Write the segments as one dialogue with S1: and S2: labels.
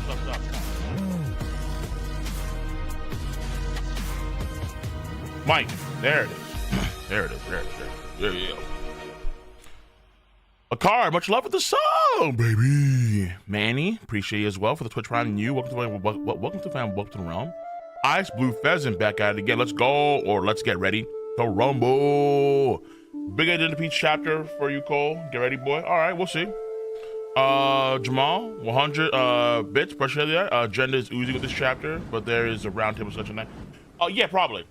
S1: much. Stop. Mike, there it is. There it is. Yeah. A card, much love for the song, baby. Manny, appreciate you as well for the Twitch Prime. And you, welcome to fam, welcome to the realm. Ice Blue Pheasant back at it again. Let's go, or let's get ready to rumble. Big Agenda Peach chapter for you, Cole. Get ready, boy. All right, we'll see. Jamal, 100 bits, appreciate that. Agenda is oozing with this chapter, but there is a roundtable session there. Oh, yeah, probably.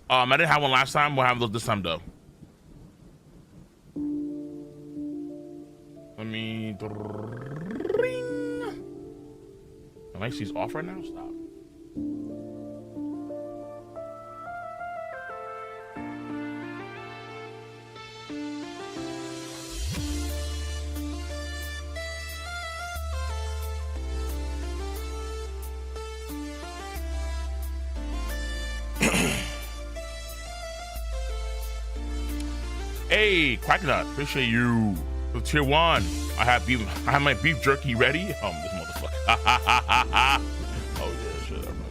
S1: I didn't have one last time. We'll have those this time, though. Let me... Am I see off right now? Stop. Hey, Quacknut, appreciate you. For tier 1, I have my beef jerky ready. This motherfucker. Oh yeah, shit. I remember.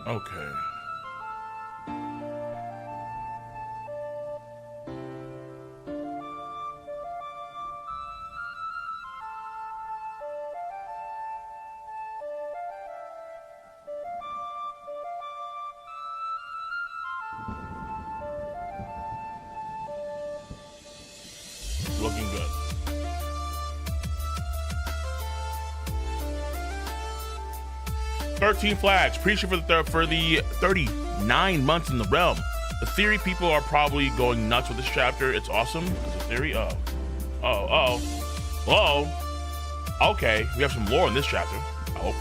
S1: Okay. Looking good. $13 flags. Appreciate for the 39 months in the realm. The theory people are probably going nuts with this chapter. It's awesome. It's a theory. Okay, we have some lore in this chapter. I hope.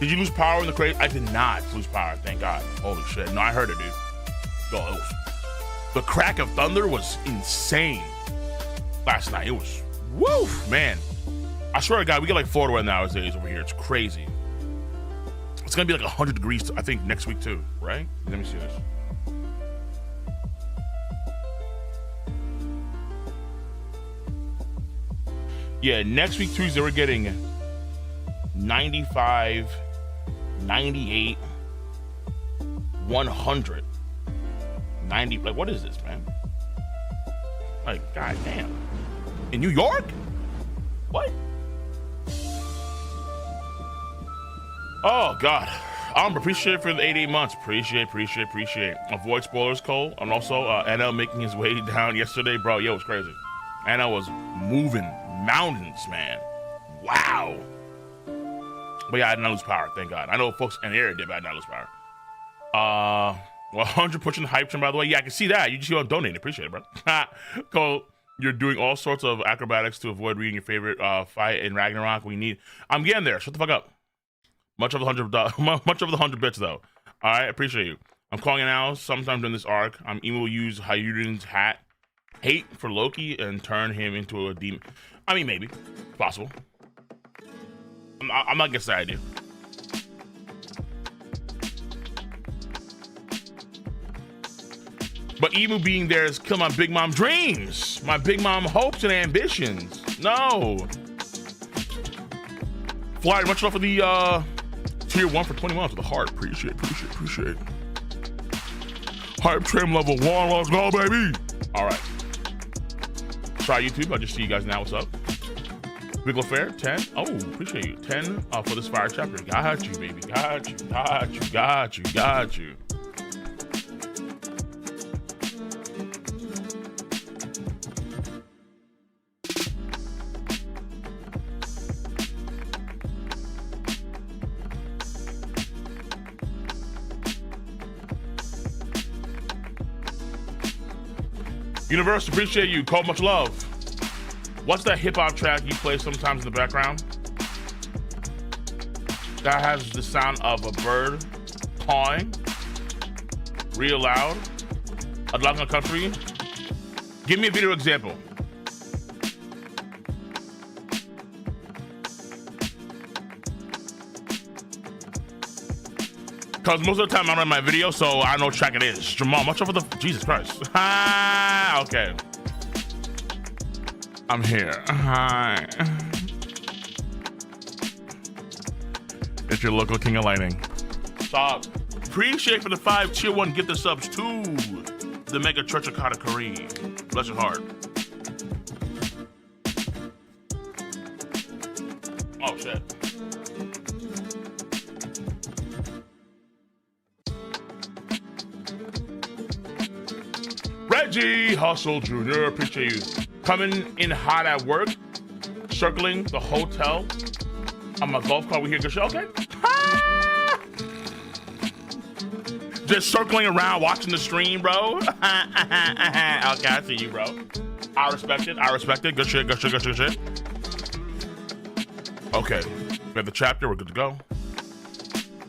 S1: Did you lose power in the crate? I did not lose power. Thank God. Holy shit. No, I heard it, dude. Oh, the crack of thunder was insane last night. It was woof, man. I swear to God, we get like Florida weather nowadays over here. It's crazy. It's gonna be like 100 degrees, I think, next week too, right? Let me see this. Yeah, next week Tuesday we're getting 95, 98, 100, 90. Like, what is this, man? Like, goddamn. In New York? What? Oh God. Appreciate it for the 88 months. Appreciate. Avoid spoilers, Cole. And also, NL making his way down yesterday, bro. Yo, it's crazy. NL was moving mountains, man. Wow. But yeah, I did not lose power, thank God. I know folks in the area did, but I did not lose power. 100 pushing the hype train, by the way. Yeah, I can see that. You just go and donate. Appreciate it, bro. Cole, you're doing all sorts of acrobatics to avoid reading your favorite fight in Ragnarok. I'm getting there. Shut the fuck up. Much of the 100 bits though. All right, appreciate you. I'm calling it now. Sometime during this arc, Emo will use Hyurin's hate for Loki and turn him into a demon. I mean, maybe. It's possible. I'm not against that idea. But Emu being there has killed my big mom dreams, my big mom hopes and ambitions. No. Flyer, much love for the tier 1 for 20 months with a heart. Appreciate. Hype trim level 1, let's go, baby. All right. Try YouTube. I just see you guys now. What's up? Wiggle Fair, 10. Oh, appreciate you. 10 for this fire chapter. Got you, baby. Got you. Universe, appreciate you. Cole, much love. What's that hip-hop track you play sometimes in the background? That has the sound of a bird cawing real loud. A dog in the country. Give me a video example. Because most of the time I'm in my video, so I know what track it is. Jamal, much over the... Jesus Christ. Okay. I'm here. Hi. It's your local King of Lightning. Stop. Appreciate for the 5 tier 1 gift the subs to the Mega Church of Katakuri. Bless your heart. Oh, shit. Reggie Hustle Jr., appreciate you. Coming in hot at work, circling the hotel on my golf cart. We hear good show, okay? Just circling around, watching the stream, bro. Okay, I see you, bro. I respect it. Good shit. Okay, we have the chapter. We're good to go.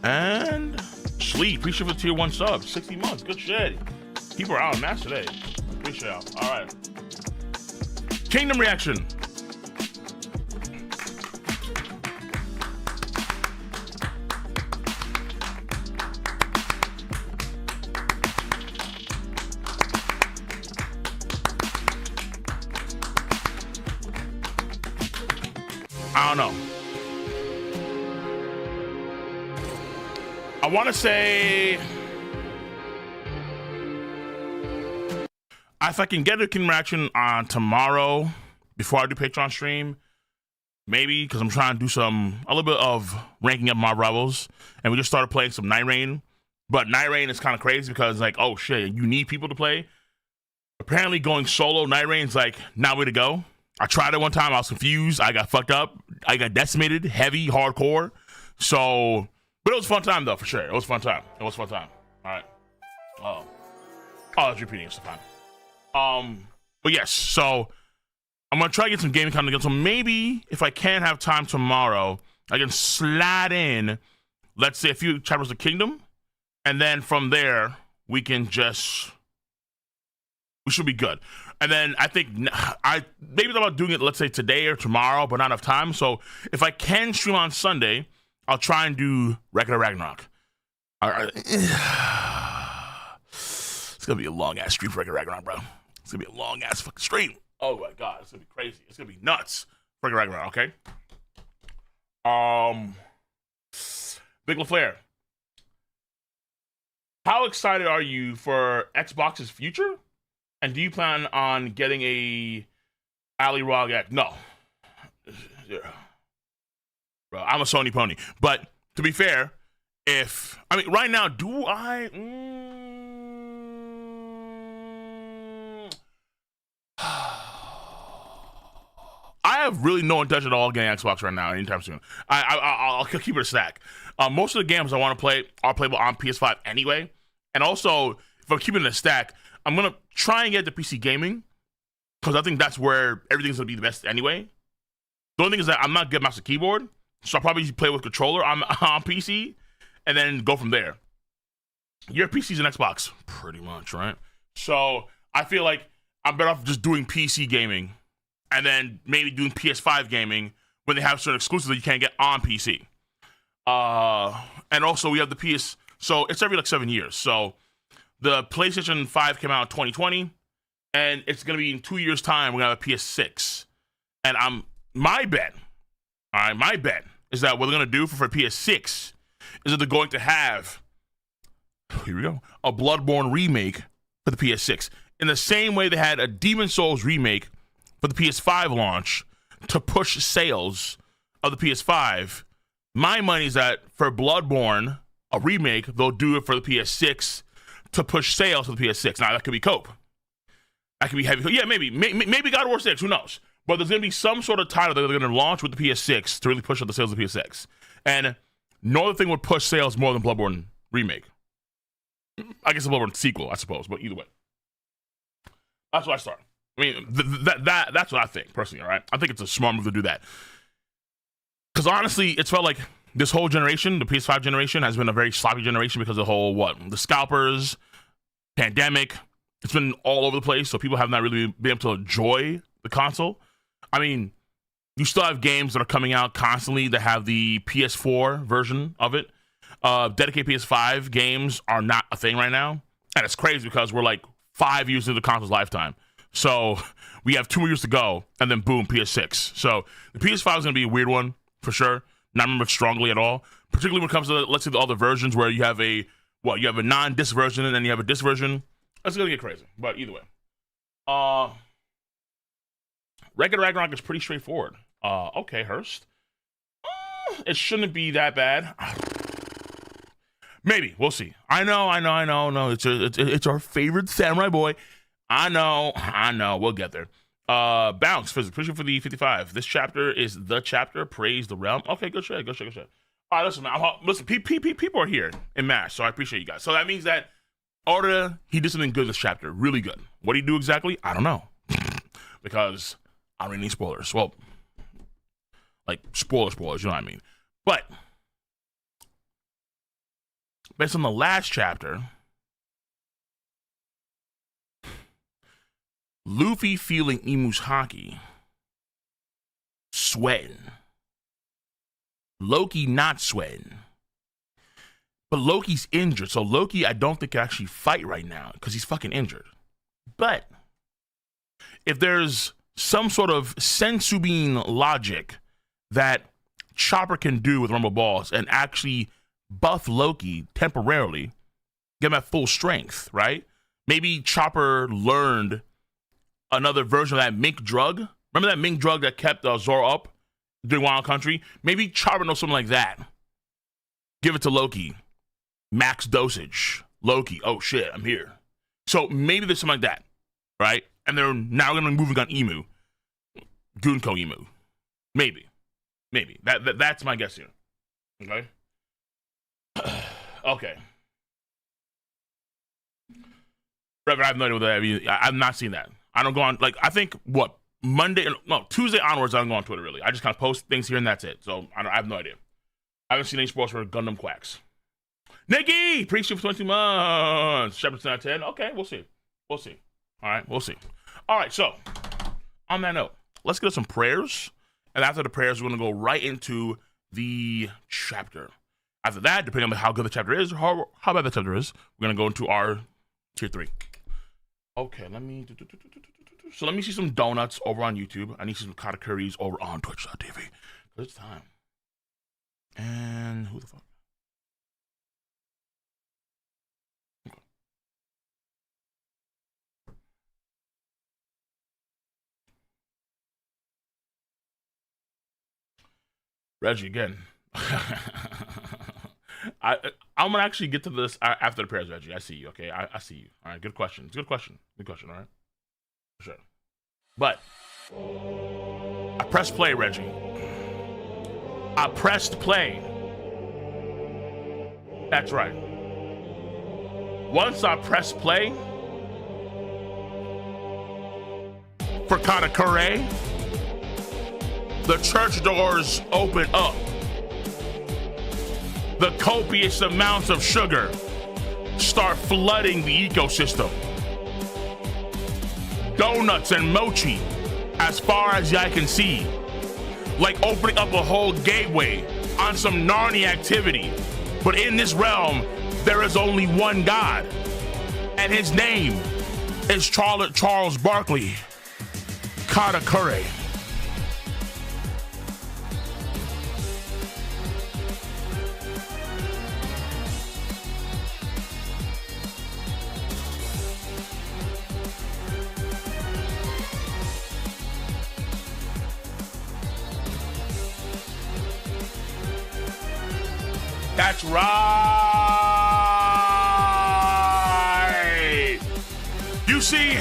S1: And sleep. Appreciate for the tier 1 sub. 60 months. Good shit. People are out on match today. Appreciate y'all. All right. Kingdom reaction. I don't know. I want to say, if I can get a Kingdom reaction on tomorrow before I do Patreon stream, maybe, because I'm trying to do a little bit of ranking up my rebels, and we just started playing some Night Rain. But Night Rain is kind of crazy because, like, oh shit, you need people to play. Apparently going solo Night Rain's like not way to go. I tried it one time, I was confused, I got fucked up, I got decimated, heavy, hardcore. So, but it was a fun time though, for sure. It was a fun time. All right. Oh, it's repeating, it's fine. But yes, so I'm gonna try to get some gaming content again. So maybe if I can have time tomorrow, I can slide in, let's say, a few chapters of Kingdom, and then from there we should be good. And then I think maybe thought about doing it, let's say today or tomorrow, but not enough time. So if I can stream on Sunday, I'll try and do regular Ragnarok. It's gonna be a long ass stream for regular Ragnarok, bro. It's gonna be a long ass fucking stream. Oh my god, it's gonna be crazy. It's gonna be nuts. Ragnarok, okay? Big LaFleur, how excited are you for Xbox's future? And do you plan on getting a Ali Rog X? No. Bro, I'm a Sony pony. But to be fair, right now, do I? I have really no intention at all getting Xbox right now anytime soon. I'll keep it a stack. Most of the games I want to play are playable on PS5 anyway. And also, if I'm keeping it a stack, I'm going to try and get the PC gaming because I think that's where everything's going to be the best anyway. The only thing is that I'm not good mouse and keyboard, so I'll probably play with controller on PC and then go from there. Your PC's an Xbox, pretty much, right? So I feel like I'm better off just doing PC gaming and then maybe doing PS5 gaming when they have certain exclusives that you can't get on PC. And also we have the PS, so it's every like 7 years. So the PlayStation 5 came out in 2020, and it's gonna be in 2 years' time we're gonna have a PS6. And my bet is that what they're gonna do for PS6 is that they're going to have, here we go, a Bloodborne remake for the PS6. In the same way they had a Demon's Souls remake for the PS5 launch to push sales of the PS5. My money is that for Bloodborne, a remake, they'll do it for the PS6 to push sales for the PS6. Now, that could be Cope. That could be heavy. Yeah, maybe God of War 6, who knows? But there's going to be some sort of title that they're going to launch with the PS6 to really push up the sales of the PS6. And no other thing would push sales more than Bloodborne remake. I guess a Bloodborne sequel, I suppose, but either way. That's what I start. I mean, that's what I think, personally, all right? I think it's a smart move to do that. Because honestly, it's felt like this whole generation, the PS5 generation, has been a very sloppy generation because of the whole, the scalpers, pandemic. It's been all over the place, so people have not really been able to enjoy the console. I mean, you still have games that are coming out constantly that have the PS4 version of it. Dedicated PS5 games are not a thing right now. And it's crazy because we're like 5 years into the console's lifetime. So we have 2 more years to go, and then boom, PS6. So the PS5 is going to be a weird one, for sure. Not remembered strongly at all. Particularly when it comes to, let's say, the other versions where you have a non-disc version, and then you have a disc version. That's going to get crazy. But either way. Regular Ragnarok is pretty straightforward. Okay, Hurst. It shouldn't be that bad. Maybe. We'll see. I know. No, it's our favorite samurai boy. I know. We'll get there. Bounce, appreciate for the 55. This chapter is the chapter. Praise the realm. Okay, good shit. All right, listen, man. Listen, people are here in mass, so I appreciate you guys. So that means that Oda, he did something good this chapter. Really good. What did he do exactly? I don't know. Because I don't really need spoilers. Well, like, spoilers, you know what I mean? But based on the last chapter, Luffy feeling Imu's Haki, sweating. Loki not sweating. But Loki's injured, so Loki I don't think can actually fight right now because he's fucking injured. But if there's some sort of sensu-bean logic that Chopper can do with Rumble Balls and actually buff Loki temporarily, get him at full strength, right? Maybe Chopper learned another version of that mink drug. Remember that mink drug that kept Zoro up during Wild Country? Maybe Chopper knows something like that. Give it to Loki. Max dosage. Loki. Oh shit, I'm here. So maybe there's something like that, right? And they're now going to be moving on Emu. Gunko Emu. Maybe. That's my guess here. Okay? Okay. Reverend, I have no idea what that means. I've not seen that. I don't go on, I think, Tuesday onwards, I don't go on Twitter, really. I just kind of post things here, and that's it. So, I have no idea. I haven't seen any sports for Gundam Quacks. Nikki! Appreciate for 22 months. Chapter 10 out of 10. Okay, we'll see. All right, we'll see. All right, so, on that note, let's get some prayers. And after the prayers, we're going to go right into the chapter. After that, depending on how good the chapter is, or how bad the chapter is, we're going to go into our tier 3. Okay, let me So let me see some donuts over on YouTube. I need some katakuris over on Twitch.tv. It's time. And who the fuck? Reggie again. I'm gonna actually get to this after the prayers, Reggie. I see you. Okay, I see you. All right, good question. It's a good question. Good question. All right, for sure. But I pressed play, Reggie. I pressed play. That's right. Once I pressed play for Katakure, the church doors open up. The copious amounts of sugar start flooding the ecosystem. Donuts and mochi as far as I can see, like opening up a whole gateway on some Narnia activity. But in this realm, there is only one God, and his name is Charles Barkley Katakure. That's right. You see,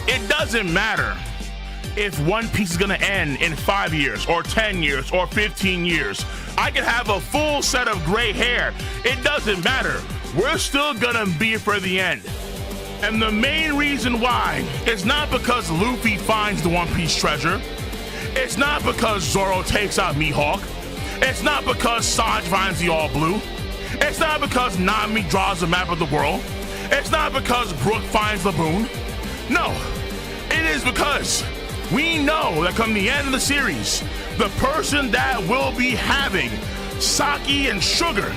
S1: it doesn't matter if One Piece is gonna end in 5 years or 10 years or 15 years. I could have a full set of gray hair. It doesn't matter. We're still gonna be here for the end. And the main reason why is not because Luffy finds the One Piece treasure. It's not because Zoro takes out Mihawk. It's not because Sanji finds the All Blue. It's not because Nami draws a map of the world. It's not because Brook finds Laboon. No, it is because we know that come the end of the series, the person that will be having sake and sugar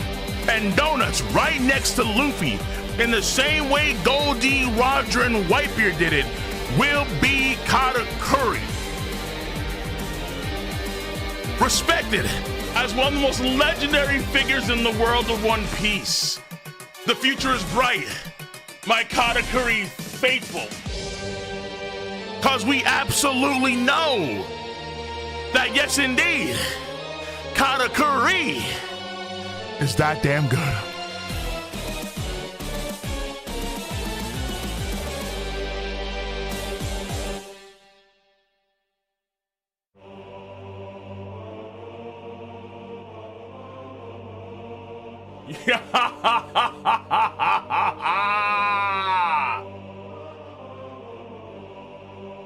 S1: and donuts right next to Luffy in the same way Goldie, Roger, and Whitebeard did it will be Katakuri. Respected as one of the most legendary figures in the world of One Piece. The future is bright. My Katakuri faithful. Cause we absolutely know that yes indeed, Katakuri is that damn good.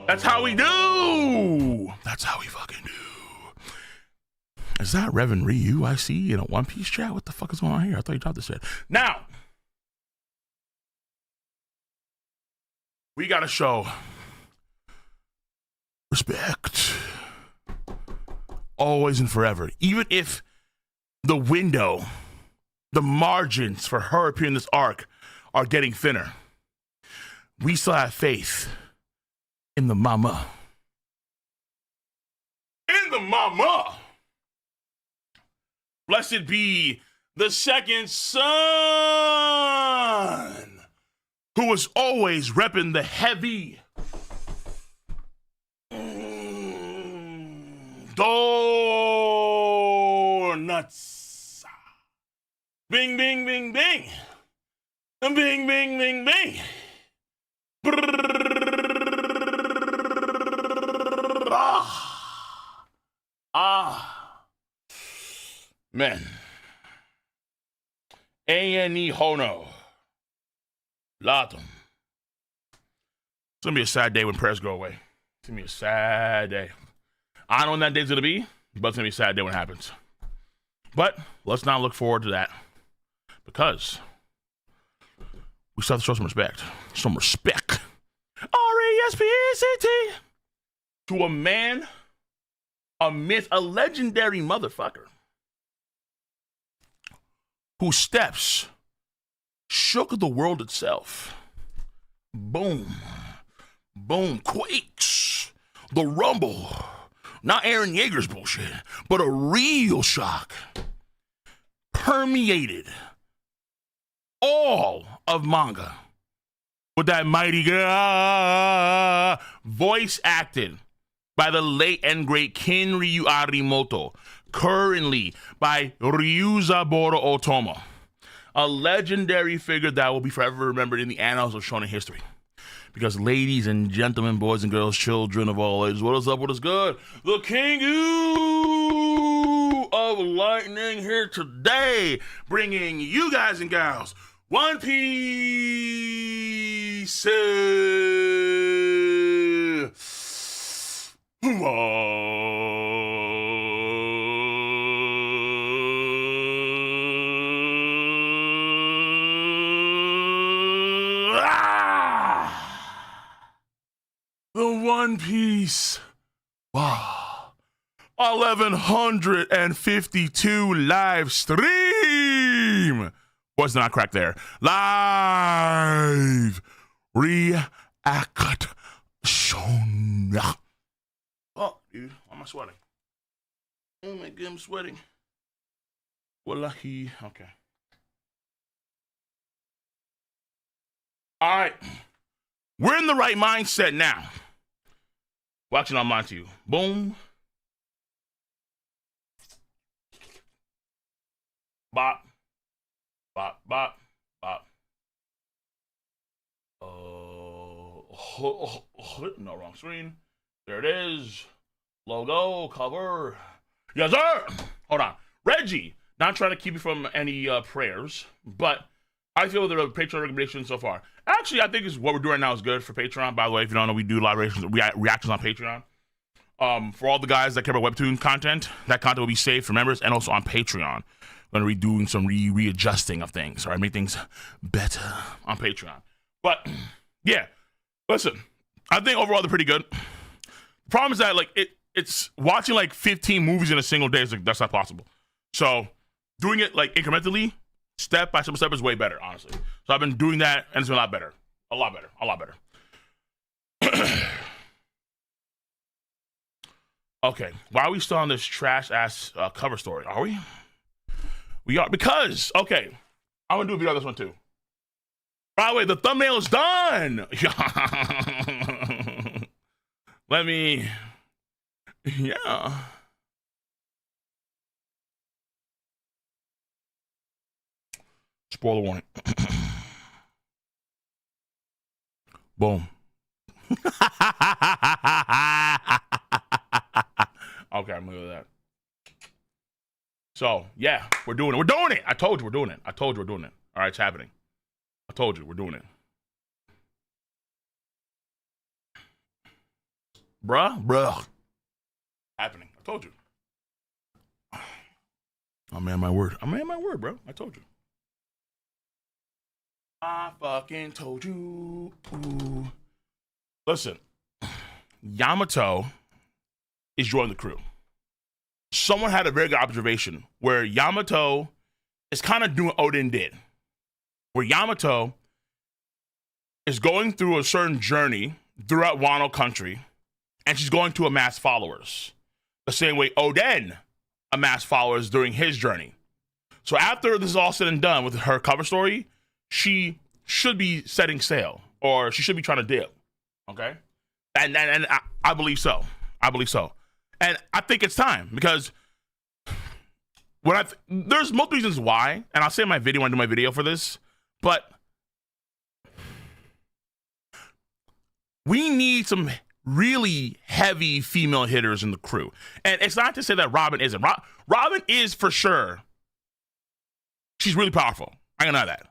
S1: That's how we do. That's how we fucking do. Is that Reverend Ryu I see in a One Piece chat? What the fuck is going on here? I thought you dropped this shit. Now, we gotta show respect. Always and forever. Even if the window, the margins for her appearing in this arc are getting thinner, we still have faith in the mama. In the mama. Blessed be the second son, who was always repping the heavy donuts. Bing, bing, bing, bing. Bing, bing, bing, bing. Man. A.N.E. Hono. Latum. It's gonna be a sad day when prayers go away. It's gonna be a sad day. I don't know when that day's gonna be, but it's gonna be a sad day when it happens. But let's not look forward to that, because we still have to show some respect. Some respect. R-E-S-P-E-C-T. To a man, a myth, a legendary motherfucker, whose steps shook the world itself. Boom. boom, quakes. The rumble. Not Aaron Yeager's bullshit, but a real shock permeated all of manga with that mighty voice acted by the late and great Kinryu Arimoto, currently by Ryuzaburo Otomo, a legendary figure that will be forever remembered in the annals of shonen history. Because ladies and gentlemen, boys and girls, children of all ages, what is up, what is good? The King of Lightning here today, bringing you guys and gals One Piece. The One Piece. Wow. 1152 live stream. Voice not cracked there. Live reaction. Oh, dude, why am I sweating? Oh my god, I'm sweating. Wallahi. Okay. All right. We're in the right mindset now. Watching online to you. Boom. Bop. Bop, bop, bop. No, wrong screen. There it is. Logo, cover. Yes, sir. Hold on. Reggie, not trying to keep you from any prayers, but I feel the Patreon recommendation so far. Actually, I think what we're doing now is good for Patreon. By the way, if you don't know, we do live reactions on Patreon. For all the guys that care about webtoon content, that content will be saved for members and also on Patreon. We're going to be doing some readjusting of things, all right? Make things better on Patreon. But, yeah, listen, I think overall they're pretty good. The problem is that, like, it's watching, like, 15 movies in a single day, that's not possible. So, doing it, like, incrementally, step by step is way better, honestly. So I've been doing that, and it's been a lot better. A lot better. A lot better. Okay, why are we still on this trash-ass cover story? Are we? We are, because, okay, I'm going to do a video on this one, too. By the way, the thumbnail is done! Let me, yeah. Spoiler warning. Boom. Okay, I'm gonna do that. So, yeah, we're doing it. We're doing it. I told you we're doing it. I told you we're doing it. All right, it's happening. I told you we're doing it. Bruh. Happening. I told you. I'm man my word. I'm man my word, bro. I told you. I fucking told you. Ooh. Listen, Yamato is joining the crew. Someone had a very good observation where Yamato is kind of doing what Odin did. Where Yamato is going through a certain journey throughout Wano country, and she's going to amass followers. The same way Odin amassed followers during his journey. So after this is all said and done with her cover story, she should be setting sail, or she should be trying to dip. Okay? And I believe so. I believe so. And I think it's time, because there's multiple reasons why, and I'll say in my video when I do my video for this, but we need some really heavy female hitters in the crew. And it's not to say that Robin isn't. Robin is for sure. She's really powerful. I know that.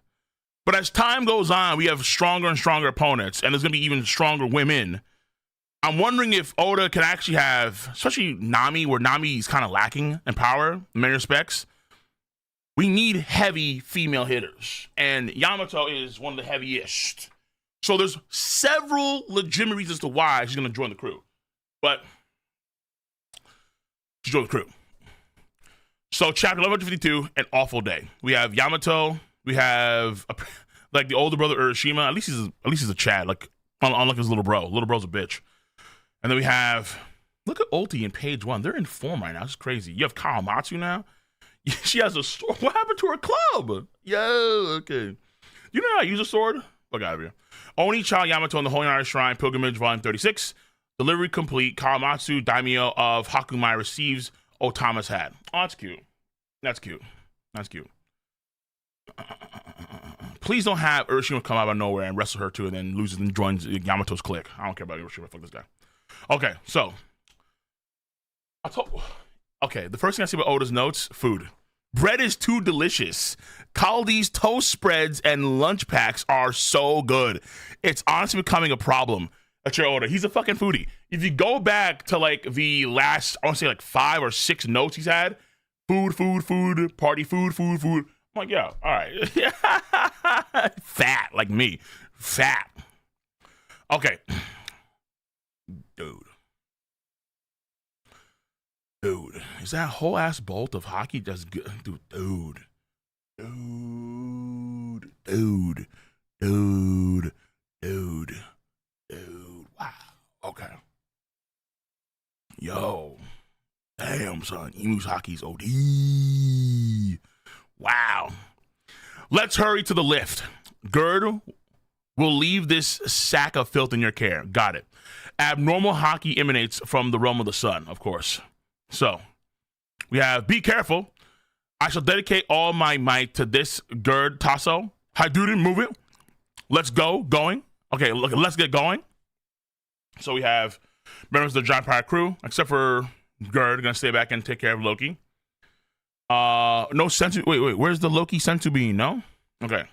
S1: But as time goes on, we have stronger and stronger opponents, and there's going to be even stronger women. I'm wondering if Oda can actually have, especially Nami, where Nami is kind of lacking in power in many respects. We need heavy female hitters, and Yamato is one of the heaviest. So there's several legitimate reasons to why she's going to join the crew. But she joined the crew. So chapter 1152, An Awful Day. We have Yamato. We have like the older brother Urashima. At least he's a Chad. Like Unlike his little bro. Little bro's a bitch. And then we have, look at Ulti in page 1. They're in form right now. It's crazy. You have Kawamatsu now. She has a sword. What happened to her club? Yo, okay. You know how I use a sword? Fuck out of here. Oni Child Yamato in the Holy Iron Shrine, Pilgrimage, Volume 36. Delivery complete. Kawamatsu, Daimyo of Hakumai, receives Otama's hat. Oh, that's cute. That's cute. That's cute. Please don't have Urashima come out of nowhere and wrestle her too, and then loses and joins Yamato's clique. I don't care about Urashima. Fuck this guy. Okay, so the first thing I see about Oda's notes: food. Bread is too delicious. Kaldi's toast spreads and lunch packs are so good. It's honestly becoming a problem at your Oda. He's a fucking foodie. If you go back to like the last, I want to say like 5 or 6 notes he's had, food, party, food. I'm like, yeah, all right. Fat, like me. Fat. Okay. Dude, is that whole ass bolt of Haki just good? Dude. Wow. Okay. Yo. Damn, son. Emu's Haki's OD. Wow. Let's hurry to the lift. Gerd will leave this sack of filth in your care. Got it. Abnormal Haki emanates from the realm of the sun, of course. So, we have, be careful. I shall dedicate all my might to this Gerd Tasso. Haiduden, move it. Let's go. Going. Okay, look, let's get going. So we have members of the Giant Pirate crew, except for Gerd, gonna stay back and take care of Loki. No sense. Wait, where's the Loki sensu being? No? Okay.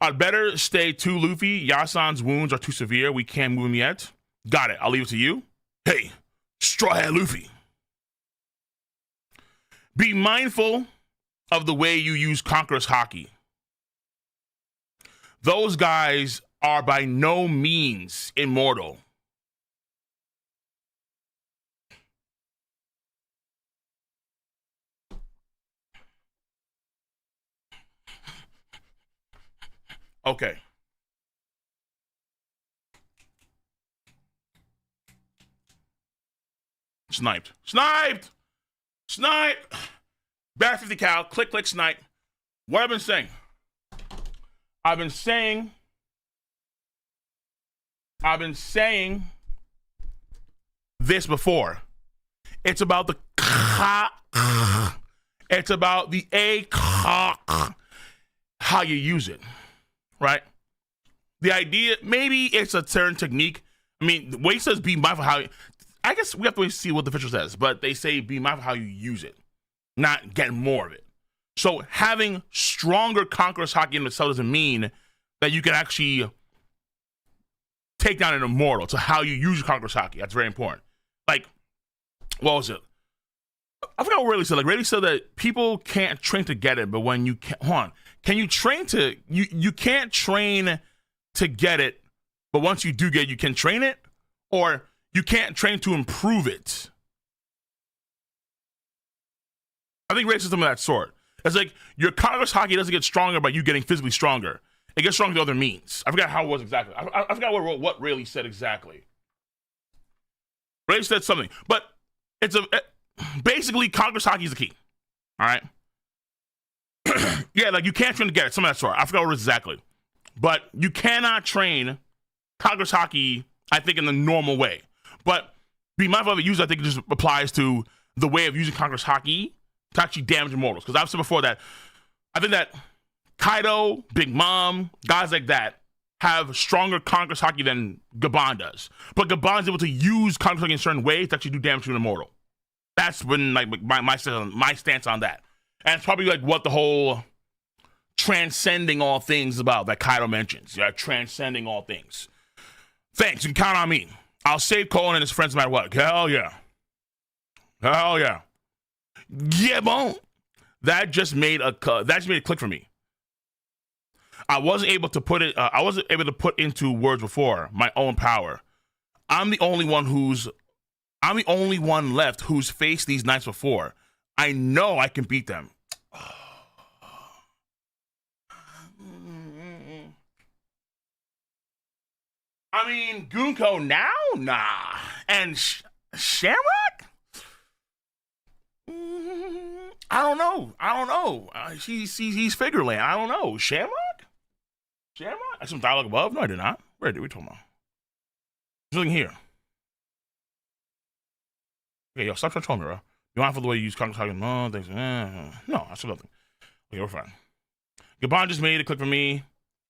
S1: I'd better stay too, Luffy. Yasan's wounds are too severe. We can't move him yet. Got it. I'll leave it to you. Hey, Straw Hat Luffy. Be mindful of the way you use Conqueror's Haki. Those guys are by no means immortal. Okay. Sniped. Back 50 cal. Click, snipe. What I've been saying. I've been saying this before. It's about the it's about the how you use it, right? The idea, maybe it's a certain technique. I mean, the way it says be mindful how, I guess we have to wait to see what the official says, but they say be mindful how you use it, not get more of it. So having stronger Conqueror's Haki in itself doesn't mean that you can actually take down an immortal. So how you use Conqueror's Haki, that's very important. Like, what was it? I forgot what Rayleigh said. Like, Rayleigh said that people can't train to get it, but when you can, hold on, can you train to, you can't train to get it, but once you do get it, you can train it? Or you can't train to improve it? I think Rayleigh said something of that sort. It's like your Conqueror's Haki doesn't get stronger by you getting physically stronger. It gets stronger through other means. I forgot how it was exactly. I forgot what Rayleigh said exactly. Rayleigh said something, but it's basically Conqueror's Haki is the key. All right. Yeah, like you can't train to get it. Some of that sort. I forgot what it was exactly, but you cannot train Conqueror's Haki, I think, in the normal way. But be mindful of the use. I think it just applies to the way of using Conqueror's Haki to actually damage immortals. Because I've said before that I think that Kaido, Big Mom, guys like that have stronger Conqueror's Haki than Gaban does. But Gaban's able to use Conqueror's Haki in certain ways to actually do damage to an immortal. That's when like my stance on that. And it's probably like what the whole transcending all things is about that Kaido mentions. Yeah, transcending all things. Thanks, you can count on me. I'll save Colin and his friends no matter what. Hell yeah. Hell yeah. Yeah, bon. That just made a click for me. I wasn't able to put it. I wasn't able to put into words before my own power. I'm the only one left who's faced these knights before. I know I can beat them. I mean, Gunko now? Nah. And Shamrock? I don't know. He's Figureland. I don't know. Shamrock? That's some dialogue above? No, I did not. Where did we talk about? There's nothing here. Okay, yo, stop trying to tell me, bro. You mindful the way you use Congress talking? No, thanks. No, I said nothing. Okay, we're fine. Gabon just made it click for me.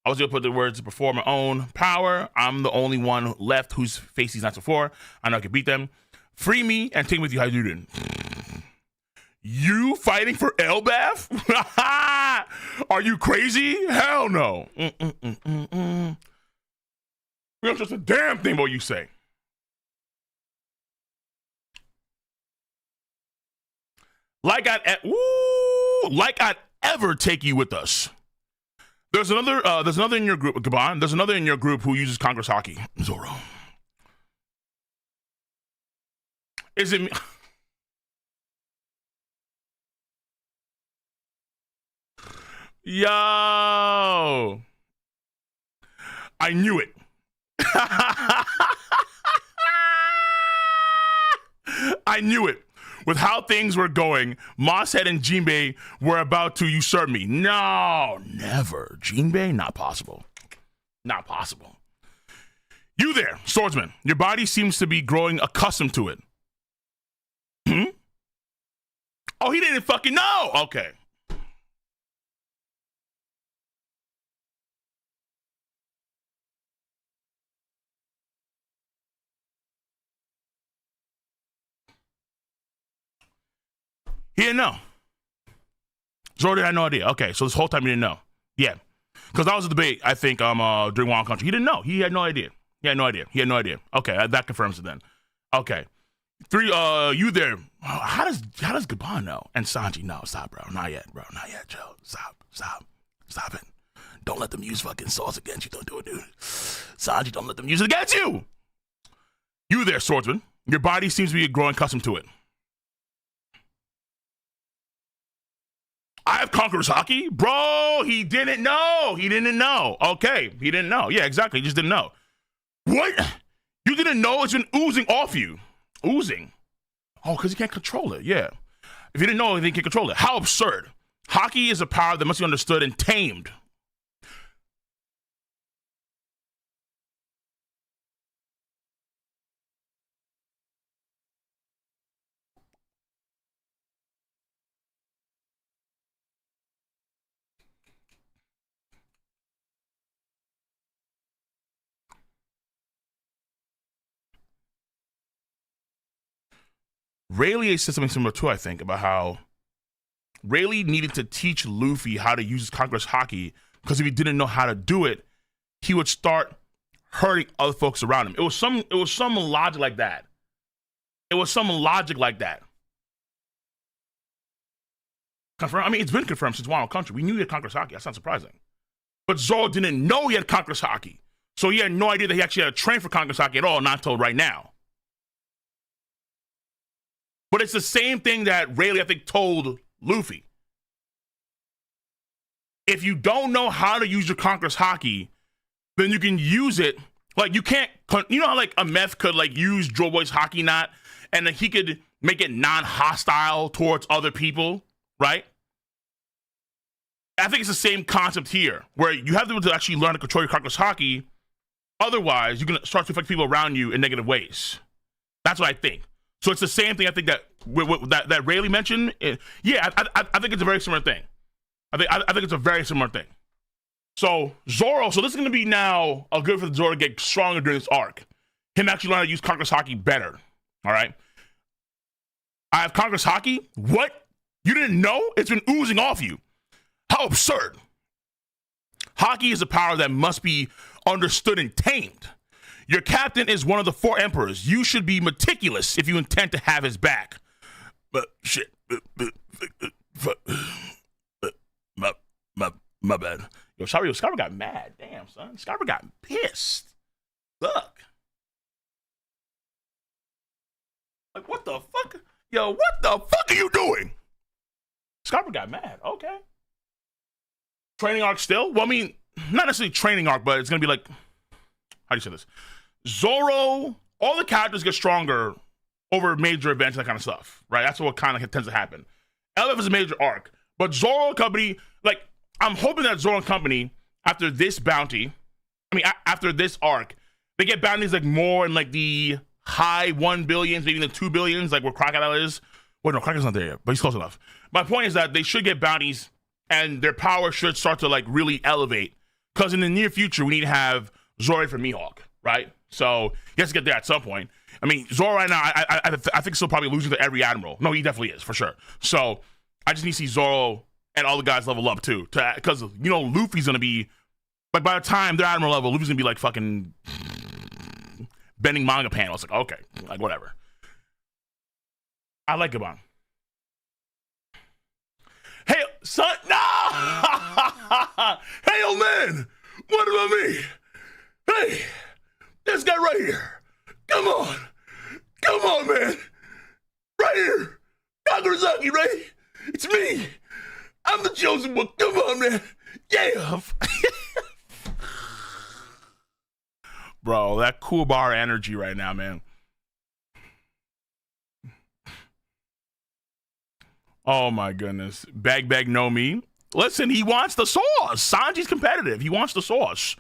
S1: I was able to put the words before my own power. I'm the only one left whose face he's not before. I know I can beat them. Free me and take me with you, Hyduden. You fighting for Elbaf? Are you crazy? Hell no. We don't trust a damn thing what you say. Like I'd ever take you with us. There's another in your group, Gabon. There's another in your group who uses Congress Haki. Zoro. Is it me? Yo. I knew it. I knew it. With how things were going, Mosshead and Jinbei were about to usurp me. No, never. Jinbei, not possible. Not possible. You there, swordsman. Your body seems to be growing accustomed to it. Oh, he didn't fucking know. Okay. He didn't know. Zoro had no idea. Okay, so this whole time he didn't know. Yeah. Because that was a debate, I think, during Wild Country. He didn't know. He had no idea. Okay, that confirms it then. Okay. 3, you there. How does Gabon know? And Sanji, no, stop, bro. Not yet, Joe. Stop it. Don't let them use fucking swords against you. Don't do it, dude. Sanji, don't let them use it against you. You there, swordsman. Your body seems to be growing accustomed to it. I have Conqueror's Haki? Bro, he didn't know. Okay, he didn't know. Yeah, exactly. He just didn't know. What? You didn't know it's been oozing off you? Oozing? Oh, because he can't control it. Yeah. If you didn't know, he can't control it. How absurd. Haki is a power that must be understood and tamed. Rayleigh said something similar too, I think, about how Rayleigh needed to teach Luffy how to use his Conqueror's Haki, because if he didn't know how to do it, he would start hurting other folks around him. It was some logic like that. Confirmed. I mean, it's been confirmed since Wano Country. We knew he had Conqueror's Haki. That's not surprising. But Zoro didn't know he had Conqueror's Haki. So he had no idea that he actually had to train for Conqueror's Haki at all, not until right now. But it's the same thing that Rayleigh, I think, told Luffy. If you don't know how to use your Conqueror's Haki, then you can use it. Like, you can't, you know how, like, a meth could, like, use Joe Boy's Haki knot, and then he could make it non-hostile towards other people, right? I think it's the same concept here, where you have to actually learn to control your Conqueror's Haki. Otherwise, you're going to start to affect people around you in negative ways. That's what I think. So it's the same thing I think that Rayleigh mentioned. Yeah, I think it's a very similar thing. I think it's a very similar thing. So Zoro, so this is going to be now a good for Zoro to get stronger during this arc. Him actually learn how to use Conqueror's Haki better. All right. I have Conqueror's Haki? What? You didn't know? It's been oozing off you. How absurd. Haki is a power that must be understood and tamed. Your captain is one of the 4 emperors. You should be meticulous if you intend to have his back. But shit. My bad. Yo, Skyper got mad. Damn, son. Skyper got pissed. Look. Like, what the fuck? Yo, what the fuck are you doing? Skyper got mad. Okay. Training arc still? Well, I mean, not necessarily training arc, but it's going to be like, how do you say this? Zoro, all the characters get stronger over major events, that kind of stuff, right? That's what kind of tends to happen. LF is a major arc, but Zoro and Company, like, I'm hoping that Zoro and Company, after this bounty, after this arc, they get bounties like more in like the high 1 billions, maybe the 2 billions, like where Crocodile is. Wait, no, Crocodile's not there yet, but he's close enough. My point is that they should get bounties and their power should start to like really elevate. Because in the near future, we need to have Zoro for Mihawk, right? So he has to get there at some point. I mean, Zoro right now, I think he's still probably losing to every admiral. No, he definitely is, for sure. So I just need to see Zoro and all the guys level up too. Because, you know, Luffy's going to be, like by the time they're admiral level, Luffy's going to be like fucking bending manga panels. Like, okay, like whatever. I like Gabon. Hey, son, no! Hey, old man, what about me? Hey, this guy right here. Come on, man. Right here, Kakurazaki, right? It's me. I'm the chosen one. Come on, man. Yeah. Bro, that cool bar energy right now, man. Oh my goodness. Bag no me. Listen, he wants the sauce. Sanji's competitive. He wants the sauce.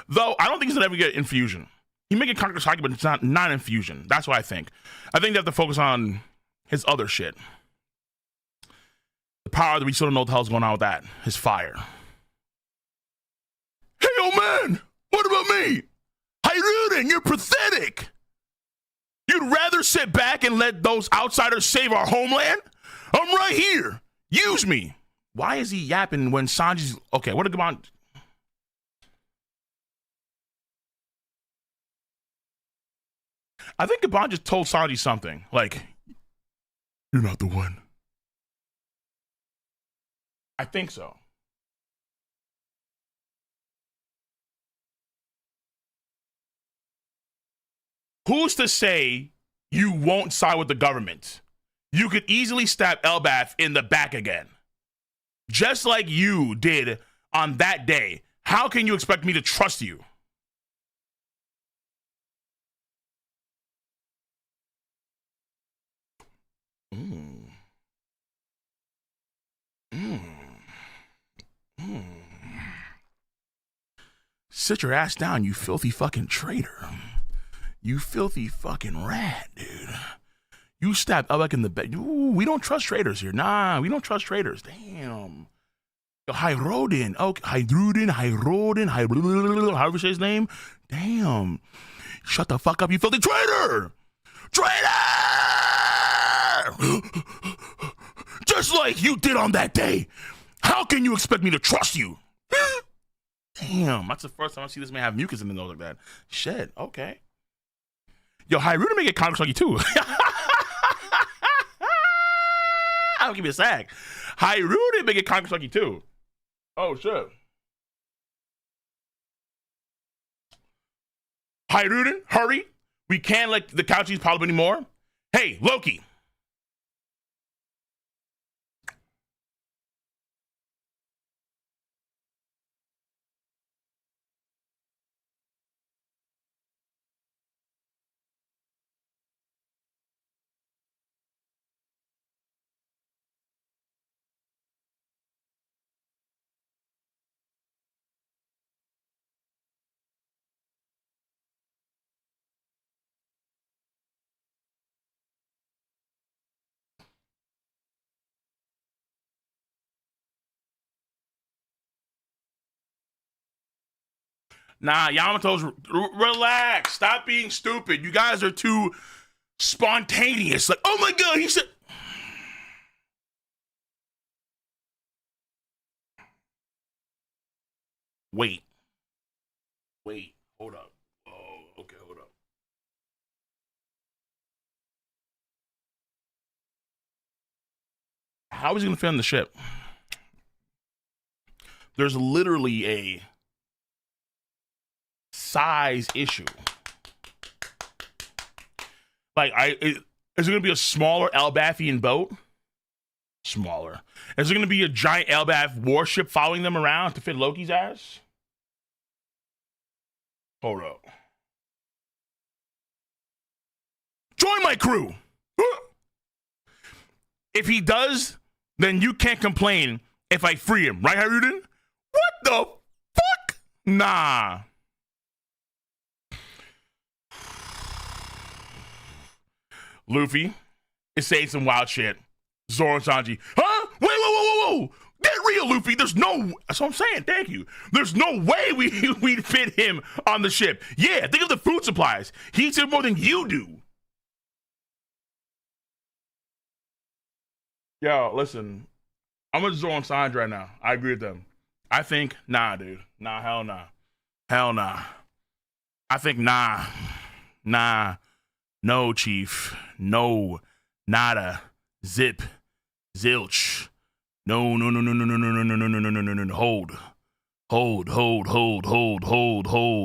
S1: Though I don't think he's gonna ever get infusion. He may get Conqueror's Haki, but it's not infusion. That's what I think. I think they have to focus on his other shit. The power that we still don't know what the hell's going on with that. His fire. Hey, old man! What about me? Hyruden, you're pathetic! You'd rather sit back and let those outsiders save our homeland? I'm right here. Use me. Why is he yapping when Sanji's... Okay, what did Gabon... I think Gabon just told Sanji something. Like, you're not the one. I think so. Who's to say you won't side with the government? You could easily stab Elbaf in the back again. Just like you did on that day. How can you expect me to trust you? Sit your ass down, you filthy fucking traitor. You filthy fucking rat, dude. You stabbed Elbaf in the back. Ooh, we don't trust traitors here. Nah, we don't trust traitors. Damn. Hyruden. Okay, Hyruden, however you say his name. Damn. Shut the fuck up, you filthy traitor! Traitor! Just like you did on that day. How can you expect me to trust you? Damn, that's the first time I see this man have mucus in the nose like that. Shit, okay. Yo, Hyruden may get Kakusaki too. I'll give you a sack. Hyruden may get Kakusaki too. Oh, shit. Hyruden, hurry. We can't let the Kakuchis pile up anymore. Hey, Loki. Nah, Yamato's relax. Stop being stupid. You guys are too spontaneous. Like, oh my god, he said. Wait, hold up. Oh, okay, hold up. How is he gonna fit on the ship? There's literally a size issue. Like, is it gonna be a smaller Elbathian boat? Smaller. Is there gonna be a giant Elbaf warship following them around to fit Loki's ass? Hold up. join my crew. If he does, then you can't complain if I free him, right, Haruden? What the fuck? Nah. Luffy is saying some wild shit. Zoro and Sanji, huh? Wait, whoa. Get real, Luffy. There's no, that's what I'm saying, thank you. There's no way we'd fit him on the ship. Yeah, think of the food supplies. He eats it more than you do. Yo, listen, I'm with Zoro and Sanji right now. I agree with them. I think, nah, dude. Nah, hell nah. Hell nah. I think, nah. No, chief. No. Nada. Zip. Zilch. No.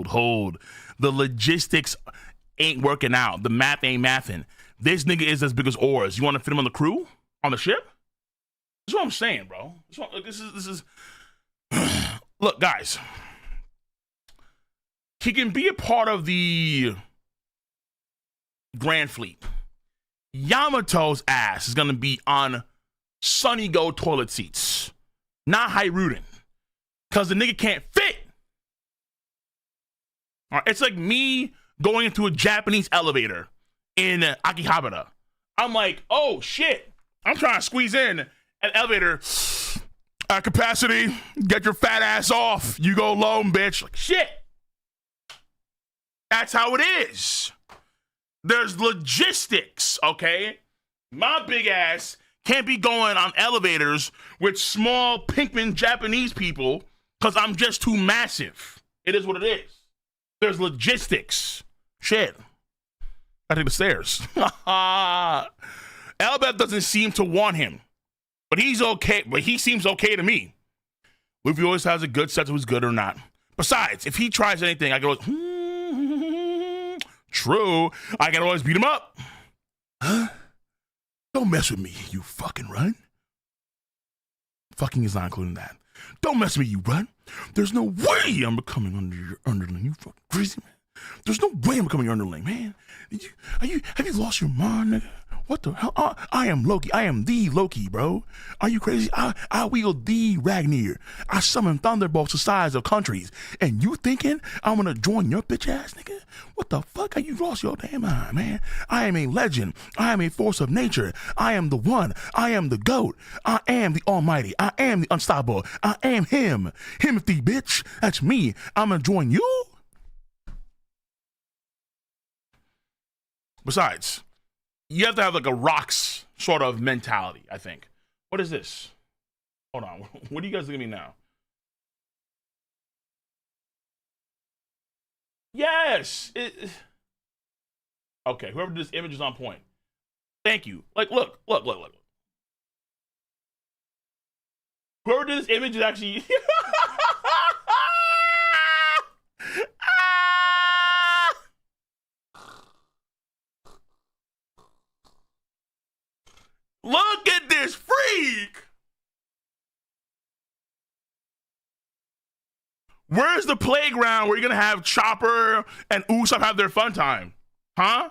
S1: Hold. The logistics ain't working out. The math ain't mathing. This nigga is as big as oars. You want to fit him on the crew? On the ship? That's what I'm saying, bro. This is look, guys. He can be a part of the Grand Fleet. Yamato's ass is gonna be on Sunny Go toilet seats, not Hiruden, because the nigga can't fit. All right, it's like me going into a Japanese elevator in Akihabara. I'm like, oh shit, I'm trying to squeeze in an elevator at capacity. Get your fat ass off. You go alone, bitch. Like shit. That's how it is. There's logistics, okay? My big ass can't be going on elevators with small Pinkman Japanese people because I'm just too massive. It is what it is. There's logistics. Shit. I take the stairs. Elbeth doesn't seem to want him, but he's okay. But he seems okay to me. Luffy always has a good sense of who's good or not. Besides, if he tries anything, I go, true. I can always beat him up. Huh? Don't mess with me, you fucking run. Fucking is not including that. Don't mess with me, you run. There's no way I'm becoming under your underling. You fucking crazy, man. There's no way I'm becoming your underling, man. Have you lost your mind, nigga? What the hell? I am Loki. I am the Loki, bro. Are you crazy? I wield the Ragnir. I summon thunderbolts the size of countries. And you thinking I'm gonna join your bitch ass, nigga? What the fuck? Have you lost your damn mind, man? I am a legend. I am a force of nature. I am the one. I am the GOAT. I am the almighty. I am the unstoppable. I am him. Himothy, bitch. That's me. I'm gonna join you? Besides, you have to have like a rocks sort of mentality, I think. What is this? Hold on. What are you guys looking at me now? Yes. Okay, whoever did this image is on point. Thank you. Like, look. Whoever did this image is actually... Look at this freak! Where's the playground where you're gonna have Chopper and Usopp have their fun time? Huh?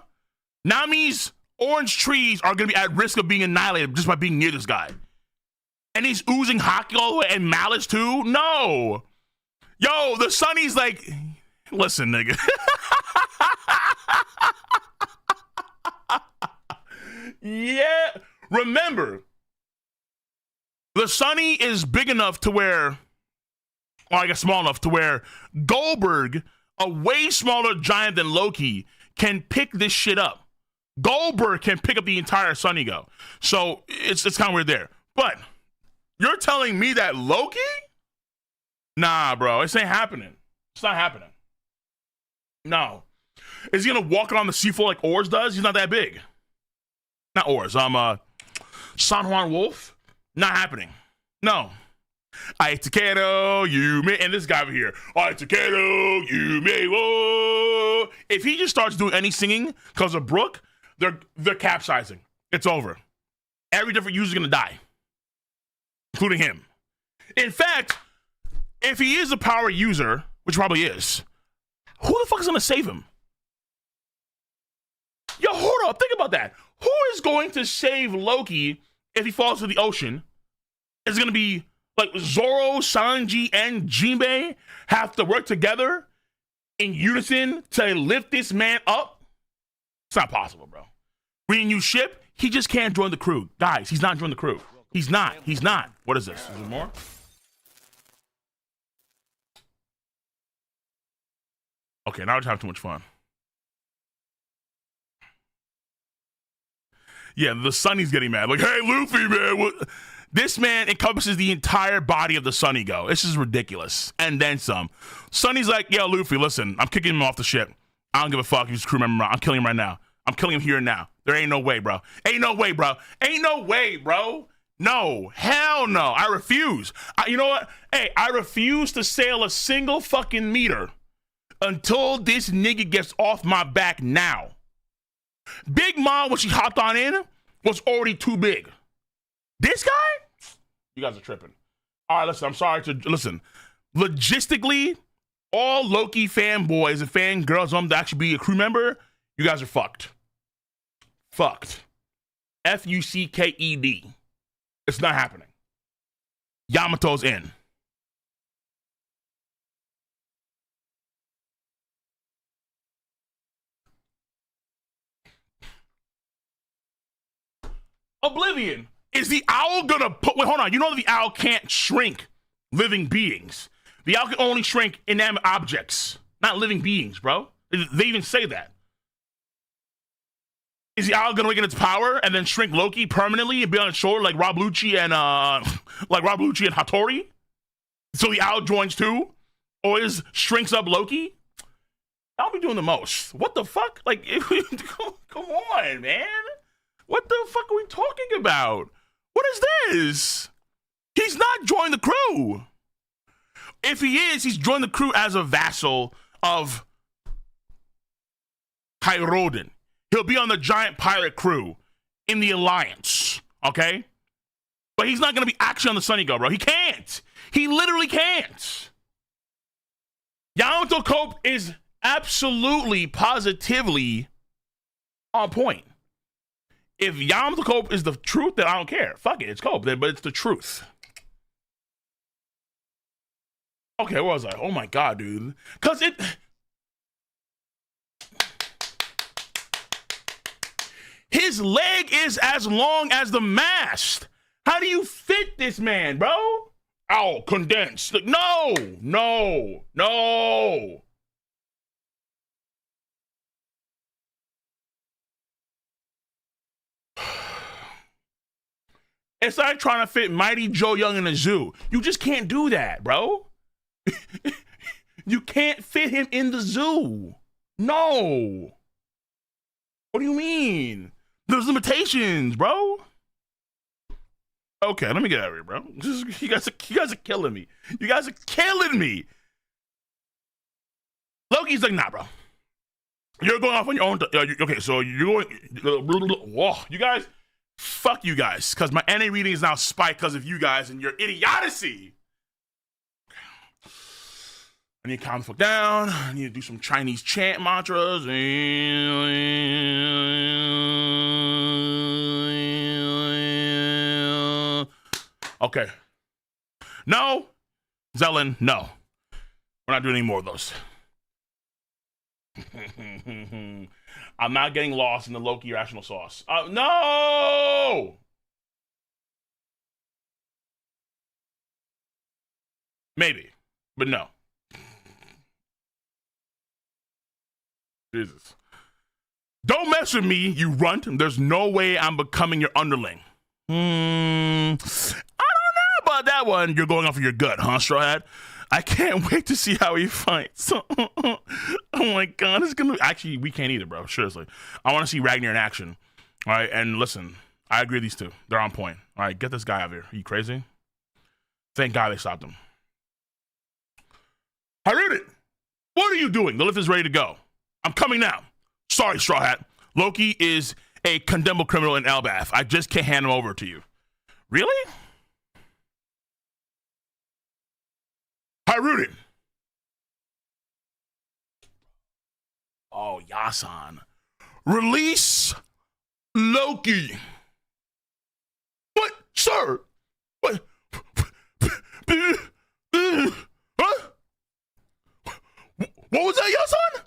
S1: Nami's orange trees are gonna be at risk of being annihilated just by being near this guy. And he's oozing Haki all the way and malice too? No! Yo, the Sunny's like, listen, nigga. Yeah. Remember, the Sunny is big enough to where, or I guess small enough to where Goldberg, a way smaller giant than Loki, can pick this shit up. Goldberg can pick up the entire Sunny Go. So it's kind of weird there. But you're telling me that Loki? Nah, bro, this ain't happening. It's not happening. No. Is he gonna walk around the seafloor like Oars does? He's not that big. Not Oars. San Juan Wolf, not happening. No. I Takedo, you may, and this guy over here. I Takedo, you may, whoa. If he just starts doing any singing because of Brooke, they're capsizing. It's over. Every different user's gonna die, including him. In fact, if he is a power user, which probably is, who the fuck is gonna save him? Yo, hold bro, think about that. Who is going to save Loki if he falls to the ocean? Is it going to be like Zoro, Sanji, and Jinbei have to work together in unison to lift this man up? It's not possible, bro. Bringing new ship, he just can't join the crew. Guys, he's not joining the crew. He's not. He's not. What is this? Is there more? Okay, now we're just having too much fun. Yeah, the Sunny's getting mad. Like, hey, Luffy, man. What? This man encompasses the entire body of the Sunny Go. This is ridiculous. And then some. Sunny's like, yo, Luffy, listen, I'm kicking him off the ship. I don't give a fuck. He's a crew member. I'm killing him right now. I'm killing him here and now. There ain't no way, bro. Ain't no way, bro. Ain't no way, bro. No. Hell no. I refuse. You know what? Hey, I refuse to sail a single fucking meter until this nigga gets off my back now. Big Mom, when she hopped on in, was already too big. This guy? You guys are tripping. All right, listen, I'm sorry to listen. Logistically, all Loki fanboys and fangirls want to actually be a crew member, you guys are fucked. Fucked. Fucked. It's not happening. Yamato's in. Oblivion. Is the owl gonna put, wait, hold on. You know the owl can't shrink living beings. The owl can only shrink inanimate objects, not living beings, bro. They even say that. Is the owl gonna weaken its power and then shrink Loki permanently and be on shore like Rob Lucci and Hattori? So the owl joins too? Or shrinks up Loki? I'll be doing the most. What the fuck? Like, come on, man. What the fuck are we talking about? What is this? He's not joining the crew. If he is, he's joined the crew as a vassal of Kairodin. He'll be on the giant pirate crew in the Alliance, okay? But he's not going to be actually on the Sunny Go, bro. He can't. He literally can't. Yamato Cope is absolutely, positively on point. If Yamato Cope is the truth, then I don't care. Fuck it, it's Cope, but it's the truth. Okay, what was I? Oh my god, dude. Because his leg is as long as the mast. How do you fit this man, bro? Oh, condensed. Like, no. It's like trying to fit Mighty Joe Young in a zoo. You just can't do that, bro. You can't fit him in the zoo. No. What do you mean? There's limitations, bro. Okay, let me get out of here, bro. You guys are killing me. You guys are killing me. Loki's like, nah, bro. You're going off on your own. Okay, so you're going. Whoa, you guys. Fuck you guys, because my NA reading is now spiked because of you guys and your idiocy. I need to calm the fuck down. I need to do some Chinese chant mantras. Okay. No. Zelen, no. We're not doing any more of those. I'm not getting lost in the Loki irrational sauce. No! Maybe, but no. Jesus. Don't mess with me, you runt. There's no way I'm becoming your underling. I don't know about that one. You're going off of your gut, huh, Straw Hat? I can't wait to see how he fights. Oh my god, it's gonna. Actually, we can't either, bro. Seriously, I want to see Ragnar in action. All right, and listen, I agree. These two, they're on point. All right, get this guy out of here. Are you crazy? Thank God they stopped him. Haruden, what are you doing? The lift is ready to go. I'm coming now. Sorry, Straw Hat. Loki is a condemnable criminal in Elbath. I just can't hand him over to you. Really? Haruden. Oh, Yasan. Release Loki. What, sir? What? Huh? What was that, your son?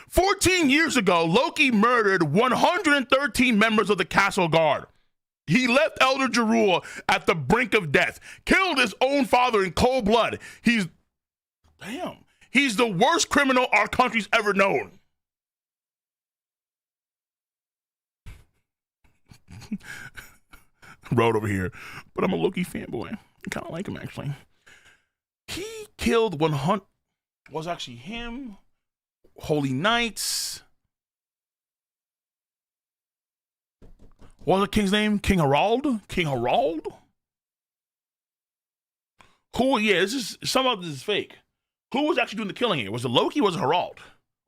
S1: 14 years ago, Loki murdered 113 members of the Castle Guard. He left Elder Jarul at the brink of death, killed his own father in cold blood. He's the worst criminal our country's ever known. Road over here, but I'm a Loki fanboy. I kind of like him, actually. He killed 100, was actually him, Holy Knights. What was the king's name? King Harald? King Harald? Who, yeah, this is, some of this is fake. Who was actually doing the killing here? Was it Loki or was it Harald?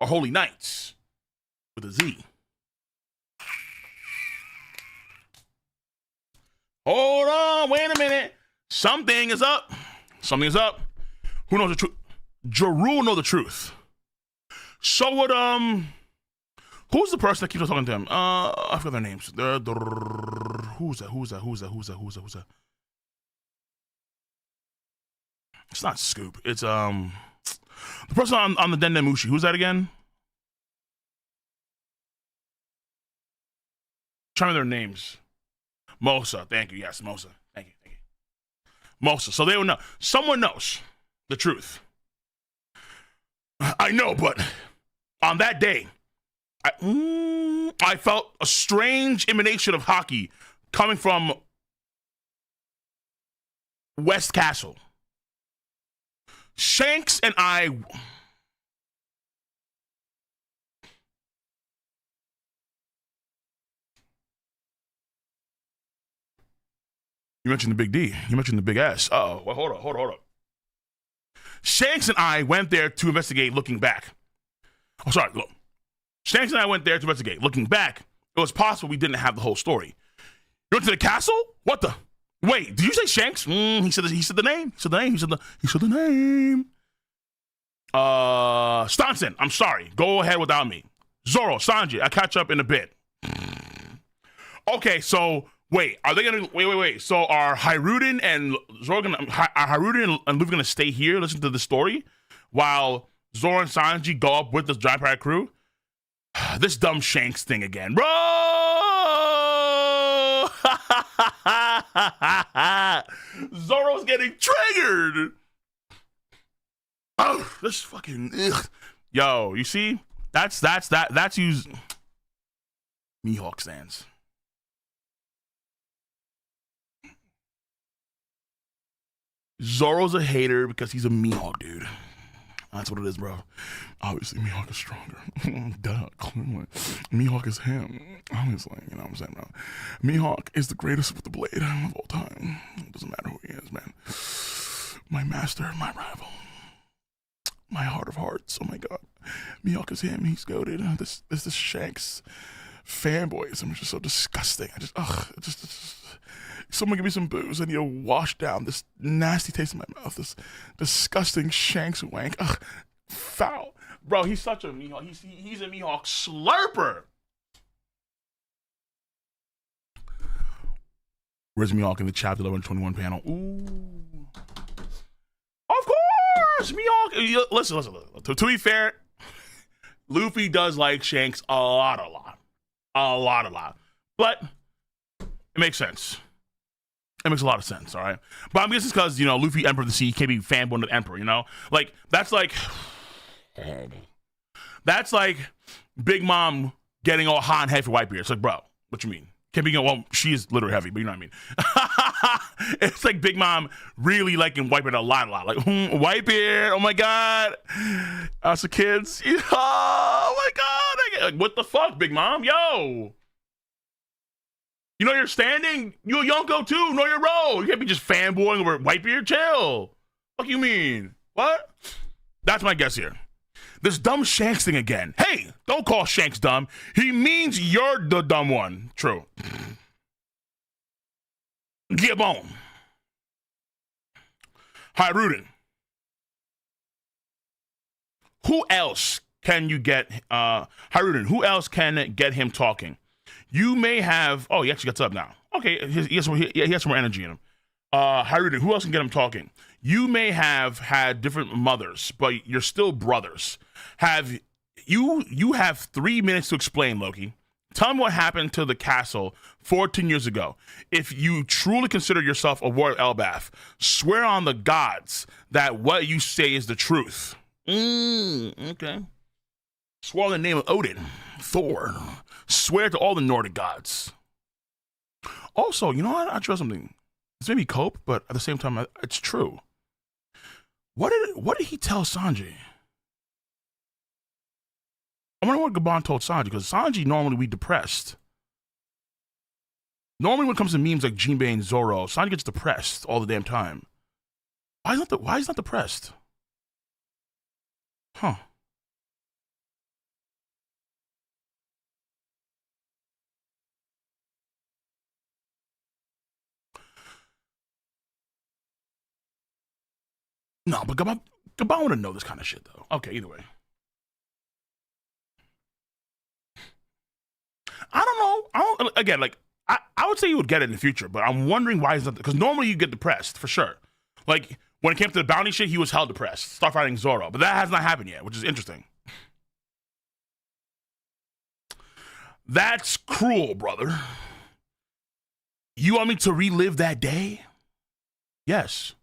S1: Or Holy Knights? With a Z. Hold on, wait a minute. Something is up. Something is up. Who knows the truth? Jarul know the truth. So what, who's the person that keeps on talking to him? I forgot their names. Who's that? It's not Scoop. It's, the person on the Dendemushi. Who's that again? Trying their names. Mosa, thank you. Yes, Mosa. Thank you. Mosa. So they will know. Someone knows the truth. I know, but on that day, I felt a strange emanation of Haki coming from West Castle. Shanks and I. You mentioned the big D. You mentioned the big S. Oh, well, hold up. Shanks and I went there to investigate looking back. Oh, sorry, look. Shanks and I went there to investigate. Looking back, it was possible we didn't have the whole story. You went to the castle? What the? Wait, did you say Shanks? He said the name. He said the name. Stanson, I'm sorry. Go ahead without me. Zoro, Sanji, I'll catch up in a bit. Okay, so wait, are they gonna wait? So are Hiruden and Zoro Hiruden and Luffy gonna stay here, listen to the story, while Zoro and Sanji go up with the Giant Pirate crew? This dumb Shanks thing again, bro. Zoro's getting triggered. Oh, this fucking yo. You see, that's use Mihawk stands. Zoro's a hater because he's a Mihawk dude. That's what it is, bro. Obviously, Mihawk is stronger. Duh, clearly. Mihawk is him. Obviously, you know what I'm saying, bro. Mihawk is the greatest with the blade of all time. It doesn't matter who he is, man. My master, my rival. My heart of hearts. Oh my god. Mihawk is him. He's goated. This Shanks fanboys. I'm just so disgusting. Just someone give me some booze. I need to wash down this nasty taste in my mouth. This disgusting Shanks wank. Ugh, foul. Bro, he's such a Mihawk. He's a Mihawk slurper. Where's Mihawk in the chapter 1121 panel? Ooh. Of course, Mihawk. Listen. To be fair, Luffy does like Shanks a lot. But it makes sense. It makes a lot of sense, all right? But I'm guessing it's because, Luffy, Emperor of the Sea, can't be fanboy of the Emperor, Like, that's like Big Mom getting all hot and heavy for Whitebeard. It's like, bro, what you mean? Can't be, well, she is literally heavy, but you know what I mean? It's like Big Mom really liking Whitebeard a lot. Like, Whitebeard, oh my God. Us the kids, oh my God. Like, what the fuck, Big Mom? Yo. You know you're standing? You a Yonko too. Know your role. You can't be just fanboying over Whitebeard. Chill. What you mean? What? That's my guess here. This dumb Shanks thing again. Hey, don't call Shanks dumb. He means you're the dumb one. True. Gibbon. Hiruden. Who else can you get? Hiruden. Who else can get him talking? You may have. Oh, he actually gets up now. Okay, he has some more energy in him. Haruda, who else can get him talking? You may have had different mothers, but you're still brothers. You have 3 minutes to explain, Loki. Tell me what happened to the castle 14 years ago. If you truly consider yourself a warrior of Elbaf, swear on the gods that what you say is the truth. Okay. Swear in the name of Odin, Thor. Swear to all the Nordic gods. Also, you know what? I trust something. It's maybe cope, but at the same time, it's true. What did he tell Sanji? I wonder what Gabon told Sanji, because Sanji normally be depressed. Normally when it comes to memes like Jinbei and Zoro, Sanji gets depressed all the damn time. Why is he not depressed? Huh. No, but Gabon want to know this kind of shit, though. Okay, either way. I don't know. Again, like, I would say you would get it in the future, but I'm wondering why he's not, because normally you get depressed, for sure. Like, when it came to the bounty shit, he was hell depressed. Start fighting Zoro, but that has not happened yet, which is interesting. That's cruel, brother. You want me to relive that day? Yes.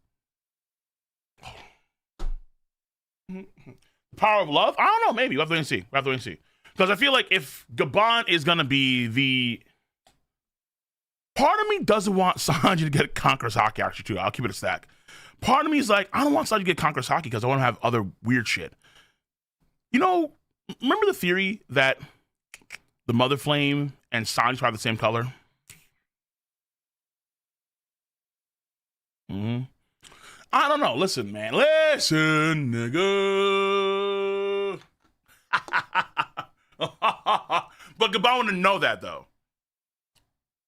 S1: Power of love? I don't know. Maybe. We'll have to wait and see. Because I feel like if Gabon is going to be the... Part of me doesn't want Sanji to get Conqueror's Haki, actually, too. I'll keep it a stack. Part of me is like, I don't want Sanji to get Conqueror's Haki because I want to have other weird shit. You know, remember the theory that the Mother Flame and Sanji are the same color? I don't know. Listen, man. Listen, nigga. But Gabon wouldn't know that, though.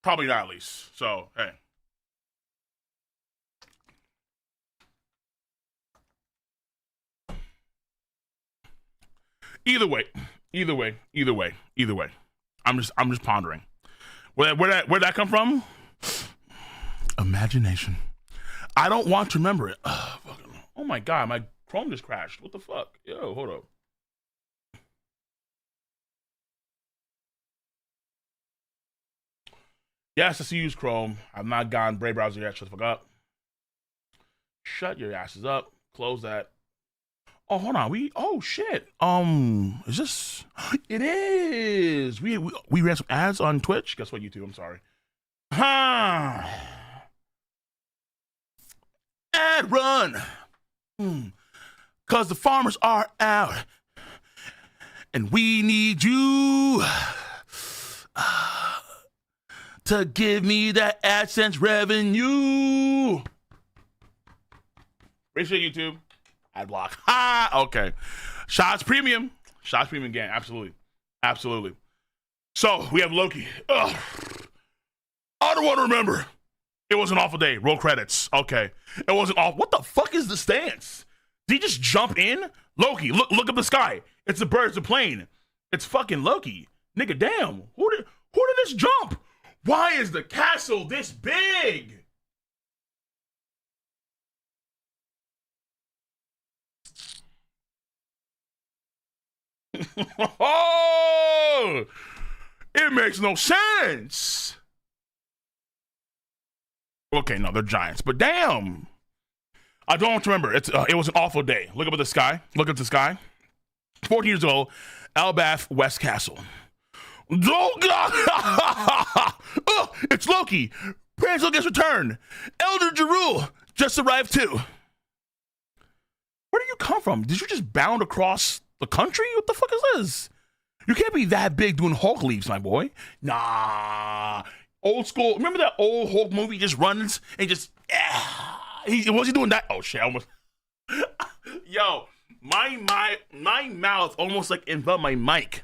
S1: Probably not, at least. So, hey. Either way. I'm just pondering. Where'd that come from? Imagination. I don't want to remember it. Oh my god, my Chrome just crashed. What the fuck? Yo, hold up. Yes, I see you use Chrome. I've not gotten Brave browser yet. Shut the fuck up. Shut your asses up. Close that. Oh, hold on. Oh shit. Is this? It is. We ran some ads on Twitch. Guess what, YouTube? I'm sorry. Ad run. Cause the farmers are out, and we need you to give me that AdSense revenue. Appreciate YouTube. Ad block. Okay. Shots premium gang. Absolutely. So we have Loki. I don't want to remember. It was an awful day. Roll credits. Okay. It wasn't awful. What the fuck is the stance? Did he just jump in? Loki, look up the sky. It's the birds, the plane. It's fucking Loki. Nigga, damn. Who did this jump? Why is the castle this big? Oh, it makes no sense. Okay, no, they're giants, but damn. I don't want to remember. It was an awful day. Look up at the sky. 14 years old, Elbaf West Castle. Oh, God! Oh, it's Loki. Prince Loki's returned. Elder Jarul just arrived too. Where did you come from? Did you just bound across the country? What the fuck is this? You can't be that big doing Hulk leaps, my boy. Nah. Old school. Remember that old Hulk movie? Just runs and just. Was he doing that? Oh shit! Almost. Yo, my mouth almost like enveloped my mic,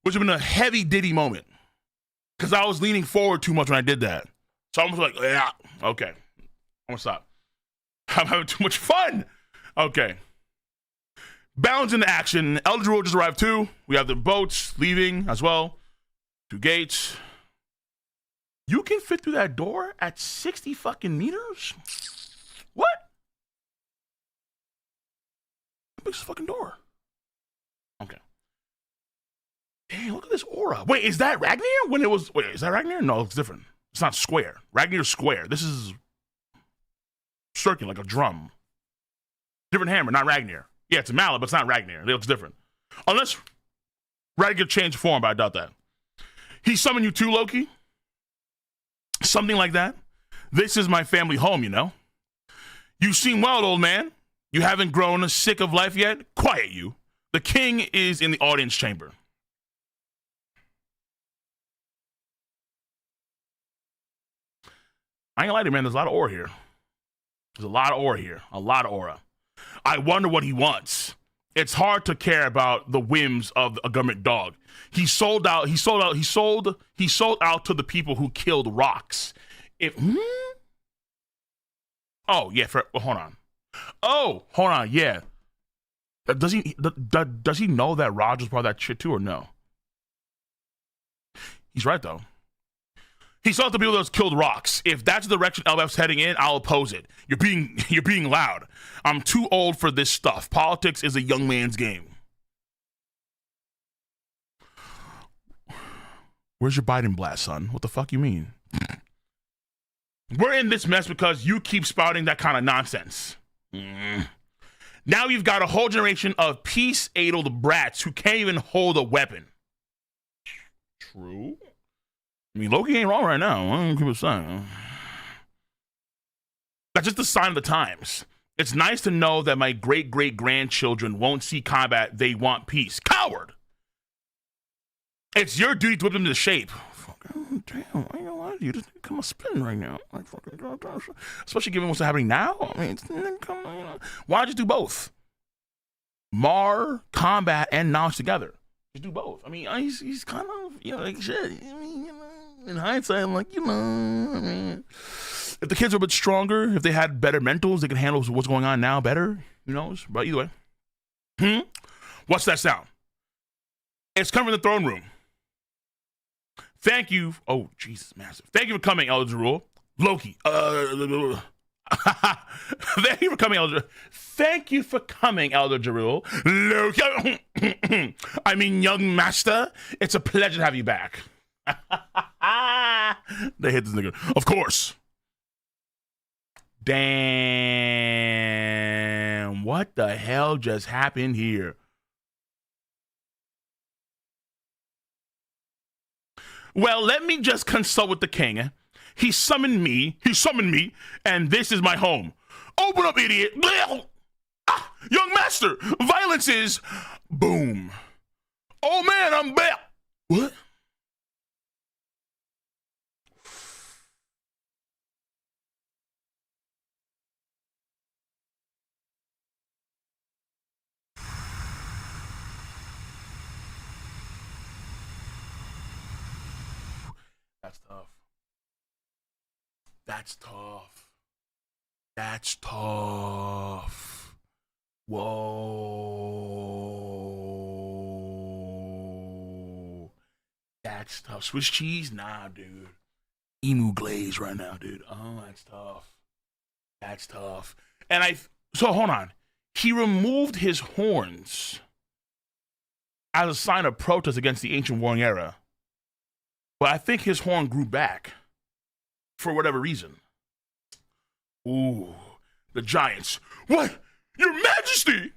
S1: which would have been a heavy Diddy moment, because I was leaning forward too much when I did that. So I was like, yeah, okay, I'm gonna stop. I'm having too much fun. Okay. Bounds into action. Elder Jarul just arrived too. We have the boats leaving as well. 2 gates. You can fit through that door at 60 fucking meters? What? How big's this fucking door? Okay. Damn, look at this aura. Wait, is that Ragnar? Wait, is that Ragnar? No, it's different. It's not square. Ragnar's square. This is circular, like a drum. Different hammer, not Ragnar. Yeah, it's a mallet, but it's not Ragnar. It looks different. Unless Ragnar changed form, but I doubt that. He summoned you too, Loki? Something like that. This is my family home, you know. You seem well, old man. You haven't grown sick of life yet? Quiet, you. The king is in the audience chamber. I ain't gonna lie to you, man. There's a lot of aura here. There's a lot of aura here. A lot of aura. I wonder what he wants. It's hard to care about the whims of a government dog. He sold out to the people who killed rocks. Oh, yeah, hold on. Oh, hold on, yeah. Does he know that Raj was part of that shit too, or no? He's right, though. He saw the people that killed rocks. If that's the direction LF's heading in, I'll oppose it. You're being loud. I'm too old for this stuff. Politics is a young man's game. Where's your Biden blast, son? What the fuck you mean? We're in this mess because you keep spouting that kind of nonsense. Now you've got a whole generation of peace-addled brats who can't even hold a weapon. True. I mean, Loki ain't wrong right now. I don't keep it saying. That's just a sign of the times. It's nice to know that my great-great-grandchildren won't see combat. They want peace. Coward! It's your duty to whip them into shape. Fucking damn, I ain't gonna lie to you. This come a spin right now. Like, fucking, especially given what's happening now. I mean, why not just do both? Mar, combat, and knowledge together. Just do both. I mean, he's kind of, like shit. I mean, in hindsight, I'm like, I mean, if the kids were a bit stronger, if they had better mentals, they could handle what's going on now better. Who knows? But either way. What's that sound? It's coming from the throne room. Thank you. Oh, Jesus, massive. Thank you for coming, Elder Jarul. Loki. Thank you for coming, Elder. Thank you for coming, Elder Jarul. Loki. I mean, young master. It's a pleasure to have you back. They hit this nigga. Of course. Damn. What the hell just happened here? Well, let me just consult with the king. He summoned me, and this is my home. Open up, idiot. Young master, violence is... Boom. Oh, man, I'm back. What? That's tough. That's tough. That's tough. Whoa. That's tough. Swiss cheese? Nah, dude. Emu glaze right now, dude. Oh, that's tough. That's tough. And so hold on. He removed his horns as a sign of protest against the ancient warring era. But I think his horn grew back for whatever reason. Ooh, the giants. What? Your Majesty!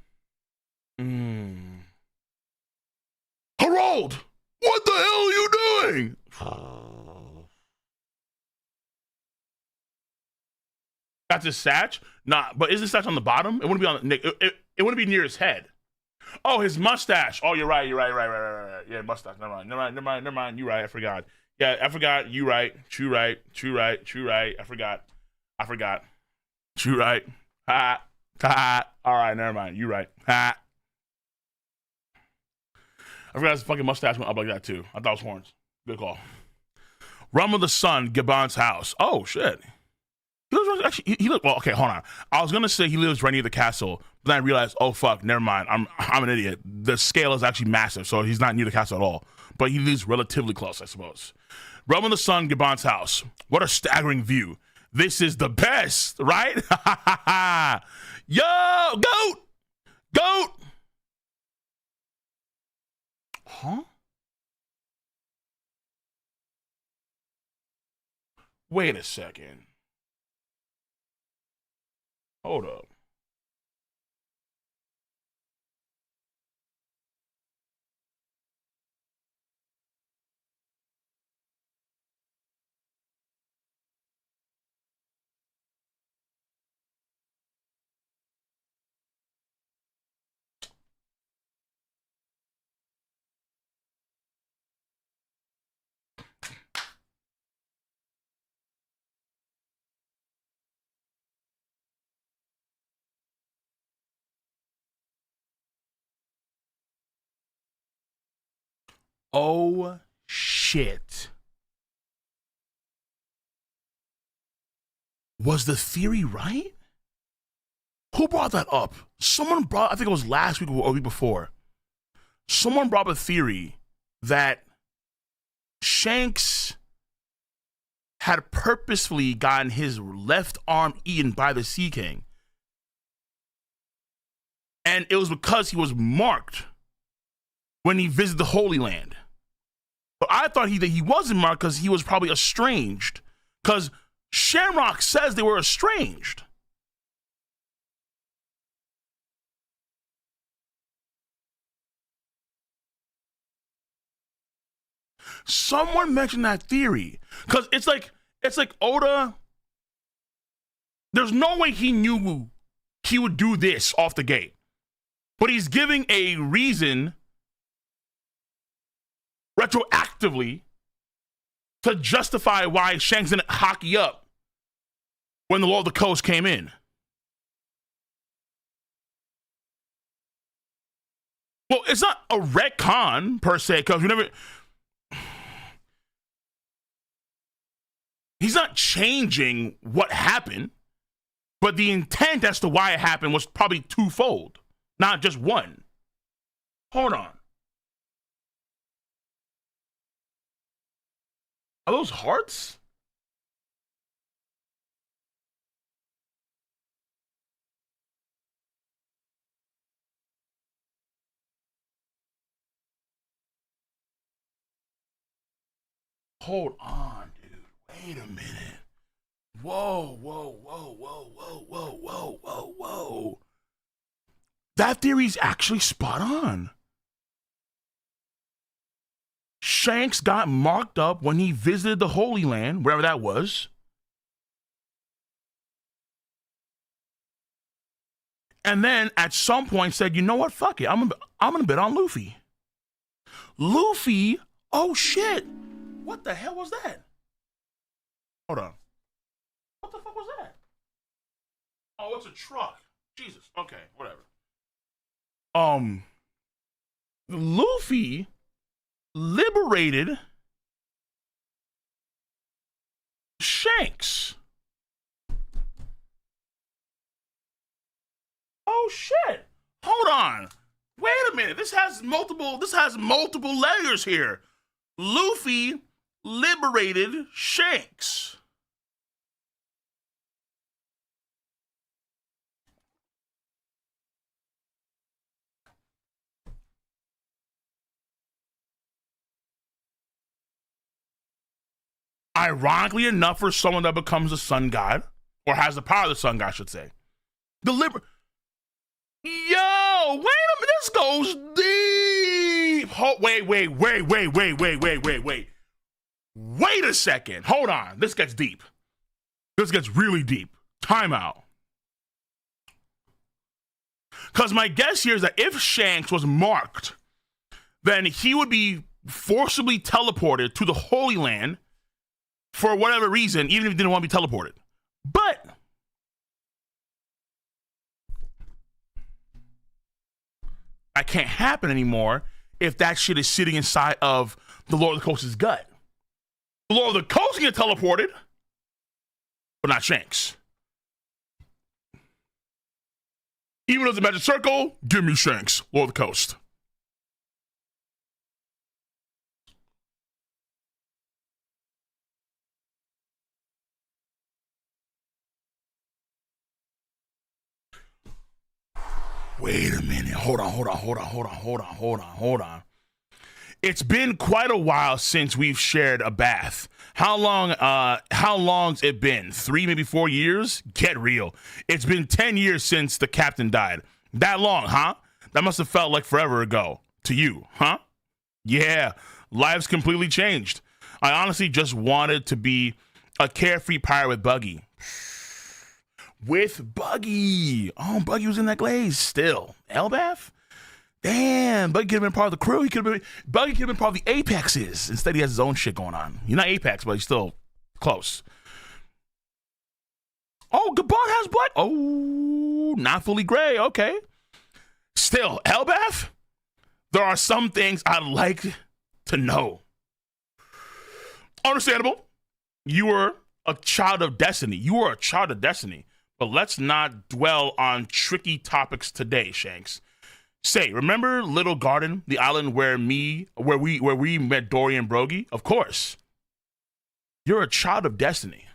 S1: Harold! What the hell are you doing? That's his satch? Nah, but is the satch on the bottom? It wouldn't be on the it wouldn't be near his head. Oh, his mustache. Oh, you're right. Yeah, mustache. Never mind. You're right. I forgot. Yeah, I forgot. You right. True right. I forgot. True right. Ha. All right, never mind. You right. Ha. I forgot his fucking mustache went up like that too. I thought it was horns. Good call. Realm of the Sun, Gabon's house. Oh shit. He lives actually. He lives. Well, okay, hold on. I was gonna say he lives right near the castle, but then I realized, oh fuck, never mind. I'm an idiot. The scale is actually massive, so he's not near the castle at all. But he lives relatively close, I suppose. Realm of the Sun, Gabon's house. What a staggering view. This is the best, right? Yo, goat. Huh? Wait a second. Hold up. Oh shit. Was the theory right? Who brought that up? Someone brought, I think it was last week or a week before. Someone brought up a theory that Shanks had purposefully gotten his left arm eaten by the Sea King. And it was because he was marked when he visited the Holy Land. But I thought that he wasn't marked because he was probably estranged. Because Shamrock says they were estranged. Someone mentioned that theory. Because it's like Oda, there's no way he knew he would do this off the gate. But he's giving a reason retroactively to justify why Shanks didn't Haki up when the Law of the Coast came in. Well, it's not a retcon per se, because we never. He's not changing what happened, but the intent as to why it happened was probably twofold, not just one. Hold on. Are those hearts? Hold on, dude. Wait a minute. Whoa. That theory's actually spot on. Shanks got marked up when he visited the Holy Land, wherever that was. And then at some point said, you know what, fuck it, I'm gonna bet on Luffy. Luffy, oh shit. What the hell was that? Hold on. What the fuck was that? Oh, it's a truck. Jesus. Okay, whatever. Luffy liberated Shanks. Oh shit. Hold on. Wait a minute. This has multiple layers here. Luffy liberated Shanks. Ironically enough, for someone that becomes a sun god, or has the power of the sun god, I should say. Yo, wait a minute, this goes deep. Wait a second. Hold on. This gets deep. This gets really deep. Time out. Because my guess here is that if Shanks was marked, then he would be forcibly teleported to the Holy Land for whatever reason, even if he didn't want to be teleported. But that can't happen anymore if that shit is sitting inside of the Lord of the Coast's gut. The Lord of the Coast can get teleported, but not Shanks. Even though it's a magic circle, give me Shanks, Lord of the Coast. Wait a minute. Hold on. It's been quite a while since we've shared a bath. How long's it been? 3, maybe 4 years? Get real. It's been 10 years since the captain died. That long, huh? That must have felt like forever ago. To you, huh? Yeah, lives completely changed. I honestly just wanted to be a carefree pirate with Buggy. With Buggy. Oh, Buggy was in that glaze still. Elbath? Damn, Buggy could have been part of the crew. Buggy could have been part of the Apexes. Instead, he has his own shit going on. He's not Apex, but he's still close. Oh, Gabon has black. Oh, not fully gray. Okay. Still, Elbath? There are some things I'd like to know. Understandable. You were a child of destiny. But let's not dwell on tricky topics today, Shanks. Say, remember Little Garden, the island where we met Dory and Brogy? Of course. You're a child of destiny.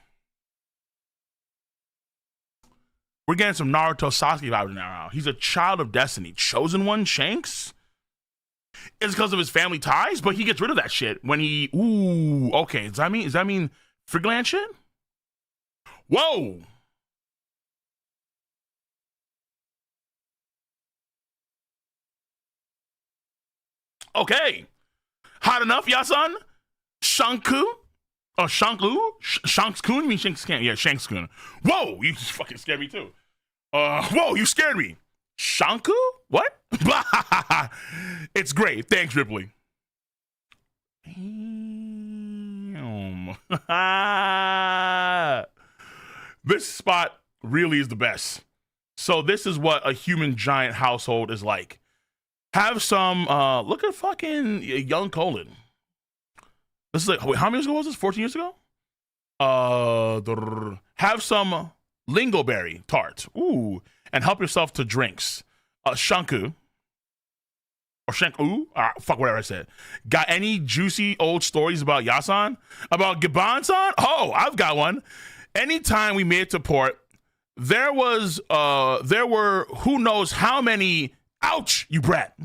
S1: We're getting some Naruto Sasuke vibes now. He's a child of destiny. Chosen one, Shanks? It's because of his family ties, but he gets rid of that shit when he... Ooh, okay. Does that mean Frigland shit? Whoa! Okay. Hot enough, Yasan? Shanku? Oh, Shanku? Shanks-kun? You mean Shanks-kun? Yeah, Shanks-kun. Whoa, you just fucking scared me too. Whoa, you scared me. Shanku? What? It's great. Thanks, Ripley. Damn. This spot really is the best. So this is what a human giant household is like. Have some, look at fucking young Colin. This is like, wait, how many years ago was this? 14 years ago? Have some lingoberry tart. Ooh. And help yourself to drinks. Shanku. Or Shanku? Fuck whatever I said. Got any juicy old stories about Yasan? About Giban-san? Oh, I've got one. Anytime we made it to port, there were who knows how many. Ouch, you brat.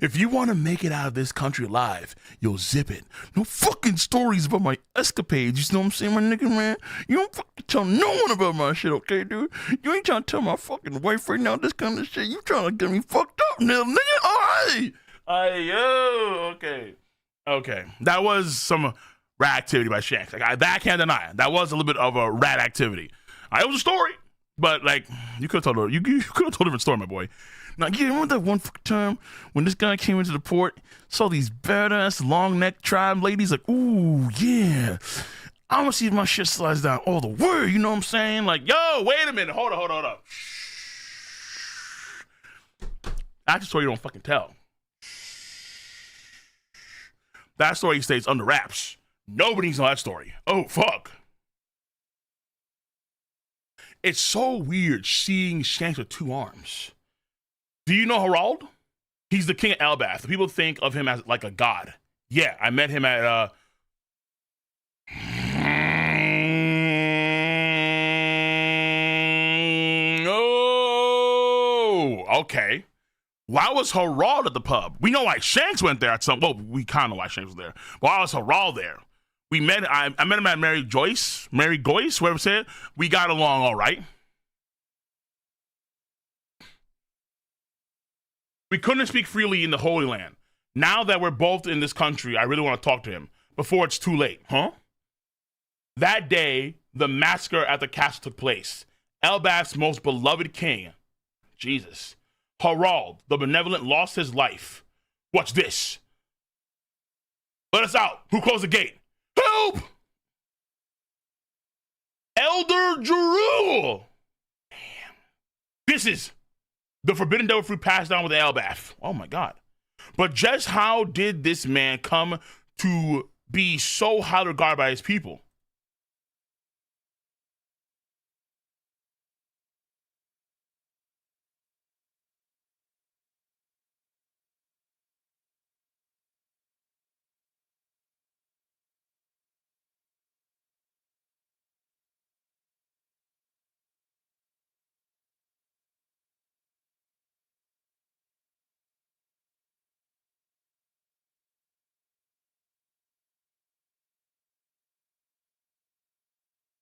S1: If you want to make it out of this country alive, you'll zip it. No fucking stories about my escapades. You know what I'm saying, my nigga, man? You don't fucking tell no one about my shit, okay, dude? You ain't trying to tell my fucking wife right now this kind of shit. You trying to get me fucked up, nigga. All right. Okay. That was some rat activity by Shanks. That I can't deny. That was a little bit of a rat activity. It was a story. But like, you could have told a different story, my boy. Now, you remember that one time when this guy came into the port, saw these badass long neck tribe ladies, like, ooh, yeah, I want to see if my shit slides down all the way. You know what I'm saying? Like, yo, wait a minute, hold up. That's a story you don't fucking tell. That story stays under wraps. Nobody needs to know that story. Oh, fuck. It's so weird seeing Shanks with 2 arms. Do you know Harald? He's the king of Elbath. People think of him as like a god. Yeah, I met him at Oh, okay. Why was Harald at the pub? We know why Shanks went there at some. Well, we kind of know why Shanks was there. But why was Harald there? I met him at Mary Goyce, whoever said. We got along all right. We couldn't speak freely in the Holy Land. Now that we're both in this country, I really want to talk to him before it's too late, huh? That day, the massacre at the castle took place. Elbath's most beloved king, Jesus, Harald, the benevolent, lost his life. What's this? Let us out. Who closed the gate? Help! Elder Jerul! Damn. This is the forbidden devil fruit passed down with Elbath. Oh my God. But just how did this man come to be so highly regarded by his people?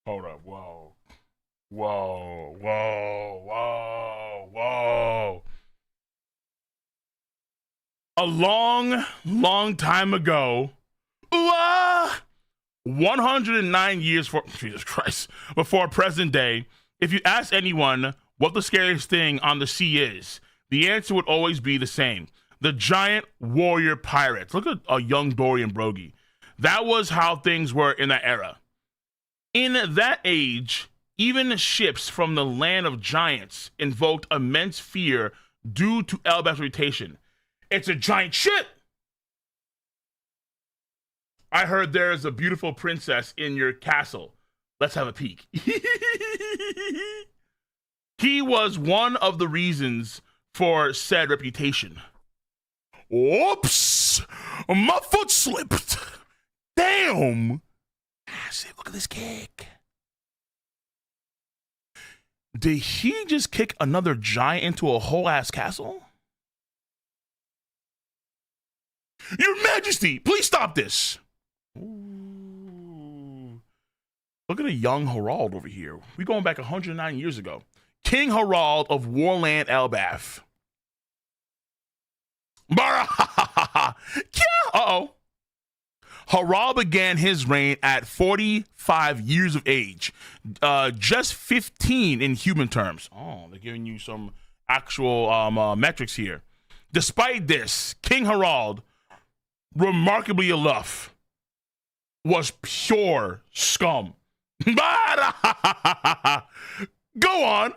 S1: Hold up, whoa. Whoa, whoa, whoa, whoa. A long time ago, 109 years for Jesus Christ, before present day, if you ask anyone what the scariest thing on the sea is, the answer would always be the same. The giant warrior pirates. Look at a young Dorian Broggie. That was how things were in that era. In that age, even ships from the land of giants invoked immense fear due to Elbaf's reputation. It's a giant ship. I heard there's a beautiful princess in your castle. Let's have a peek. He was one of the reasons for said reputation. Whoops! My foot slipped. Damn! Look at this kick. Did he just kick another giant into a whole ass castle? Your Majesty, please stop this. Ooh. Look at a young Harald over here. We're going back 109 years ago. King Harald of Warland Elbaf. Uh-oh. Harald began his reign at 45 years of age, just 15 in human terms. Oh, they're giving you some actual metrics here. Despite this, King Harald, remarkably enough, was pure scum. Go on,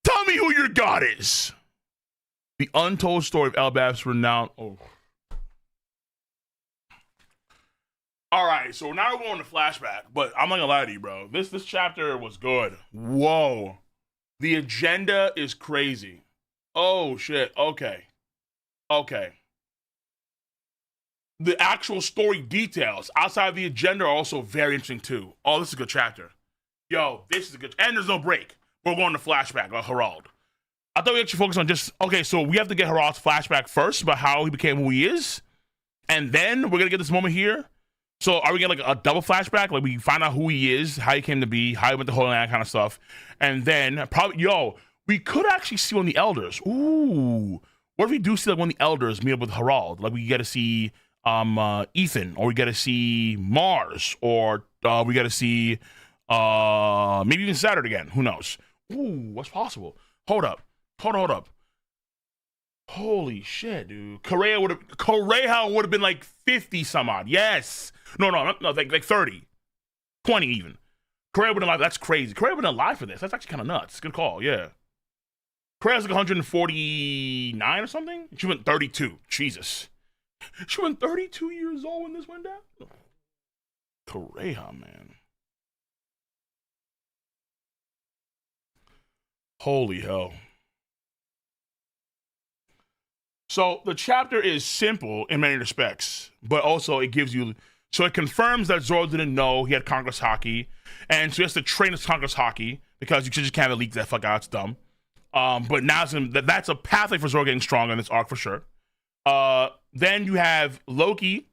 S1: tell me who your god is. The untold story of Elbaf's renown. Oh. All right, so now we're going to flashback, but I'm not gonna lie to you, bro. This chapter was good. Whoa, the agenda is crazy. Oh shit. Okay. The actual story details outside the agenda are also very interesting too. Oh, this is a good chapter. Yo, this is a good. And there's no break. We're going to flashback like Harald. I thought we actually focus on just okay. So we have to get Harald's flashback first about how he became who he is, and then we're gonna get this moment here. So are we getting like a double flashback? Like we find out who he is, how he came to be, how he went to Holy Land, kind of stuff. And then probably, we could actually see one of the elders. Ooh. What if we do see like one of the elders meet up with Harald? Like we get to see Ethan, or we get to see Mars, or we get to see maybe even Saturn again. Who knows? Ooh, what's possible? Hold up. Holy shit, dude. Correa would have been like 50 some odd. Yes. No, like 30. 20 even. Correa would have been alive. That's crazy. Correa would have been alive for this. That's actually kind of nuts. Good call, yeah. Correa's like 149 or something. She went 32. Jesus. She went 32 years old when this went down. Correa, man. Holy hell. So the chapter is simple in many respects, but also it gives you, so it confirms that Zoro didn't know he had Congress Haki, and so he has to train his Congress Haki because you just can't leak that fuck out. It's dumb. But now that's a pathway for Zoro getting stronger in this arc for sure. Then you have Loki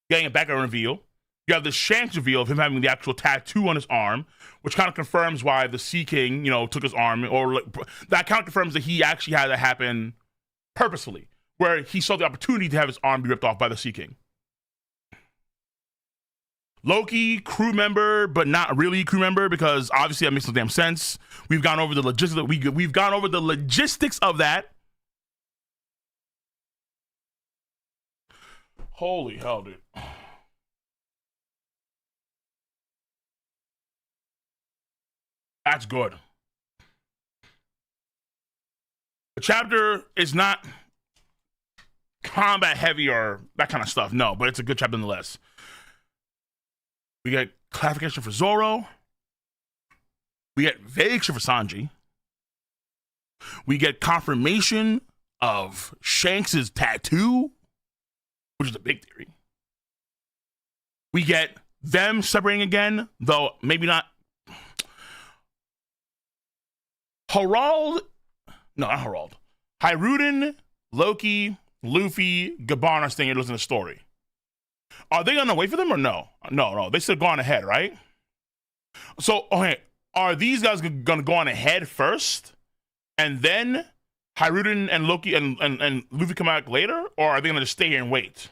S1: getting a background reveal. You have the Shanks reveal of him having the actual tattoo on his arm, which kind of confirms why the Sea King, took his arm, or that kind of confirms that he actually had that happen purposefully, where he saw the opportunity to have his arm be ripped off by the Sea King. Loki, crew member, but not really crew member, because obviously that makes no damn sense. We've gone over the logistics. We've gone over the logistics of that. Holy hell, dude. That's good. The chapter is not combat heavy or that kind of stuff. No, but it's a good chapter nonetheless. We get clarification for Zoro. We get vague shit for Sanji. We get confirmation of Shanks' tattoo, which is a big theory. We get them separating again, though maybe not. Not Harald. Hiruden, Loki, Luffy, Gaban are staying here listening to the story. Are they gonna wait for them or no? No. They still go on ahead, right? So, okay, are these guys gonna go on ahead first, and then Hiruden and Loki and Luffy come back later, or are they gonna just stay here and wait?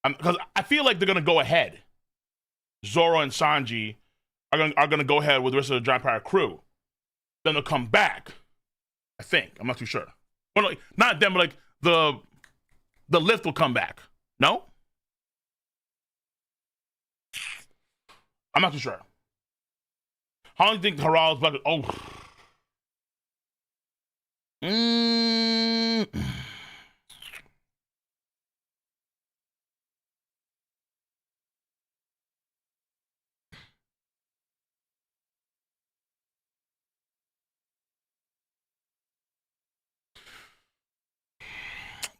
S1: Because I feel like they're gonna go ahead. Zoro and Sanji are gonna go ahead with the rest of the Giant Pirate crew. Then they'll come back. I think. I'm not too sure. Well, like, not them, but like the lift will come back. No? I'm not too sure. How long do you think Harald's back? Oh.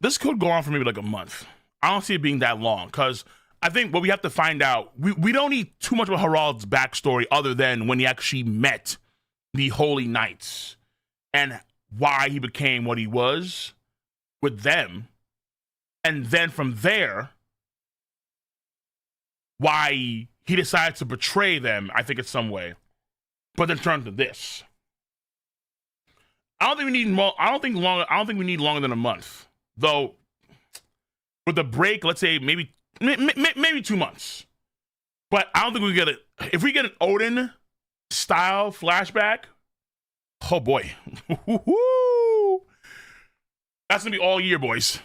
S1: This could go on for maybe like a month. I don't see it being that long because I think what we have to find out, we don't need too much of Harald's backstory other than when he actually met the Holy Knights and why he became what he was with them. And then from there, why he decided to betray them, I think in some way, but then turn to this. I don't think we need more. I don't think we need longer than a month. Though, with the break, let's say maybe 2 months. But I don't think we get it. If we get an Odin style flashback, oh boy, that's gonna be all year, boys.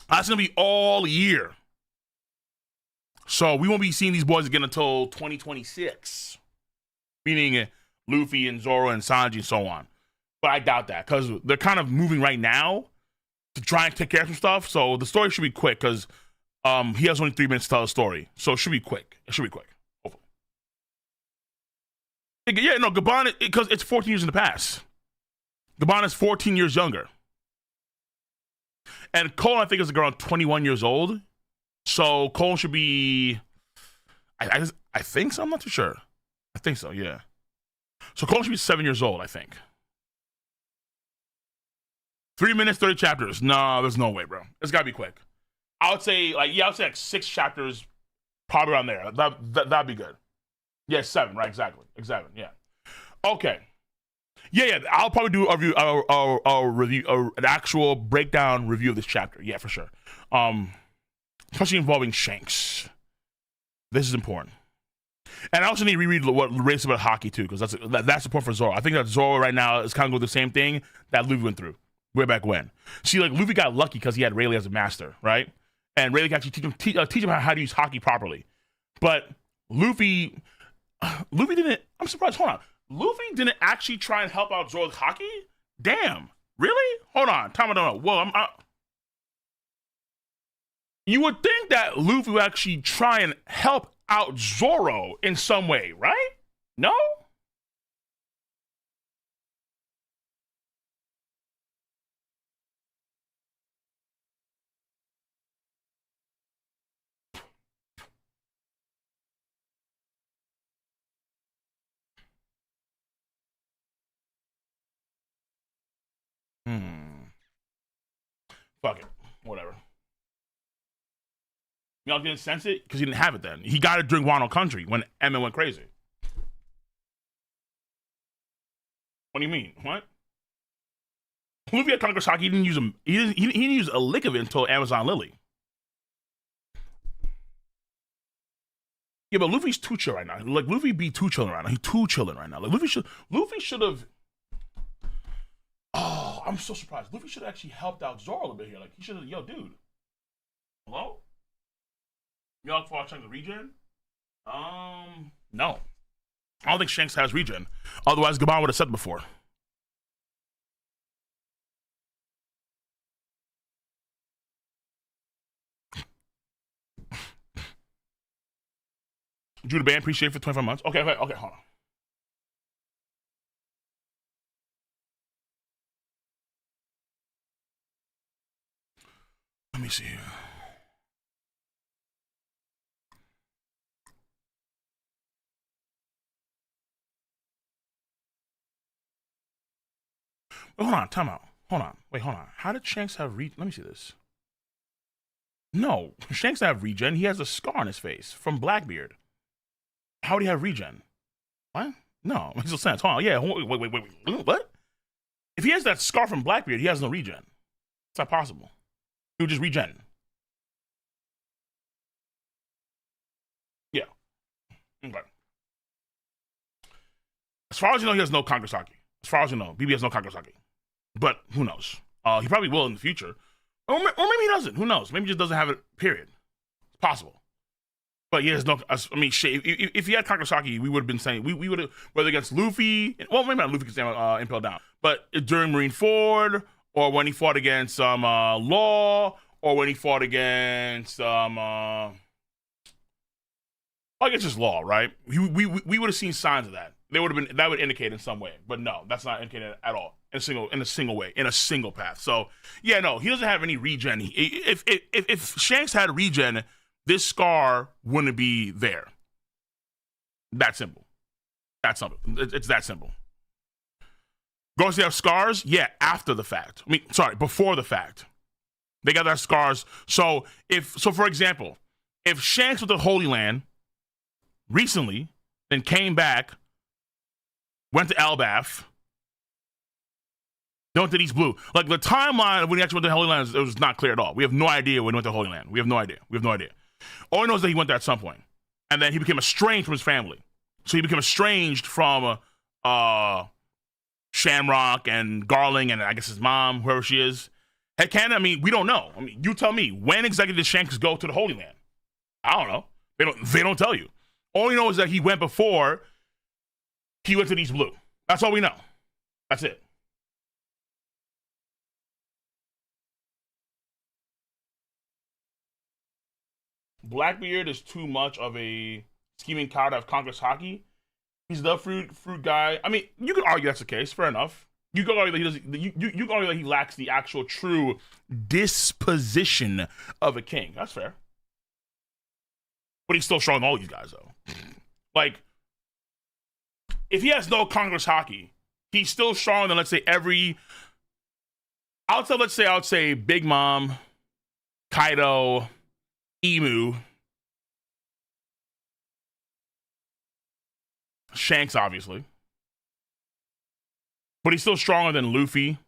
S1: That's gonna be all year. So we won't be seeing these boys again until 2026, meaning Luffy and Zoro and Sanji and so on. But I doubt that because they're kind of moving right now to try and take care of some stuff. So the story should be quick because he has only 3 minutes to tell a story. So it should be quick. Hopefully. Yeah, no, Gaban, because it's 14 years in the past. Gaban is 14 years younger. And Cole, I think, is around 21 years old. So Cole should be, I think so, I'm not too sure. I think so, yeah. So Cole should be 7 years old, I think. 3 minutes, 30 chapters. No, there's no way, bro. It's gotta be quick. I would say like 6 chapters, probably around there. That'd be good. Yeah, 7, right? Exactly, yeah. Okay. Yeah. I'll probably do a review, an actual breakdown review of this chapter. Yeah, for sure. Especially involving Shanks. This is important. And I also need to reread what Ray about Haki too, because that's important for Zoro. I think that Zoro right now is kind of going through the same thing that Luffy went through. Way back when. See, like, Luffy got lucky because he had Rayleigh as a master, right? And Rayleigh could actually teach him how to use Haki properly. But Luffy didn't, I'm surprised, hold on. Luffy didn't actually try and help out Zoro with Haki? Damn. Really? Hold on. Time I don't know. Well, you would think that Luffy would actually try and help out Zoro in some way, right? No? Fuck it. Whatever. Y'all didn't sense it? Because he didn't have it then. He got it during Wano Country when Emma went crazy. What do you mean? What? Luffy had Conquer Haki, he didn't use him. He didn't use a lick of it until Amazon Lily. Yeah, but Luffy's too chill right now. Like, Luffy be too chilling right now. He's too chilling right now. Like, Luffy should have. Oh, I'm so surprised. Luffy should have actually helped out Zoro a little bit here. Like, he should have, yo, dude. Hello? Y'all watching the regen? No. I don't think Shanks has regen. Otherwise, Gaban would have said before. Judah Band, appreciate it for 25 months. Okay, hold on. Let me see here. Hold on, time out. Hold on. Wait, hold on. How did Shanks have let me see this. No, Shanks doesn't have regen. He has a scar on his face from Blackbeard. How would he have regen? What? No, makes no sense. Hold on. Yeah, wait. What? If he has that scar from Blackbeard, he has no regen. It's not possible. He would just regen. Yeah. Okay. As far as you know, he has no Congress Haki. As far as you know, BB has no Congress Haki. But who knows? He probably will in the future. Or maybe he doesn't. Who knows? Maybe he just doesn't have it, period. It's possible. But yeah, there's no. I mean, shit. If he had Kakusaki, we would have been saying we would have, whether against Luffy. Well, maybe not Luffy because Impel down. But during Marineford, or when he fought against Law, or when he fought against I guess just Law, right? We would have seen signs of that. They would have been, that would indicate in some way. But no, that's not indicated at all in a single way, in a single path. So yeah, no, he doesn't have any regen. If Shanks had regen, this scar wouldn't be there. That simple. That's simple. It's that simple. Ghosts have scars? Yeah, after the fact. I mean, sorry, before the fact. They got their scars. So for example, if Shanks went to Holy Land recently, then came back, went to Elbaf, then went to East Blue. Like the timeline of when he actually went to Holy Land, it was not clear at all. We have no idea when he went to Holy Land. We have no idea. All he knows is that he went there at some point. And then he became estranged from his family. So he became estranged from Shamrock and Garling and I guess his mom, whoever she is. Heck, Canada, I mean, we don't know. I mean, you tell me, when exactly did Shanks go to the Holy Land? I don't know. They don't tell you. All you know is that he went before he went to East Blue. That's all we know. That's it. Blackbeard is too much of a scheming coward of Congress Haki. He's the fruit guy. I mean, you could argue that's the case. Fair enough. You could argue that he doesn't. You could argue that he lacks the actual true disposition of a king. That's fair. But he's still showing all these guys though. Like, if he has no Congress Haki, he's still stronger than, let's say, I would say Big Mom, Kaido, Emu, Shanks, obviously. But he's still stronger than Luffy,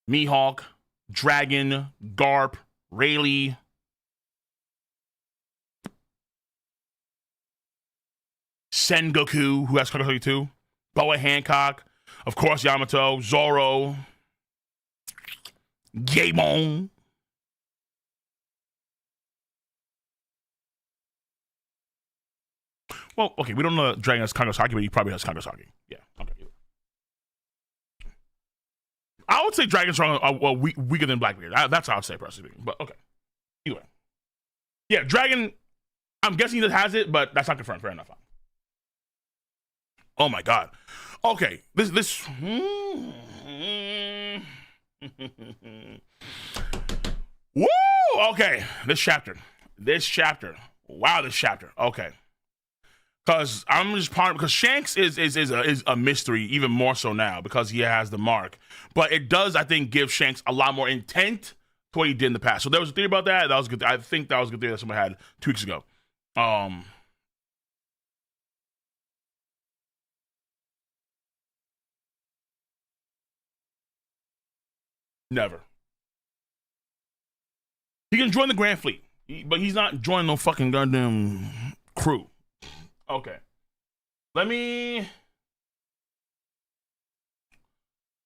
S1: Mihawk, Dragon, Garp, Rayleigh, Sengoku, who has Congress Haki too, Boa Hancock, of course Yamato, Zoro, Gaemon. Well, okay, we don't know that Dragon has Congress Haki, but he probably has Congress Haki. Yeah, okay. I would say Dragon's stronger, weaker than Blackbeard. That's how I would say, personally speaking. But okay, either way. Yeah, Dragon, I'm guessing he has it, but that's not confirmed. Fair enough. Oh my God. Okay, this. Woo! Okay, this chapter. Wow, this chapter. Okay. Because I'm just because Shanks is a mystery, even more so now because he has the mark. But it does, I think, give Shanks a lot more intent to what he did in the past. So there was a theory about that. That was good. I think that was a good theory that someone had 2 weeks ago. Never. He can join the Grand Fleet, but he's not joining no fucking goddamn crew. Okay. Let me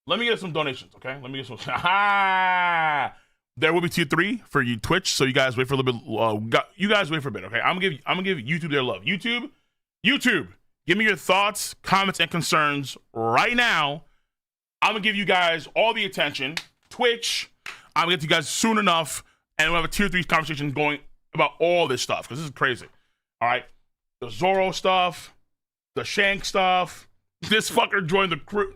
S1: get some donations, okay? Let me get some. There will be tier 3 for you Twitch, so you guys wait for a little bit. You guys wait for a bit, okay? I'm gonna give YouTube their love. YouTube, give me your thoughts, comments, and concerns right now. I'm gonna give you guys all the attention. Twitch, I'm gonna get to you guys soon enough, and we'll have a tier 3 conversation going about all this stuff because this is crazy. All right, the Zoro stuff, the Shanks stuff. This fucker joined the crew.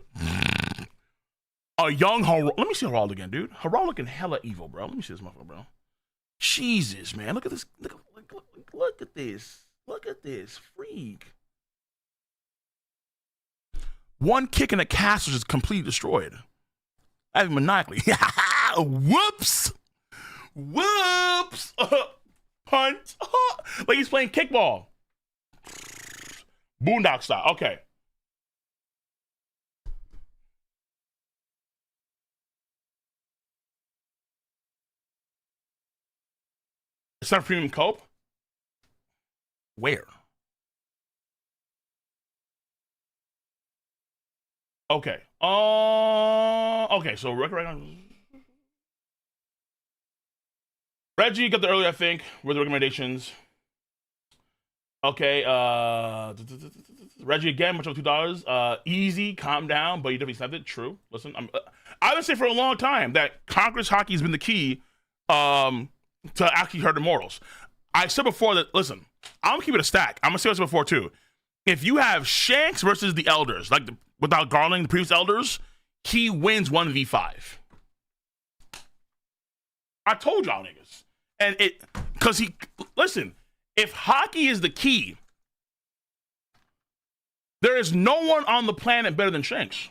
S1: A young Harold. Let me see Harold again, dude. Harold looking hella evil, bro. Let me see this motherfucker, bro. Jesus, man. Look at this. Look at this. Look at this. Freak. One kick in the castle is completely destroyed. I mean, maniacally. Whoops. Whoops. Punt. Like he's playing kickball. Boondock style. Okay. It's not premium cope. Where? Okay. Okay. So Reggie got the early, I think, with the recommendations. Okay. Reggie again, much of $2. Easy, calm down, but you definitely snapped it. True. Listen, I've been saying for a long time that Congress Haki has been the key to actually hurt Immortals. I said before that, listen, I'm gonna keep it a stack. I'm gonna say this before too. If you have Shanks versus the Elders, like without Garland, the previous Elders, he wins 1v5. I told y'all niggas. And listen, if Haki is the key, there is no one on the planet better than Shanks.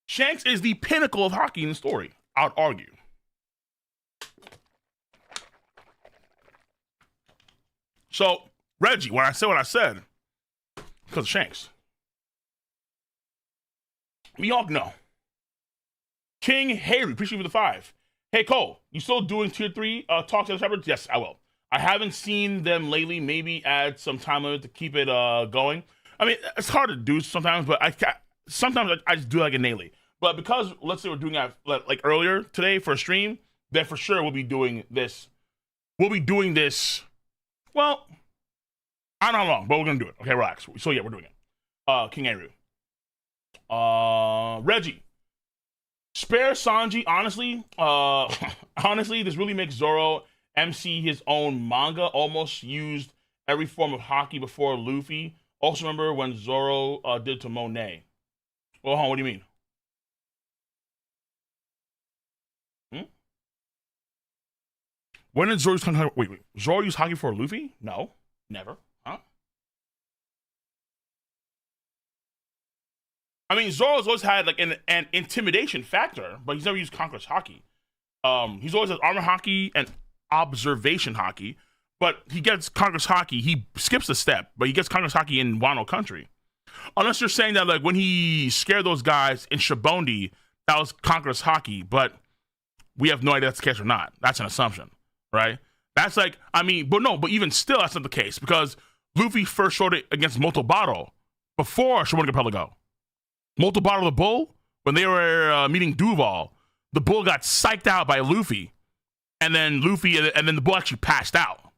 S1: Shanks is the pinnacle of Haki in the story, I would argue. So, Reggie, when I said what I said, because of Shanks. We all know. King Harry, appreciate you for the 5. Hey, Cole, you still doing tier 3 talks at the shepherds? Yes, I will. I haven't seen them lately. Maybe add some time limit to keep it going. I mean, it's hard to do sometimes, but sometimes I just do like innately. But because, let's say we're doing that like earlier today for a stream, then for sure we'll be doing this. We'll be doing this. Well, I don't know how long, but we're going to do it. Okay, relax. So, yeah, we're doing it. King Eru. Reggie. Spare Sanji, honestly, honestly, this really makes Zoro MC his own manga, almost used every form of Haki before Luffy. Also remember when Zoro did to Monet. Well, hold on, what do you mean? When did Zoro use Haki? Wait. Zoro use Haki for Luffy? No, never. Huh? I mean, Zoro's always had like an intimidation factor, but he's never used Conqueror's Haki. He's always had armor Haki and observation Haki, but he gets Conqueror's Haki. He skips a step, but he gets Conqueror's Haki in Wano Country. Unless you're saying that like when he scared those guys in Shibondi, that was Conqueror's Haki, but we have no idea if that's the case or not. That's an assumption. Right? That's like, I mean, but even still, that's not the case because Luffy first showed it against Motobaro before Shimono Archipelago. Motobaro the Bull, when they were meeting Duval, the Bull got psyched out by Luffy, and then the Bull actually passed out.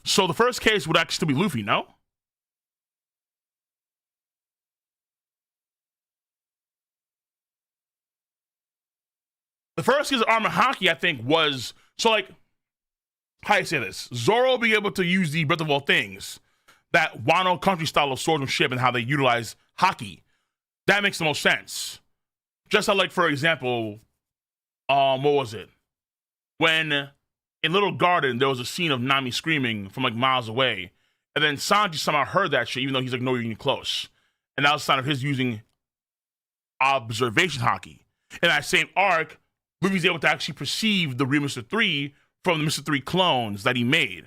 S1: So the first case would actually still be Luffy, no? The first case of Armor Haki, I think, was so like. How do I say this? Zoro being able to use the Breath of All Things, that Wano country style of swordsmanship and how they utilize Haki. That makes the most sense. Just like, for example, what was it? When in Little Garden, there was a scene of Nami screaming from like miles away. And then Sanji somehow heard that shit, even though he's like nowhere even close. And that was a sign of his using observation Haki. In that same arc, Luffy's able to actually perceive the real Mr. 3 from the Mr. 3 clones that he made.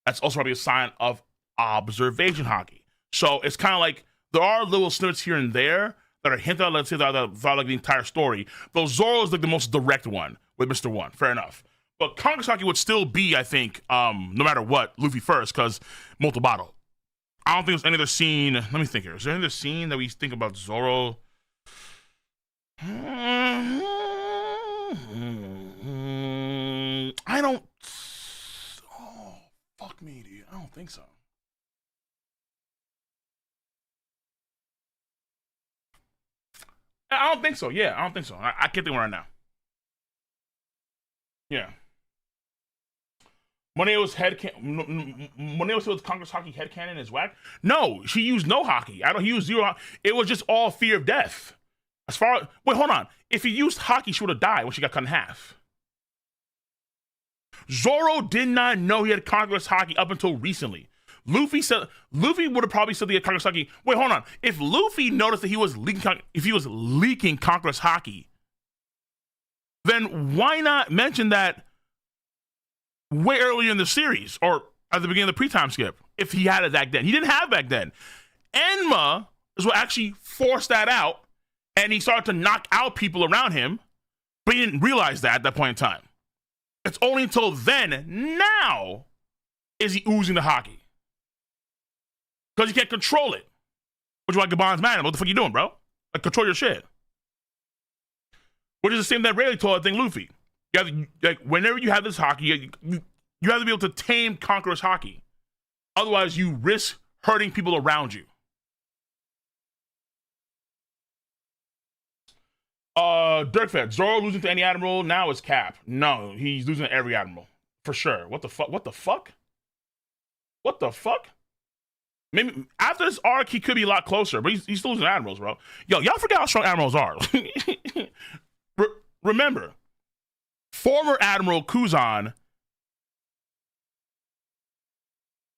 S1: That's also probably a sign of observation Haki. So it's kind of like there are little snippets here and there that are hinted at, let's say, throughout like the entire story. Though Zoro is like the most direct one with Mr. 1. Fair enough. But Conqueror's Haki would still be, I think, no matter what, Luffy first, because Multibattle. I don't think there's any other scene. Let me think here. Is there any other scene that we think about Zoro? I don't. Oh, fuck me, dude. I don't think so. I don't think so. Yeah, I don't think so. I can't think of one right now. Yeah. Moneo's Congress Haki headcanon is whack. No, she used no Haki. He used zero. It was just all fear of death. Wait, hold on. If he used Haki, she would have died when she got cut in half. Zoro did not know he had Congress Haki up until recently. Luffy would have probably said he had Congress Haki. Wait, hold on. If Luffy noticed that he was leaking Congress Haki, then why not mention that way earlier in the series or at the beginning of the pre-time skip if he had it back then? He didn't have it back then. Enma is what actually forced that out, and he started to knock out people around him, but he didn't realize that at that point in time. It's only until then, now, is he oozing the Haki. Because he can't control it. Which is why Gabon's mad at him. What the fuck you doing, bro? Like, control your shit. Which is the same that Rayleigh told, I think, Luffy. You have to, like, whenever you have this Haki, you have to be able to tame Conqueror's Haki. Otherwise, you risk hurting people around you. Dirkfed, Zoro losing to any admiral now is cap. No, he's losing to every admiral. For sure. What the fuck? What the fuck? What the fuck? Maybe after this arc, he could be a lot closer, but he's still losing admirals, bro. Yo, y'all forget how strong admirals are. Remember, former Admiral Kuzan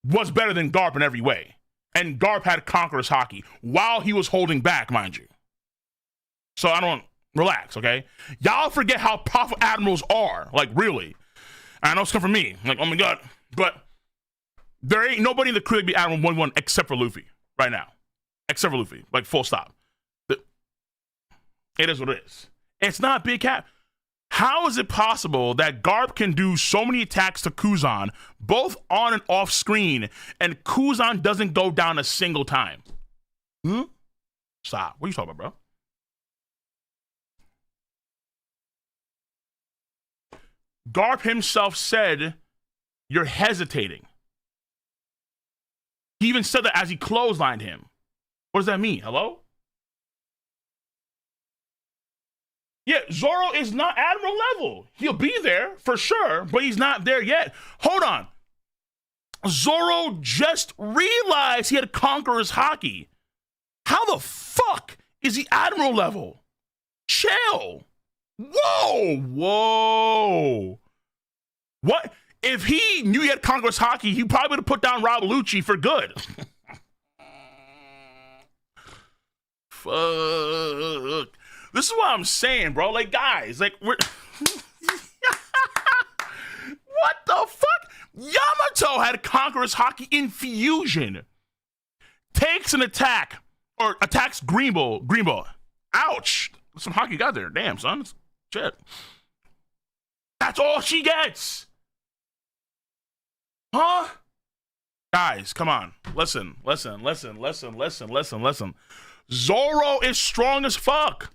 S1: was better than Garp in every way. And Garp had Conqueror's Haki while he was holding back, mind you. So I don't... Relax, okay? Y'all forget how powerful admirals are. Like, really. I know it's come from me. Like, oh my god. But there ain't nobody in the crew that be Admiral 1-1 except for Luffy right now. Except for Luffy. Like, full stop. It is what it is. It's not big cap. How is it possible that Garp can do so many attacks to Kuzan, both on and off screen, and Kuzan doesn't go down a single time? Stop. What are you talking about, bro? Garp himself said, you're hesitating. He even said that as he clotheslined him. What does that mean? Hello? Yeah, Zoro is not Admiral level. He'll be there for sure, but he's not there yet. Hold on. Zoro just realized he had Conqueror's Haki. How the fuck is he Admiral level? Chill. Whoa. What? If he knew he had Conqueror's Haki, he probably would have put down Rob Lucci for good. Fuck. This is what I'm saying, bro. Like, guys, like, we're... What the fuck? Yamato had Conqueror's Haki in fusion. Takes an attack, or attacks Greenbow. Ouch. Some Haki got there. Damn, son. Shit. That's all she gets. Huh? Guys, come on. Listen. Zoro is strong as fuck.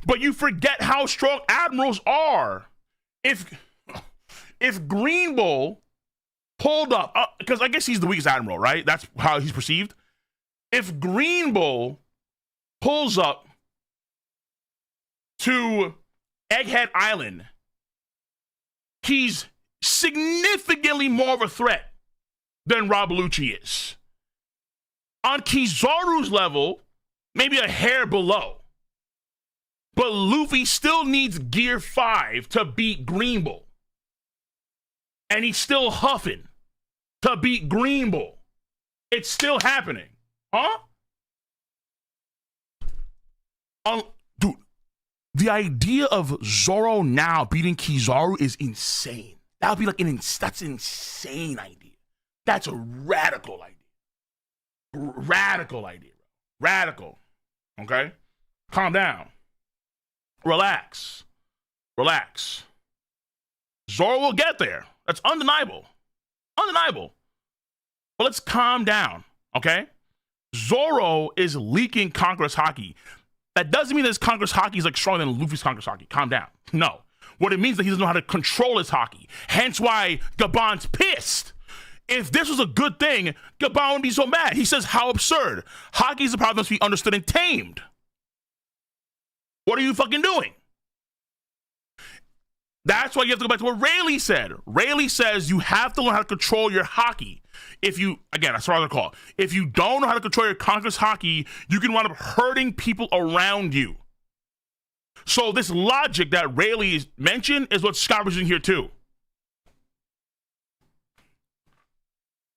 S1: But you forget how strong admirals are. If Greenbow pulled up, because I guess he's the weakest admiral, right? That's how he's perceived. If Greenbow pulls up to Egghead Island, he's significantly more of a threat than Rob Lucci is. On Kizaru's level, maybe a hair below. But Luffy still needs Gear 5 to beat Greenbow. And he's still huffing to beat Greenbow. It's still happening. Huh? Dude, the idea of Zoro now beating Kizaru is insane. That would be like that's an insane idea. That's a radical idea. Radical idea. Radical. Okay? Calm down. Relax. Zoro will get there. That's undeniable. But let's calm down, okay? Zoro is leaking Conqueror's Haki. That doesn't mean that his Conqueror's Haki is like stronger than Luffy's Conqueror's Haki. Calm down. No. What it means is that he doesn't know how to control his Haki. Hence why Gabon's pissed. If this was a good thing, Gabon wouldn't be so mad. He says, how absurd. Haki is a power that must be understood and tamed. What are you fucking doing? That's why you have to go back to what Rayleigh said. Rayleigh says you have to learn how to control your Haki. If you, again, that's what I call. If you don't know how to control your Conqueror's Haki, you can wind up hurting people around you. So this logic that Rayleigh mentioned is what Scott was doing here too.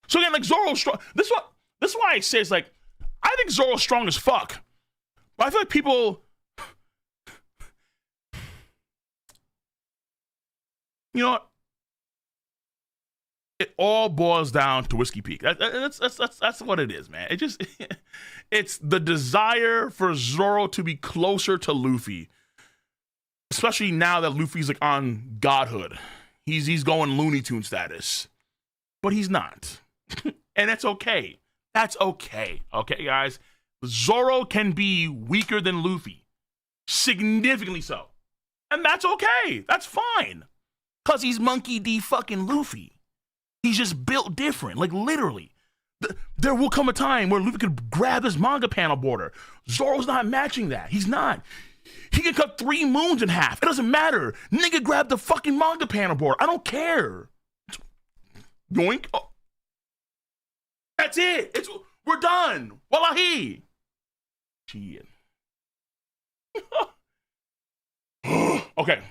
S1: So again, like Zoro's strong. This is why I say it's like, I think Zoro's strong as fuck. But I feel like people, you know what? It all boils down to Whiskey Peak. That's what it is, man. It just, it's the desire for Zoro to be closer to Luffy. Especially now that Luffy's like on godhood. He's going Looney Tune status. But he's not. And that's okay. That's okay. Okay, guys? Zoro can be weaker than Luffy. Significantly so. And that's okay. That's fine. Because he's Monkey D fucking Luffy. He's just built different. Like, literally. There will come a time where Luffy could grab this manga panel border. Zoro's not matching that. He's not. He can cut 3 moons in half. It doesn't matter. Nigga, grab the fucking manga panel board. I don't care. Yoink. Oh. That's it. We're done. Wallahi. Shit. Okay.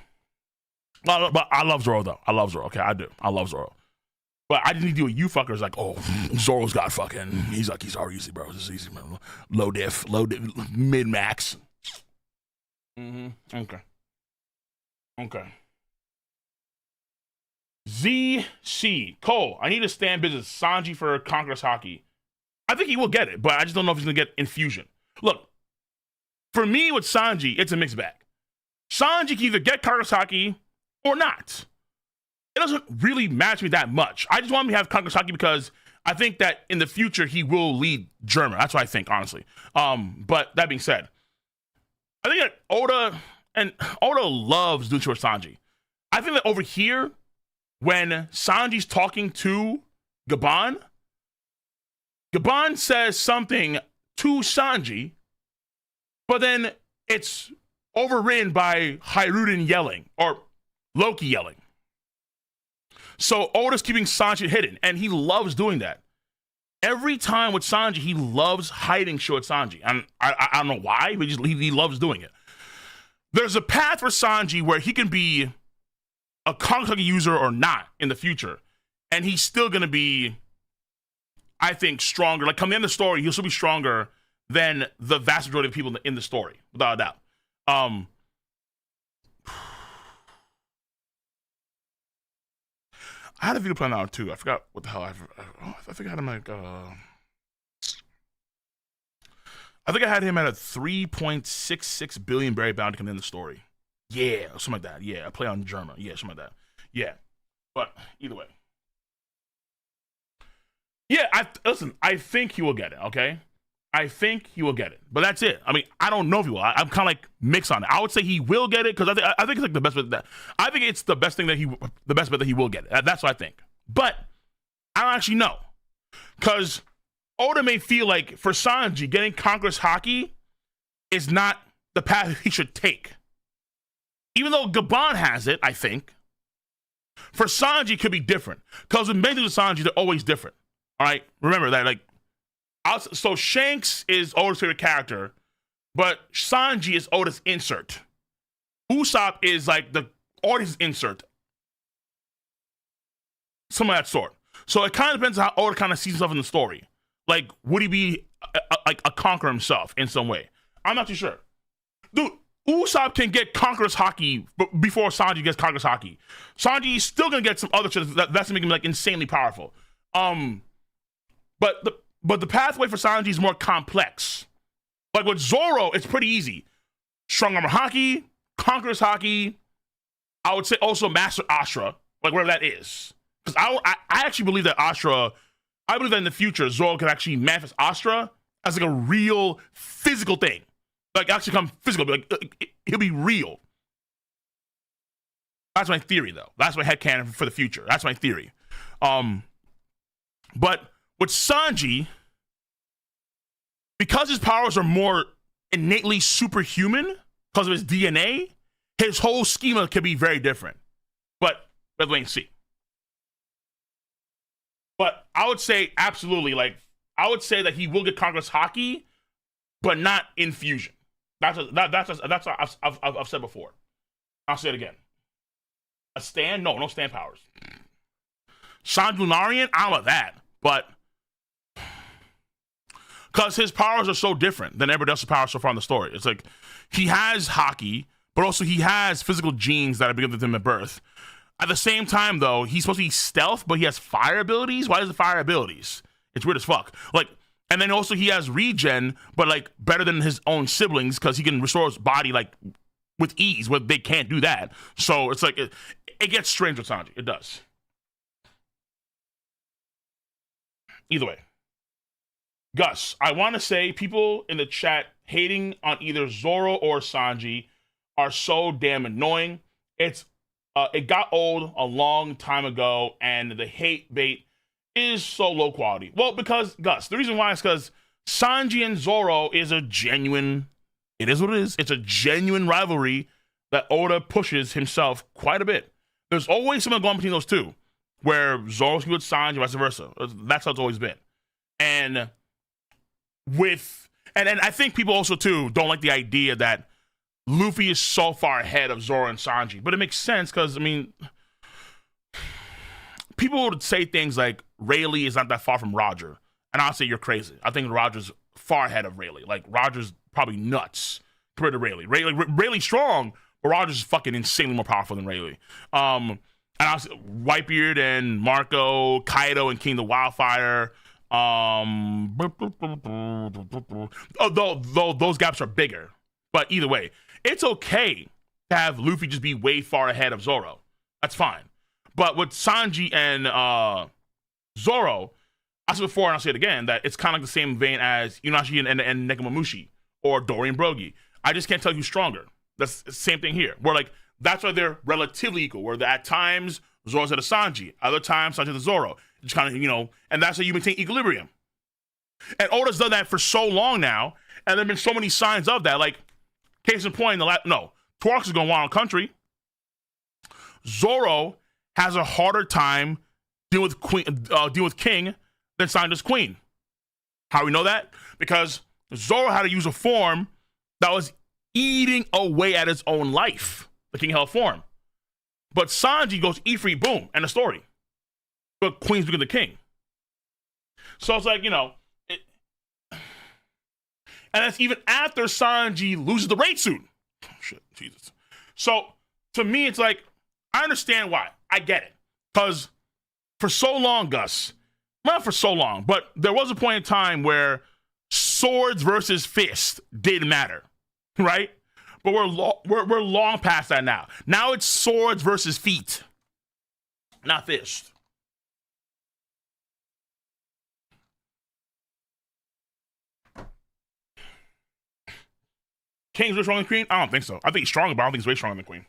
S1: But I love Zoro, though. I love Zoro. Okay, I do. I love Zoro. But I didn't need to deal with you fuckers like, oh, Zoro's got fucking, he's already easy, bro. This is easy, man. Low diff, mid-max. Okay. ZC Cole, I need to stand business Sanji for Conqueror's Haki. I think he will get it, but I just don't know if he's gonna get infusion. Look, for me with Sanji, it's a mixed bag. Sanji can either get Conqueror's Haki or not. It doesn't really match me that much. I just want him to have Conqueror's Haki because I think that in the future he will lead German. That's what I think, honestly. But that being said, I think that Oda loves doing shit with Sanji. I think that over here, when Sanji's talking to Gabon says something to Sanji, but then it's overridden by Hiruden yelling or Loki yelling. So Oda's keeping Sanji hidden, and he loves doing that. Every time with Sanji, he loves hiding shit with Sanji. And I don't know why, but he loves doing it. There's a path for Sanji where he can be a Conqueror's Haki user or not in the future. And he's still going to be, I think, stronger. Like, come in the story, he'll still be stronger than the vast majority of people in the story, without a doubt. I had a video plan out too. I forgot what the hell I think I had him like, I think I had him at a 3.66 billion berry bounty coming in the story. Yeah, something like that. Yeah, a play on German. Yeah, something like that. Yeah, but either way. Yeah, listen, I think he will get it, okay? I think he will get it, but that's it. I mean, I don't know if he will. I'm kind of like mixed on it. I would say he will get it because I think it's like the best bet that I think it's the best thing that the best bet that he will get it. That's what I think. But I don't actually know because Oda may feel like for Sanji getting Conqueror's Haki is not the path he should take. Even though Gabon has it, I think for Sanji it could be different because with many of Sanji they're always different. All right, remember that like. So Shanks is Oda's favorite character, but Sanji is Oda's insert. Usopp is like the audience insert. Some of that sort. So it kind of depends on how Oda kind of sees himself in the story. Like, would he be like a conqueror himself in some way? I'm not too sure. Dude, Usopp can get Conqueror's Haki before Sanji gets Conqueror's Haki. Sanji's still gonna get some other shit that's gonna make him like insanely powerful. But the pathway for Sanji is more complex. Like with Zoro, it's pretty easy. Strong Armor Haki, Conqueror's Haki. I would say also Master Ashra, like whatever that is. Because I actually believe that Ashra, I believe that in the future, Zoro can actually manifest Ashra as like a real physical thing. Like actually come physical, like he'll be real. That's my theory though. That's my headcanon for the future. That's my theory. But with Sanji, because his powers are more innately superhuman because of his DNA, his whole schema could be very different. Let's wait and see. But I would say absolutely, like, I would say that he will get Conqueror's Haki, but not in fusion. That's what I've said before. I'll say it again. A stand? No stand powers. Sanji Lunarian? I don't know that, but because his powers are so different than everybody else's powers so far in the story. It's like he has Haki, but also he has physical genes that are bigger than him at birth. At the same time, though, he's supposed to be stealth, but he has fire abilities. Why does he fire abilities? It's weird as fuck. Like, and then also he has regen, but like better than his own siblings because he can restore his body like with ease, where they can't do that. So it's like it gets strange with Sanji. It does. Either way, Gus, I want to say people in the chat hating on either Zoro or Sanji are so damn annoying. It got old a long time ago, and the hate bait is so low quality. Well, because, Gus, the reason why is because Sanji and Zoro is a genuine, it is what it is. It's a genuine rivalry that Oda pushes himself quite a bit. There's always something going between those two, where Zoro's good with Sanji, vice versa. That's how it's always been. And I think people also, too, don't like the idea that Luffy is so far ahead of Zoro and Sanji, but it makes sense because, I mean, people would say things like Rayleigh is not that far from Roger, and I'll say you're crazy. I think Roger's far ahead of Rayleigh. Like, Roger's probably nuts compared to Rayleigh. Rayleigh's strong, but Roger's fucking insanely more powerful than Rayleigh. And I'll say Whitebeard and Marco, Kaido and King of the Wildfire. Though those gaps are bigger, but either way, it's okay to have Luffy just be way far ahead of Zoro. That's fine. But with Sanji and Zoro, I said before and I'll say it again, that it's kind of like the same vein as Inuashi and Nekomamushi or Dorian Brogy. I just can't tell you who's stronger. That's the same thing here. Where like that's why they're relatively equal. Where at times Zoro's at a Sanji, other times Sanji's at a Zoro. Just kind of, and that's how you maintain equilibrium. And Oda's done that for so long now, and there have been so many signs of that. Like, case in point, Twarks is going wild country. Zoro has a harder time dealing with King than Sanji's Queen. How do we know that? Because Zoro had to use a form that was eating away at his own life, the King Hell form. But Sanji goes Ifrit, boom, and the story. But Queen's bigger than the King. So it's like, and that's even after Sanji loses the raid suit. Oh, shit, Jesus. So to me, it's like, I understand why. I get it. Because for so long, Gus, not for so long, but there was a point in time where swords versus fists didn't matter, right? But we're long past that now. Now it's swords versus feet, not fists. King's way stronger than Queen? I don't think so. I think he's stronger, but I don't think he's way stronger than Queen.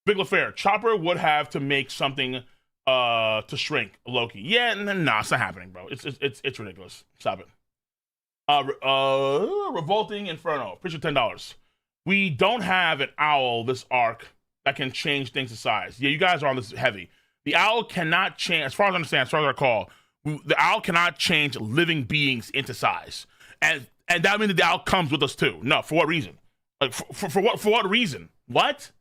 S1: Big LaFair, Chopper would have to make something to shrink Loki. Yeah, no, it's not happening, bro. It's ridiculous. Stop it. Revolting Inferno. Picture $10. We don't have an owl this arc that can change things to size. Yeah, you guys are on this heavy. The owl cannot change, as far as I understand, as far as I recall, the owl cannot change living beings into size. And that means that the owl comes with us too. No, for what reason? Like for what reason? What?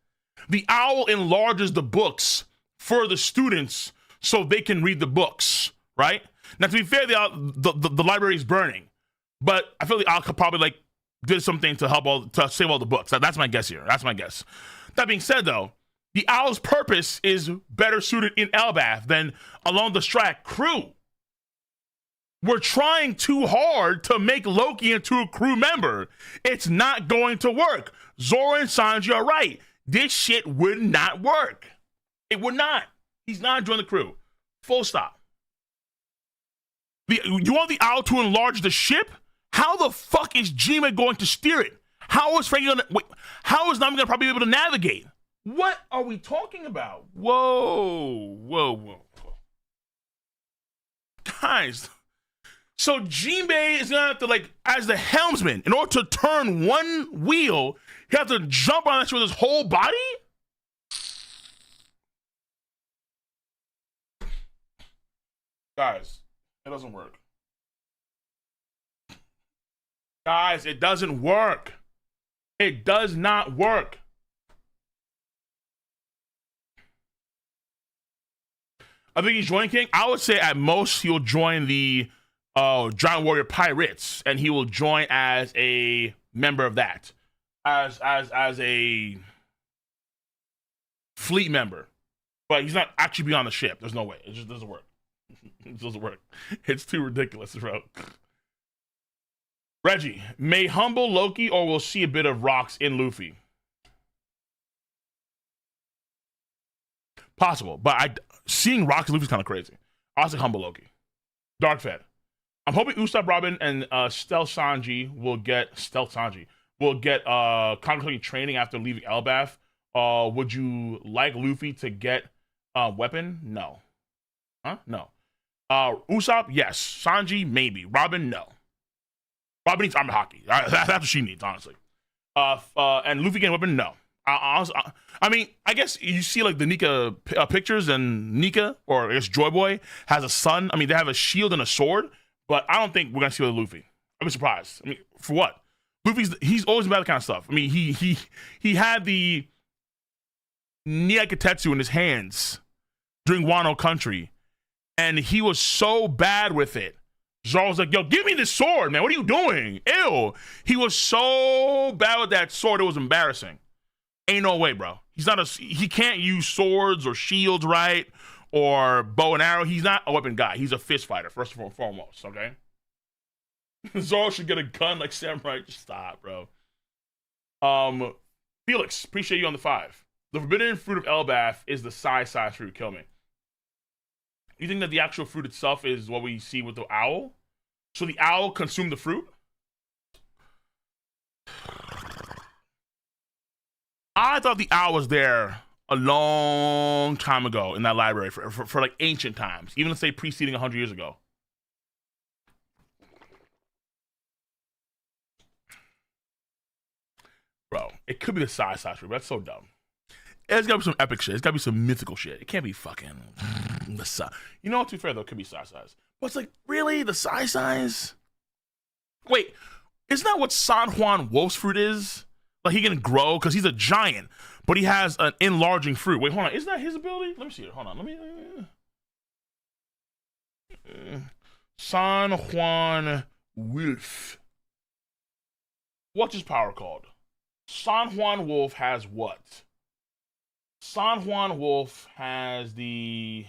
S1: The owl enlarges the books for the students so they can read the books, right? Now, to be fair, the library is burning, but I feel the owl could probably did something to help to save all the books. That's my guess here. That's my guess. That being said, though, the owl's purpose is better suited in Elbaf than along the Strat crew. We're trying too hard to make Loki into a crew member. It's not going to work. Zoro and Sanji are right. This shit would not work. It would not. He's not joining the crew. Full stop. You want the owl to enlarge the ship? How the fuck is Jima going to steer it? How is Frankie gonna wait? How is Nami gonna probably be able to navigate? What are we talking about? Whoa. Guys, So Jinbei is gonna have to, like, as the helmsman, in order to turn one wheel, he has to jump on that shit with his whole body? Guys, it doesn't work. Guys, it doesn't work. It does not work. I think he's joining King. I would say at most he'll join the Giant Warrior Pirates, and he will join as a member of that, as a fleet member. But he's not actually be on the ship. There's no way. It just doesn't work. It doesn't work. It's too ridiculous, bro. Reggie, may humble Loki, or we'll see a bit of rocks in Luffy. Possible, but seeing rocks in Luffy's kind of crazy. I'll say humble Loki. Dark Fed. I'm hoping Usopp Robin and Stealth Sanji will get concrete training after leaving Elbaf. Would you like Luffy to get a weapon? No. Huh? No. Usopp, yes. Sanji, maybe. Robin, no. Robin needs armor Haki. That's what she needs, honestly. And Luffy getting a weapon, no. I mean, I guess you see like the Nika pictures, and Nika, or I guess Joy Boy, has a son. I mean, they have a shield and a sword, but I don't think we're gonna see with Luffy. I'd be surprised. I mean, for what? He's always about that kind of stuff. I mean, he had the Nyakitetsu in his hands during Wano Country, and he was so bad with it. Zoro was like, yo, give me this sword, man. What are you doing? Ew. He was so bad with that sword, it was embarrassing. Ain't no way, bro. He can't use swords or shields right, or bow and arrow. He's not a weapon guy. He's a fist fighter, first and foremost, okay? Zoro should get a gun like Samurai. Just stop, bro. Felix, appreciate you on the 5. The forbidden fruit of Elbaf is the size fruit. Kill me. You think that the actual fruit itself is what we see with the owl? So the owl consumed the fruit? I thought the owl was there a long time ago in that library for like ancient times, even let's say preceding 100 years ago. Bro, it could be the size fruit, but that's so dumb. It's gotta be some epic shit. It's gotta be some mythical shit. It can't be fucking the size. You know what? To be fair though, it could be size. But it's like, really? The size? Wait, isn't that what San Juan Wolf's fruit is? Like, he can grow because he's a giant, but he has an enlarging fruit. Wait, hold on. Isn't that his ability? Let me see it. Hold on. Let me. San Juan Wolf. What's his power called? San Juan Wolf has what? San Juan Wolf has the...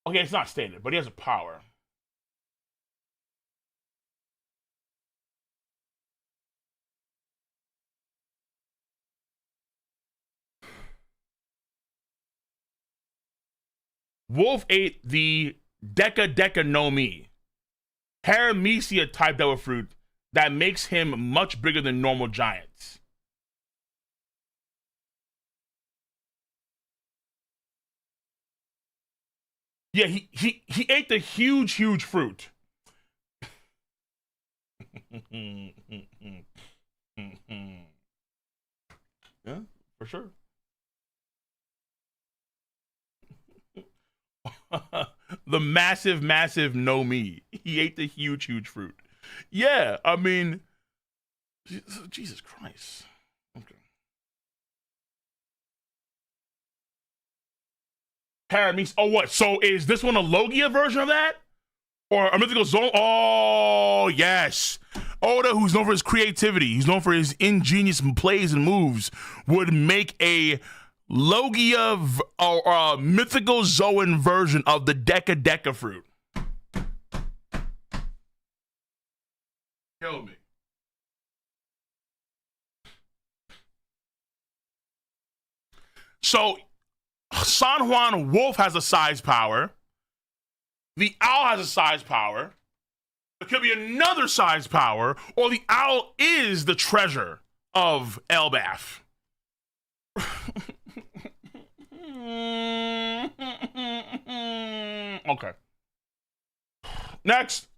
S1: Okay, it's not stated, but he has a power. Wolf ate the Deka no Mi, Paramecia type devil fruit that makes him much bigger than normal giants. Yeah, he ate the huge fruit. Yeah, for sure. The massive no Mi. He ate the huge fruit. Yeah, I mean, Jesus Christ. Okay. Paramecia. Oh, what? So is this one a Logia version of that? Or a mythical zone? Oh, yes. Oda, who's known for his creativity, he's known for his ingenious plays and moves, would make a Logia or a mythical Zoan version of the Deka fruit. Kill me. So San Juan Wolf has a size power. The owl has a size power. There could be another size power, or the owl is the treasure of Elbaf. Okay. Next.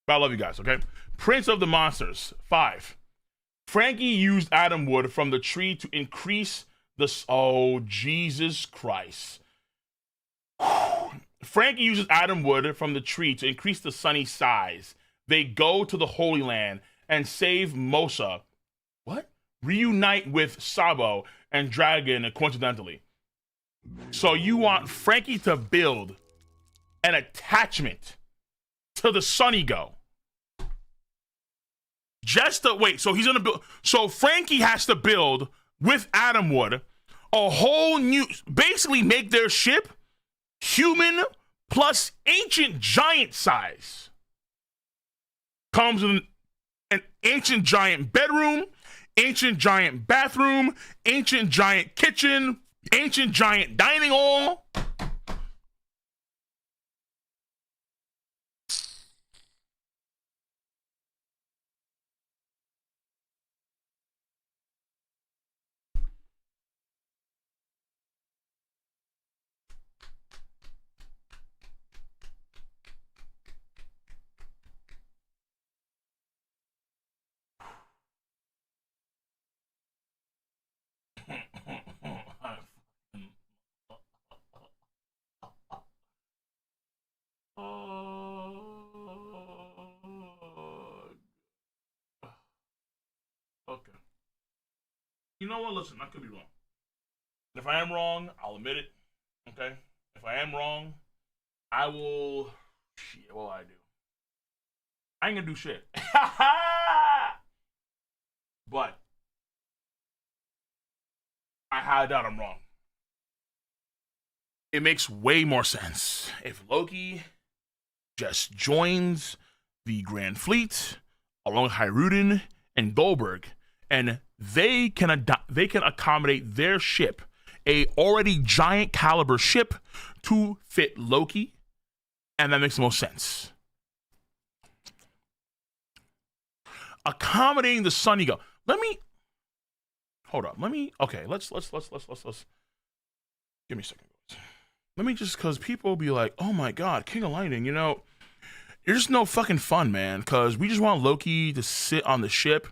S1: But I love you guys, okay? Prince of the Monsters, 5. Frankie used Adam wood from the tree to increase the... Oh, Jesus Christ. Frankie uses Adam wood from the tree to increase the sunny size. They go to the Holy Land and save Mosa. What? Reunite with Sabo and Dragon, coincidentally. So you want Frankie to build an attachment to the Sunny Go. Just to wait, so he's gonna build. So Frankie has to build with Adam wood a whole new, basically make their ship human plus ancient giant size. Comes with an ancient giant bedroom, ancient giant bathroom, ancient giant kitchen, ancient giant dining hall. Okay. You know what? Listen, I could be wrong. If I am wrong, I'll admit it. Okay? If I am wrong, I will... Shit, what will I do? I ain't gonna do shit. But I highly doubt I'm wrong. It makes way more sense if Loki just joins the Grand Fleet along with Hiruden and Goldberg, and they can accommodate their ship, a already giant caliber ship, to fit Loki, and that makes the most sense. Accommodating the Sunny Go. Hold up. Okay, let's give me a second. Let me just, because people will be like, oh my God, King of Lightning, you know, you're just no fucking fun, man, because we just want Loki to sit on the ship.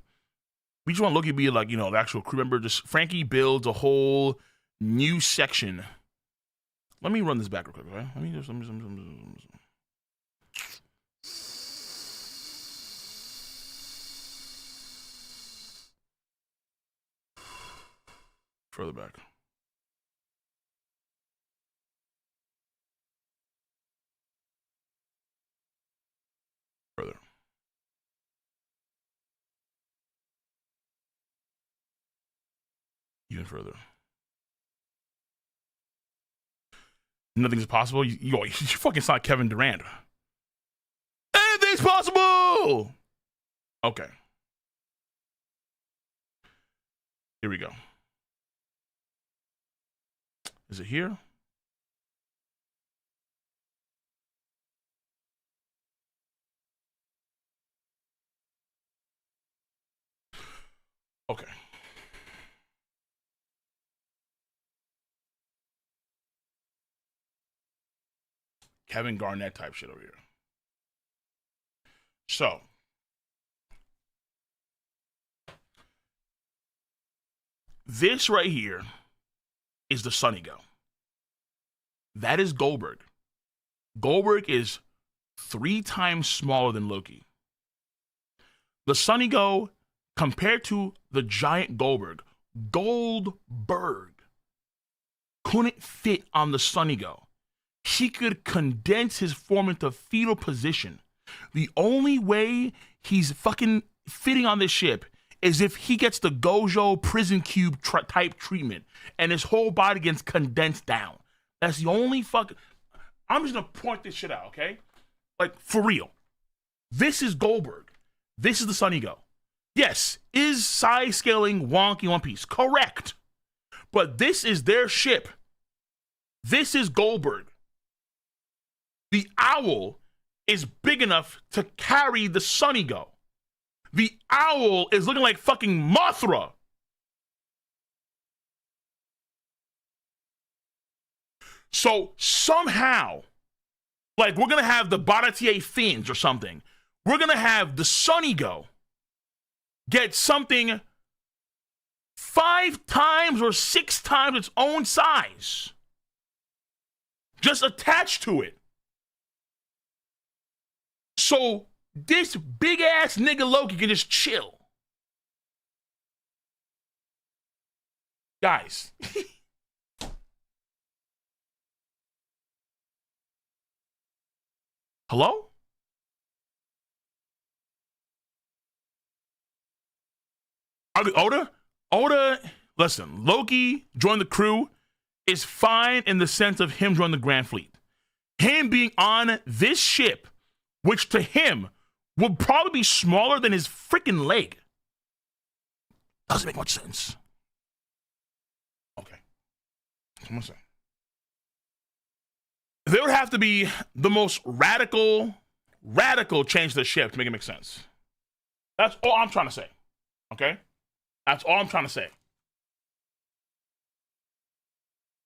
S1: We just want Loki to be like, you know, the actual crew member. Just Frankie builds a whole new section. Let me run this back real quick, okay? Let me just... Further back. Further. Even further. Nothing's possible. You fucking saw Kevin Durant. Anything's possible. Okay. Here we go. Is it here? Okay. Kevin Garnett type shit over here. So, this right here is the Sunny Go. That is Goldberg. Goldberg is 3 times smaller than Loki. The Sunny Go, compared to the giant Goldberg couldn't fit on the Sunny Go. He could condense his form into fetal position. The only way he's fucking fitting on this ship is if he gets the Gojo prison cube type treatment and his whole body gets condensed down. That's the only I'm just gonna point this shit out, okay? Like, for real. This is Goldberg. This is the Sunny Go. Yes, is size scaling wonky One Piece? Correct. But this is their ship. This is Goldberg. The owl is big enough to carry the Sunny Go. The owl is looking like fucking Mothra. So somehow Like, we're going to have the Baratier Fins or something. We're going to have the Sunny Go get something 5 times or 6 times its own size. Just attached to it. So this big ass nigga Loki can just chill. Guys. Hello? Oda, listen, Loki joined the crew is fine in the sense of him joining the Grand Fleet. Him being on this ship, which to him would probably be smaller than his freaking leg. Doesn't make much sense. Okay. Come on, say. There would have to be the most radical change to the ship to make it make sense. That's all I'm trying to say. Okay? That's all I'm trying to say.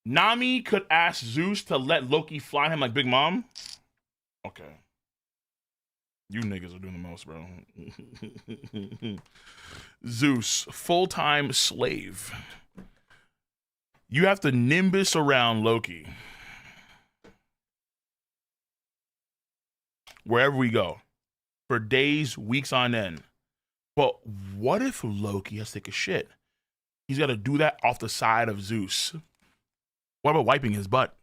S1: Nami could ask Zeus to let Loki fly him like Big Mom. Okay. You niggas are doing the most, bro. Zeus, full-time slave. You have to nimbus around Loki. Wherever we go. For days, weeks on end. But what if Loki has to take a shit? He's got to do that off the side of Zeus. What about wiping his butt?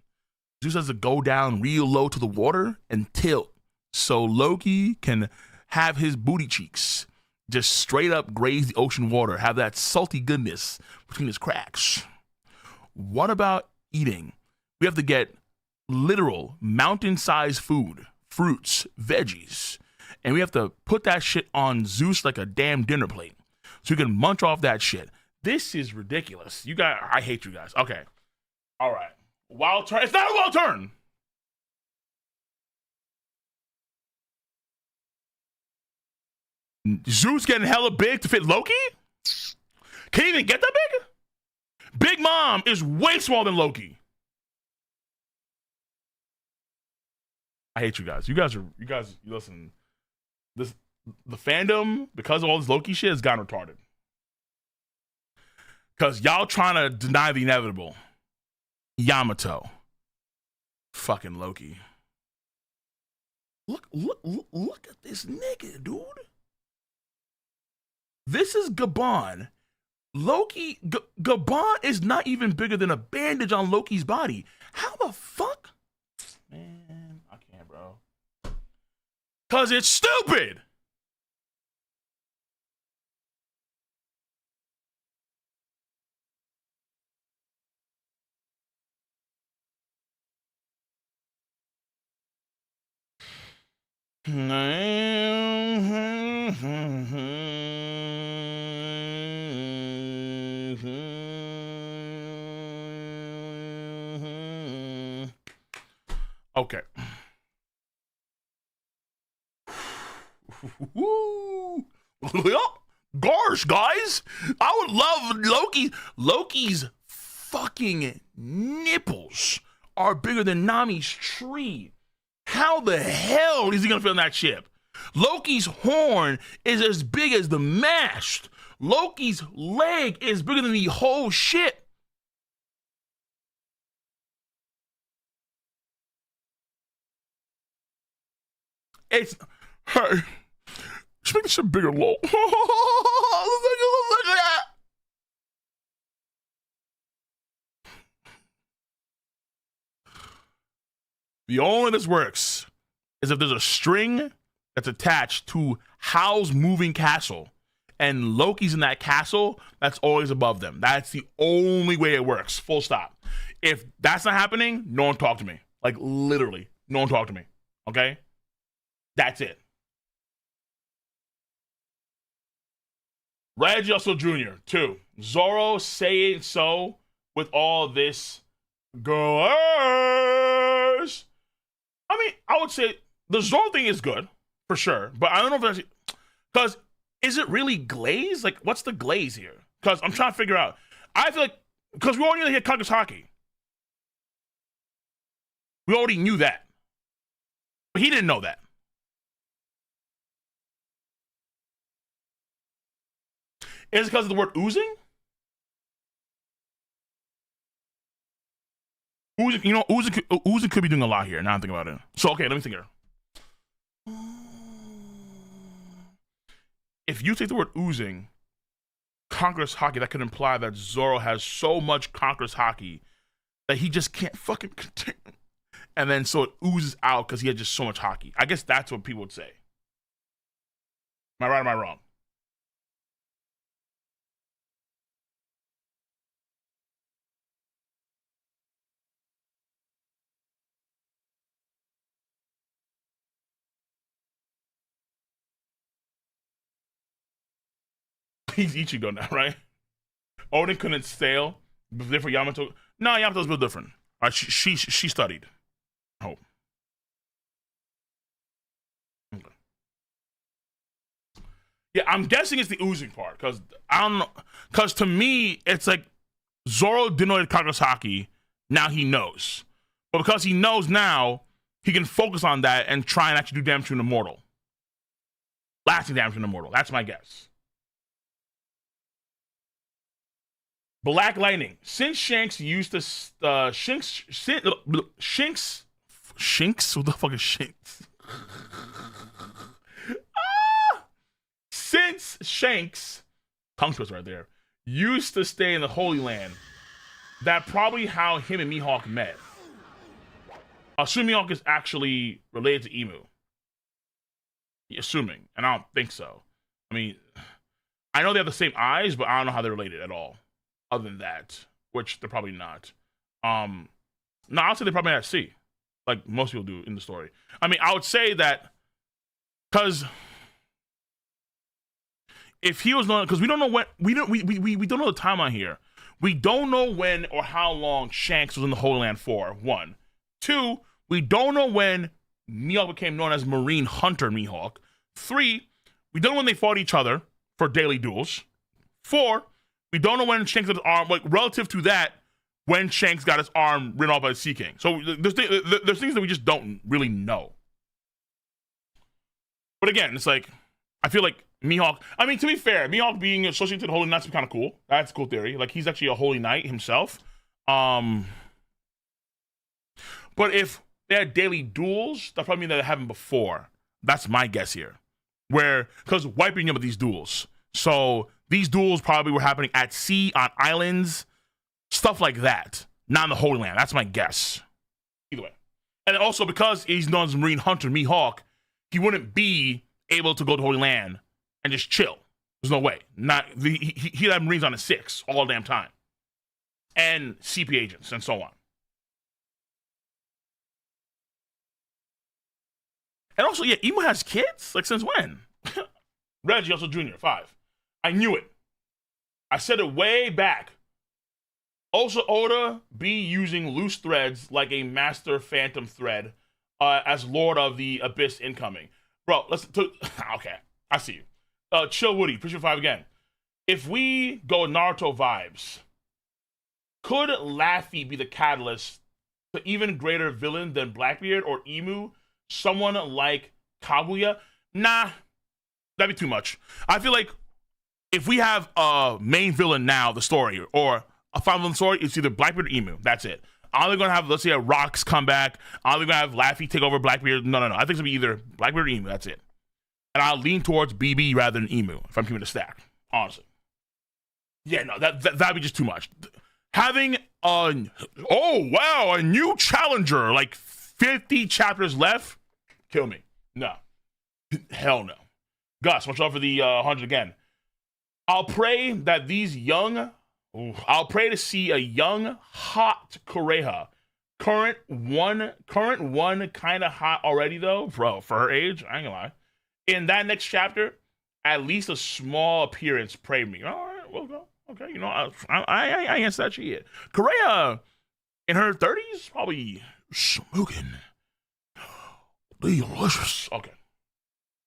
S1: Zeus has to go down real low to the water and tilt so Loki can have his booty cheeks just straight up graze the ocean water, have that salty goodness between his cracks. What about eating? We have to get literal mountain-sized food, fruits, veggies, and we have to put that shit on Zeus like a damn dinner plate so you can munch off that shit. This is ridiculous. You guys, I hate you guys. Okay. All right. Wild turn. It's not a wild turn. Zeus getting hella big to fit Loki? Can he even get that big? Big Mom is way smaller than Loki. I hate you guys. You guys, listen. The fandom, because of all this Loki shit, has gotten retarded. Because y'all trying to deny the inevitable. Yamato. Fucking Loki. Look at this nigga, dude. This is Gabon. Loki, Gabon is not even bigger than a bandage on Loki's body. How the fuck? Man, I can't, bro. Because it's stupid. Okay. Gosh, guys, I would love Loki's fucking nipples are bigger than Nami's tree. How the hell is he gonna fit on that ship? Loki's horn is as big as the mast. Loki's leg is bigger than the whole ship. It's hey, just make this shit bigger, low. Look at that. The only way this works is if there's a string that's attached to Howl's moving castle, and Loki's in that castle that's always above them. That's the only way it works. Full stop. If that's not happening, no one talk to me. Like, literally, no one talk to me. Okay? That's it. Reggie Russell Jr. 2. Zoro saying so with all this girls. I mean, I would say the Zoro thing is good, for sure. But I don't know if that's... Because is it really glaze? Like, what's the glaze here? Because I'm trying to figure out. I feel like... Because we already hit Haki. We already knew that. But he didn't know that. Is it because of the word oozing? Oozing, you know, oozing could be doing a lot here. Now I'm thinking about it. So, okay, let me think here. If you take the word oozing, Conqueror's Haki, that could imply that Zoro has so much Conqueror's Haki that he just can't fucking contain. And then so it oozes out because he had just so much Haki. I guess that's what people would say. Am I right or am I wrong? He's Ichigo now, right? Odin couldn't sail. Different Yamato. No, Yamato's a bit different. All right, she studied. I hope. Okay. Yeah, I'm guessing it's the oozing part because I don't know. Because to me, it's like Zoro didn't know Conqueror's Haki. Now he knows, but because he knows now, he can focus on that and try and actually do damage to an immortal, lasting damage to an immortal. That's my guess. Black Lightning. Since Shanks used to Shanks, what the fuck is Shanks? Since Shanks, tongue twister right there, used to stay in the Holy Land, that probably how him and Mihawk met. Assuming Mihawk is actually related to Emu. Assuming, and I don't think so. I mean, I know they have the same eyes, but I don't know how they're related at all. Other than that, which they're probably not. No, I'll say they probably at sea, like most people do in the story. I mean, I would say that because if he was not, because we don't know when we don't know the timeline here. We don't know when or how long Shanks was in the Holy Land for. 1, 2, we don't know when Mihawk became known as Marine Hunter Mihawk. 3, we don't know when they fought each other for daily duels. 4, we don't know when Shanks got his arm, like relative to that, when Shanks got his arm written off by the Sea King. So there's things that we just don't really know. But again, it's like, I feel like Mihawk, I mean, to be fair, Mihawk being associated to the Holy Knights is kind of cool. That's a cool theory. Like, he's actually a Holy Knight himself. But if they had daily duels, that probably mean that it happened before. That's my guess here. Where, because wiping up these duels. So these duels probably were happening at sea, on islands, stuff like that. Not in the Holy Land. That's my guess. Either way. And also because he's known as Marine Hunter, Mihawk, he wouldn't be able to go to Holy Land and just chill. There's no way. He'd have Marines on his 6 all the damn time. And CP agents and so on. And also, yeah, Emu has kids? Like, since when? Reggie, also Jr., 5. I knew it. I said it way back. Also, Oda be using loose threads like a master phantom thread as Lord of the Abyss incoming. Bro, okay, I see you. Chill Woody, appreciate 5 again. If we go Naruto vibes, could Laffy be the catalyst to even greater villain than Blackbeard or Emu? Someone like Kaguya? Nah, that'd be too much. I feel like if we have a main villain now, the story, or a final villain story, it's either Blackbeard or Emu. That's it. Are they going to have, let's say, a Rocks come back? Are they going to have Laffy take over Blackbeard? No. I think it's going to be either Blackbeard or Emu. That's it. And I'll lean towards BB rather than Emu if I'm keeping it a stack, honestly. Yeah, no, that'd be just too much. Having a new challenger, like 50 chapters left, kill me. No. Hell no. Gus, watch out for the 100 again. I'll pray to see a young, hot Kureha. Current one kind of hot already, though. Bro, for her age, I ain't gonna lie. In that next chapter, at least a small appearance, pray me. All right, we'll go. Okay, you know, I answer that shit. Kureha, in her 30s, probably smoking. Delicious. Okay.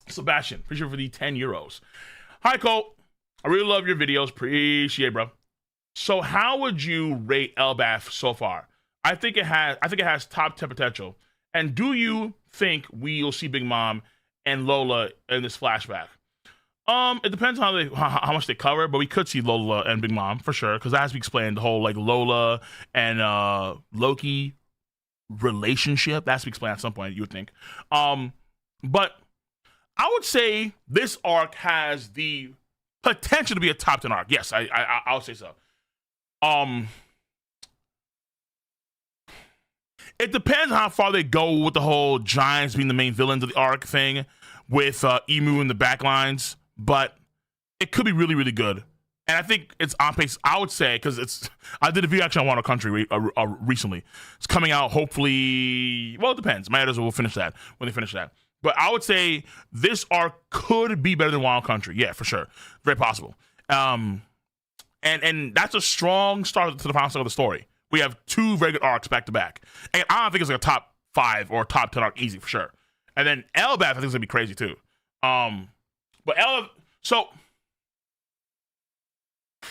S1: Sebastian, appreciate for the 10 euros. Hi, Cole. I really love your videos. Appreciate it, bro. So how would you rate Elbaf so far? I think it has top 10 potential. And do you think we'll see Big Mom and Lola in this flashback? It depends on how much they cover, but we could see Lola and Big Mom for sure, because as we explained, the whole like Lola and Loki relationship, that's to be explained at some point, you would think. But I would say this arc has the potential to be a top 10 arc. Yes, I would say so. It depends on how far they go with the whole Giants being the main villains of the arc thing with Emu in the backlines, but it could be really, really good. And I think it's on pace, I would say, because I did a reaction on Wano Country recently. It's coming out hopefully, well, it depends. My editors will finish that when they finish that. But I would say this arc could be better than Wano Country. Yeah, for sure. Very possible. And that's a strong start to the final segment of the story. We have two very good arcs back to back. And I don't think it's like a top 5 or top 10 arc easy for sure. And then Elbaf, I think is gonna be crazy too. So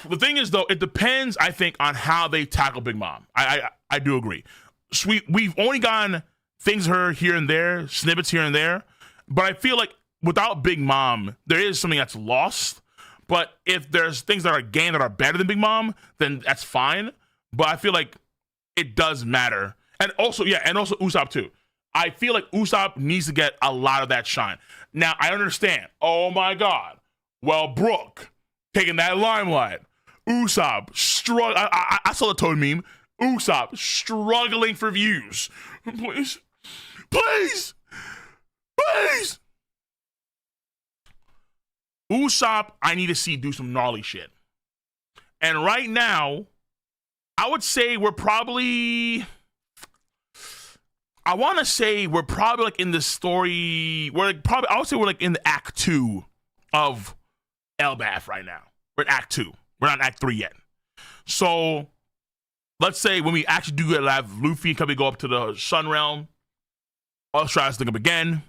S1: the thing is though, it depends, I think, on how they tackle Big Mom. I do agree. So we've only gotten things her here and there, snippets here and there, but I feel like without Big Mom, there is something that's lost. But if there's things that are gained that are better than Big Mom, then that's fine. But I feel like it does matter. And also Usopp too. I feel like Usopp needs to get a lot of that shine. Now, I understand. Oh my God. Well, Brooke taking that limelight. Usopp I saw the Toad meme. Usopp struggling for views. Please. Please. Please. Usopp, I need to see do some gnarly shit. And right now, I would say we're probably like in the story. I would say we're like in the act 2 of Elbaf right now. We're in act 2. We're not in act 3 yet. So let's say when we actually do have Luffy and Cubby go up to the Sun Realm, us try to think up again.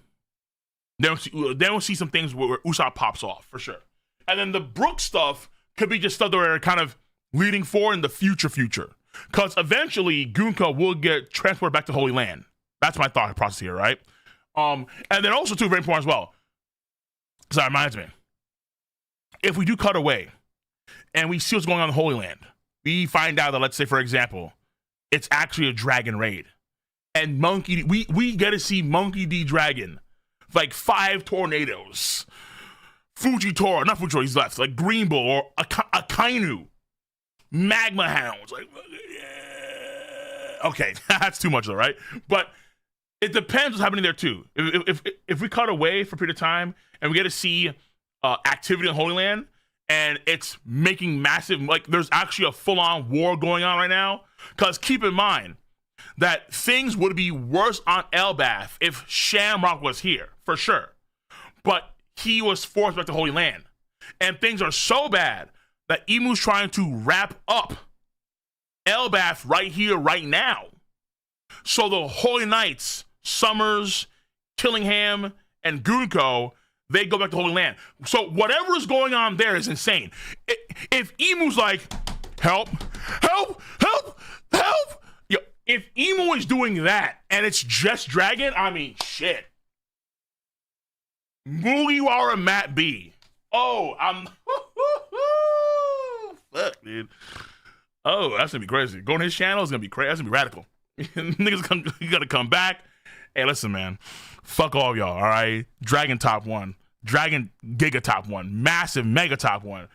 S1: Then we'll see some things where Usopp pops off for sure. And then the Brook stuff could be just stuff that we're kind of leading for in the future. Because eventually Gunka will get transported back to Holy Land. That's my thought process here, right? And then also too, very important as well. So that reminds me. If we do cut away and we see what's going on in Holy Land, we find out that, let's say, for example, it's actually a dragon raid. And we get to see Monkey D. Dragon, like 5 tornadoes. Fujitora, not Fujitora, he's left, like Green Bull or Akainu. Magma Hounds. Like, yeah. Okay, that's too much though, right? But it depends what's happening there too. If we cut away for a period of time and we get to see activity in Holy Land and it's making massive, like there's actually a full-on war going on right now. Because keep in mind that things would be worse on Elbaf if Shamrock was here, for sure. But he was forced back to Holy Land. And things are so bad that Emu's trying to wrap up Elbaf right here, right now. So the Holy Knights, Summers, Killingham, and Gunko, they go back to Holy Land. So whatever is going on there is insane. If Emu's like, help, if Emu is doing that and it's just Dragon, I mean, shit. Mugiwara Matt B. Oh, I'm... Fuck, dude. Oh, that's gonna be crazy. Going to his channel is gonna be crazy. That's gonna be radical. Niggas you gotta come back. Hey, listen, man. Fuck all y'all, all right? Dragon top 1. Dragon Giga top 1. Massive Mega top 1.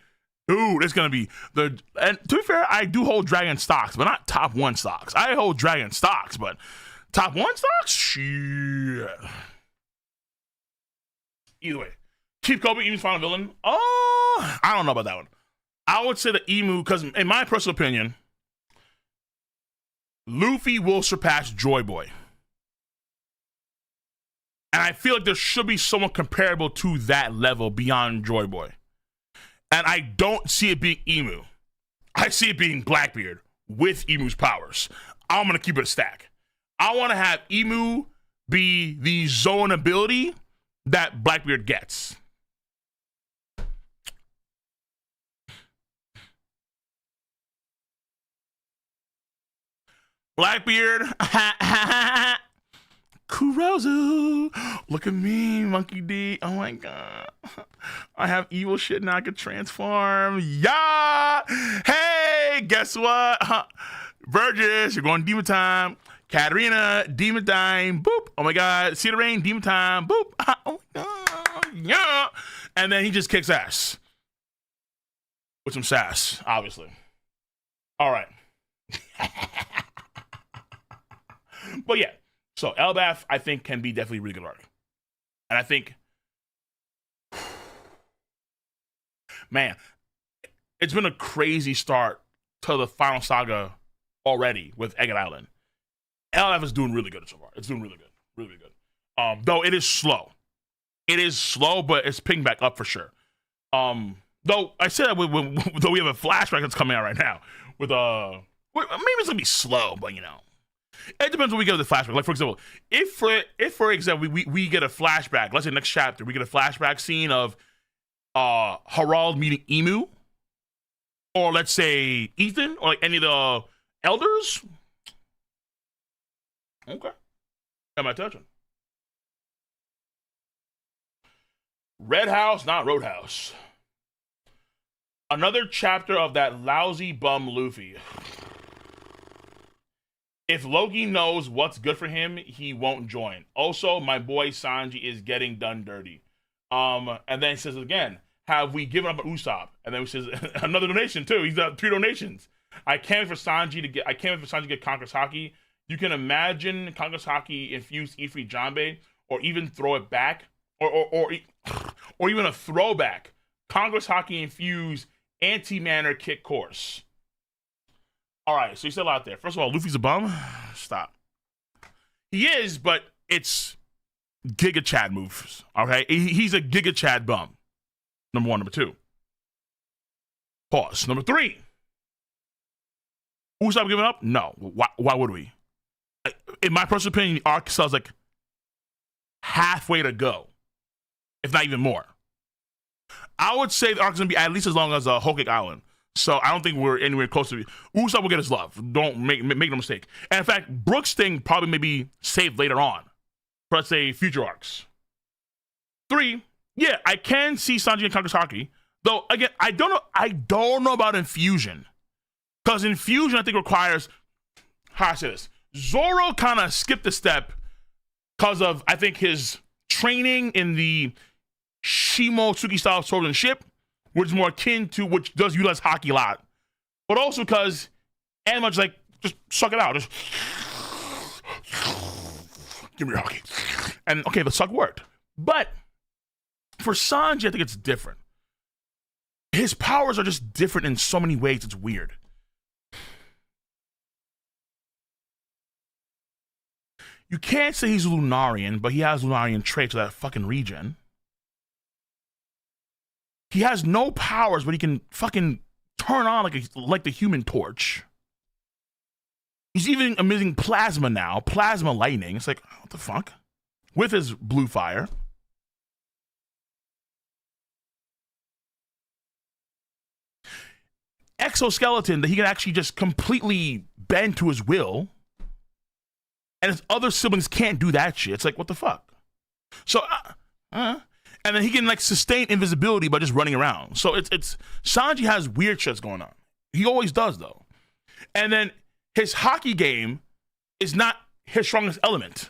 S1: Dude, it's gonna be the... And to be fair, I do hold Dragon stocks, but not top 1 stocks. I hold Dragon stocks, but top 1 stocks? Shit. Either way. Keep Kobe Emu's final villain? Oh, I don't know about that one. I would say that Emu, because in my personal opinion, Luffy will surpass Joy Boy. And I feel like there should be someone comparable to that level beyond Joy Boy. And I don't see it being Emu. I see it being Blackbeard with Emu's powers. I'm going to keep it a stack. I want to have Emu be the zone ability that Blackbeard gets. Blackbeard Kurozu. Look at me, Monkey D. Oh my god. I have evil shit now. I can transform. Yeah. Hey, guess what? Burgess, you're going demon time. Katarina, demon time. Boop. Oh my god. Cedar Rain, demon time. Boop. Oh my god. Yeah. And then he just kicks ass. With some sass, obviously. All right. But yeah. So Elbaf, I think, can be definitely a really good arc. And I think, man, it's been a crazy start to the final saga already with Egg Island. Elbaf is doing really good so far. It's doing really good. Really good. Though it is slow. It is slow, but it's picking back up for sure. Though I said that though we have a flashback that's coming out right now with maybe it's gonna be slow, but you know. It depends when we get to the flashback. Like, for example, if for example, we get a flashback, let's say next chapter, we get a flashback scene of Harald meeting Emu, or let's say Ethan, or like any of the elders. Okay. Got my attention. Red House, not Roadhouse. Another chapter of that lousy bum Luffy. If Loki knows what's good for him, he won't join. Also, my boy Sanji is getting done dirty. And then he says again, have we given up on Usopp? And then he says another donation too. He's got 3 donations. I can't wait for Sanji to get Conqueror's Haki. You can imagine Conqueror's Haki infuse Ifrit Janbei, or even throw it back, or even a throwback. Conqueror's Haki infuse anti-manner kick course. All right, so you said a lot there. First of all, Luffy's a bum. Stop. He is, but it's Giga Chad moves. Okay, he's a Giga Chad bum. Number 1, number 2. Pause. Number 3. Usopp giving up? No. Why would we? In my personal opinion, the arc sells like halfway to go, if not even more. I would say the arc is gonna be at least as long as Whole Cake Island. So I don't think we're anywhere close to it. Usopp will get his love. Don't make no mistake. And in fact, Brooks' thing probably may be saved later on for, let's say, future arcs. 3, yeah, I can see Sanji and Conqueror's Haki. Though again, I don't know about infusion, because infusion I think requires, how I say this, Zoro kind of skipped a step because of, I think, his training in the Shimotsuki style sword and ship, which is more akin to, which does utilize Haki a lot, but also because Anma's like, just suck it out, just give me your Haki, and okay, the suck worked. But for Sanji, I think it's different. His powers are just different in so many ways. It's weird. You can't say he's Lunarian, but he has Lunarian traits of that fucking region. He has no powers, but he can fucking turn on like the Human Torch. He's even emitting plasma now, plasma lightning. It's like, what the fuck? With his blue fire. Exoskeleton that he can actually just completely bend to his will. And his other siblings can't do that shit. It's like, what the fuck? So, and then he can like sustain invisibility by just running around. So it's Sanji has weird shits going on. He always does though. And then his Haki game is not his strongest element.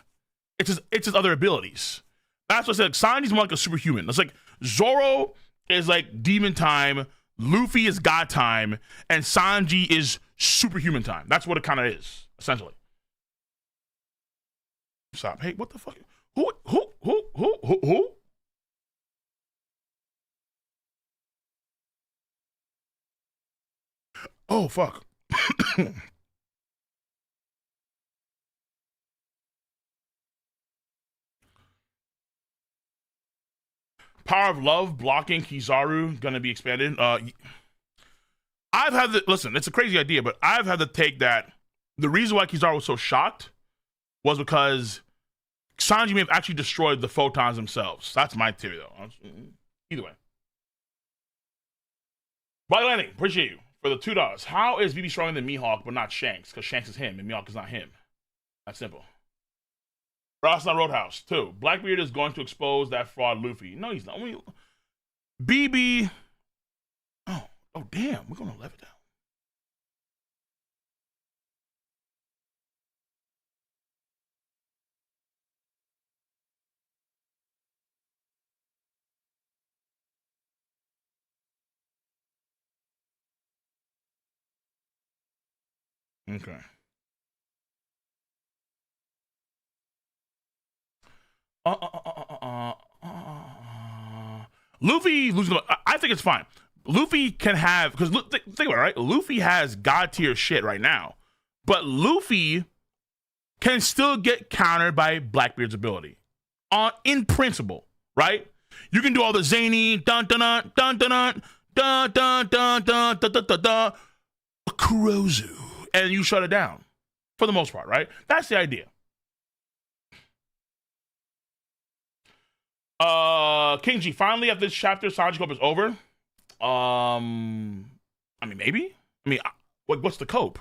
S1: It's his other abilities. That's what I said. Sanji's more like a superhuman. It's like Zoro is like demon time, Luffy is god time, and Sanji is superhuman time. That's what it kind of is, essentially. Stop. Hey, what the fuck? Who? Oh, fuck. Power of Love blocking Kizaru gonna be expanded. I've had the, listen, it's a crazy idea, but I've had the take that the reason why Kizaru was so shocked was because Sanji may have actually destroyed the photons themselves. That's my theory, though. Either way. Body Landing, appreciate you for the $2. How is BB stronger than Mihawk but not Shanks? Because Shanks is him and Mihawk is not him. That's simple. Ross on Roadhouse 2. Blackbeard is going to expose that fraud Luffy. No, he's not. BB. Oh, damn. We're going to level down. Okay. Luffy losing. I think it's fine. Luffy can have, because think about it, right? Luffy has god tier shit right now, but Luffy can still get countered by Blackbeard's ability, in principle, right? You can do all the zany dun dun dun dun dun dun dun dun dun dun dun dun dun Kurozu, and you shut it down for the most part, right? That's the idea. King G, finally after this chapter, Sanji Cope is over. I mean, maybe. I mean, what's the cope?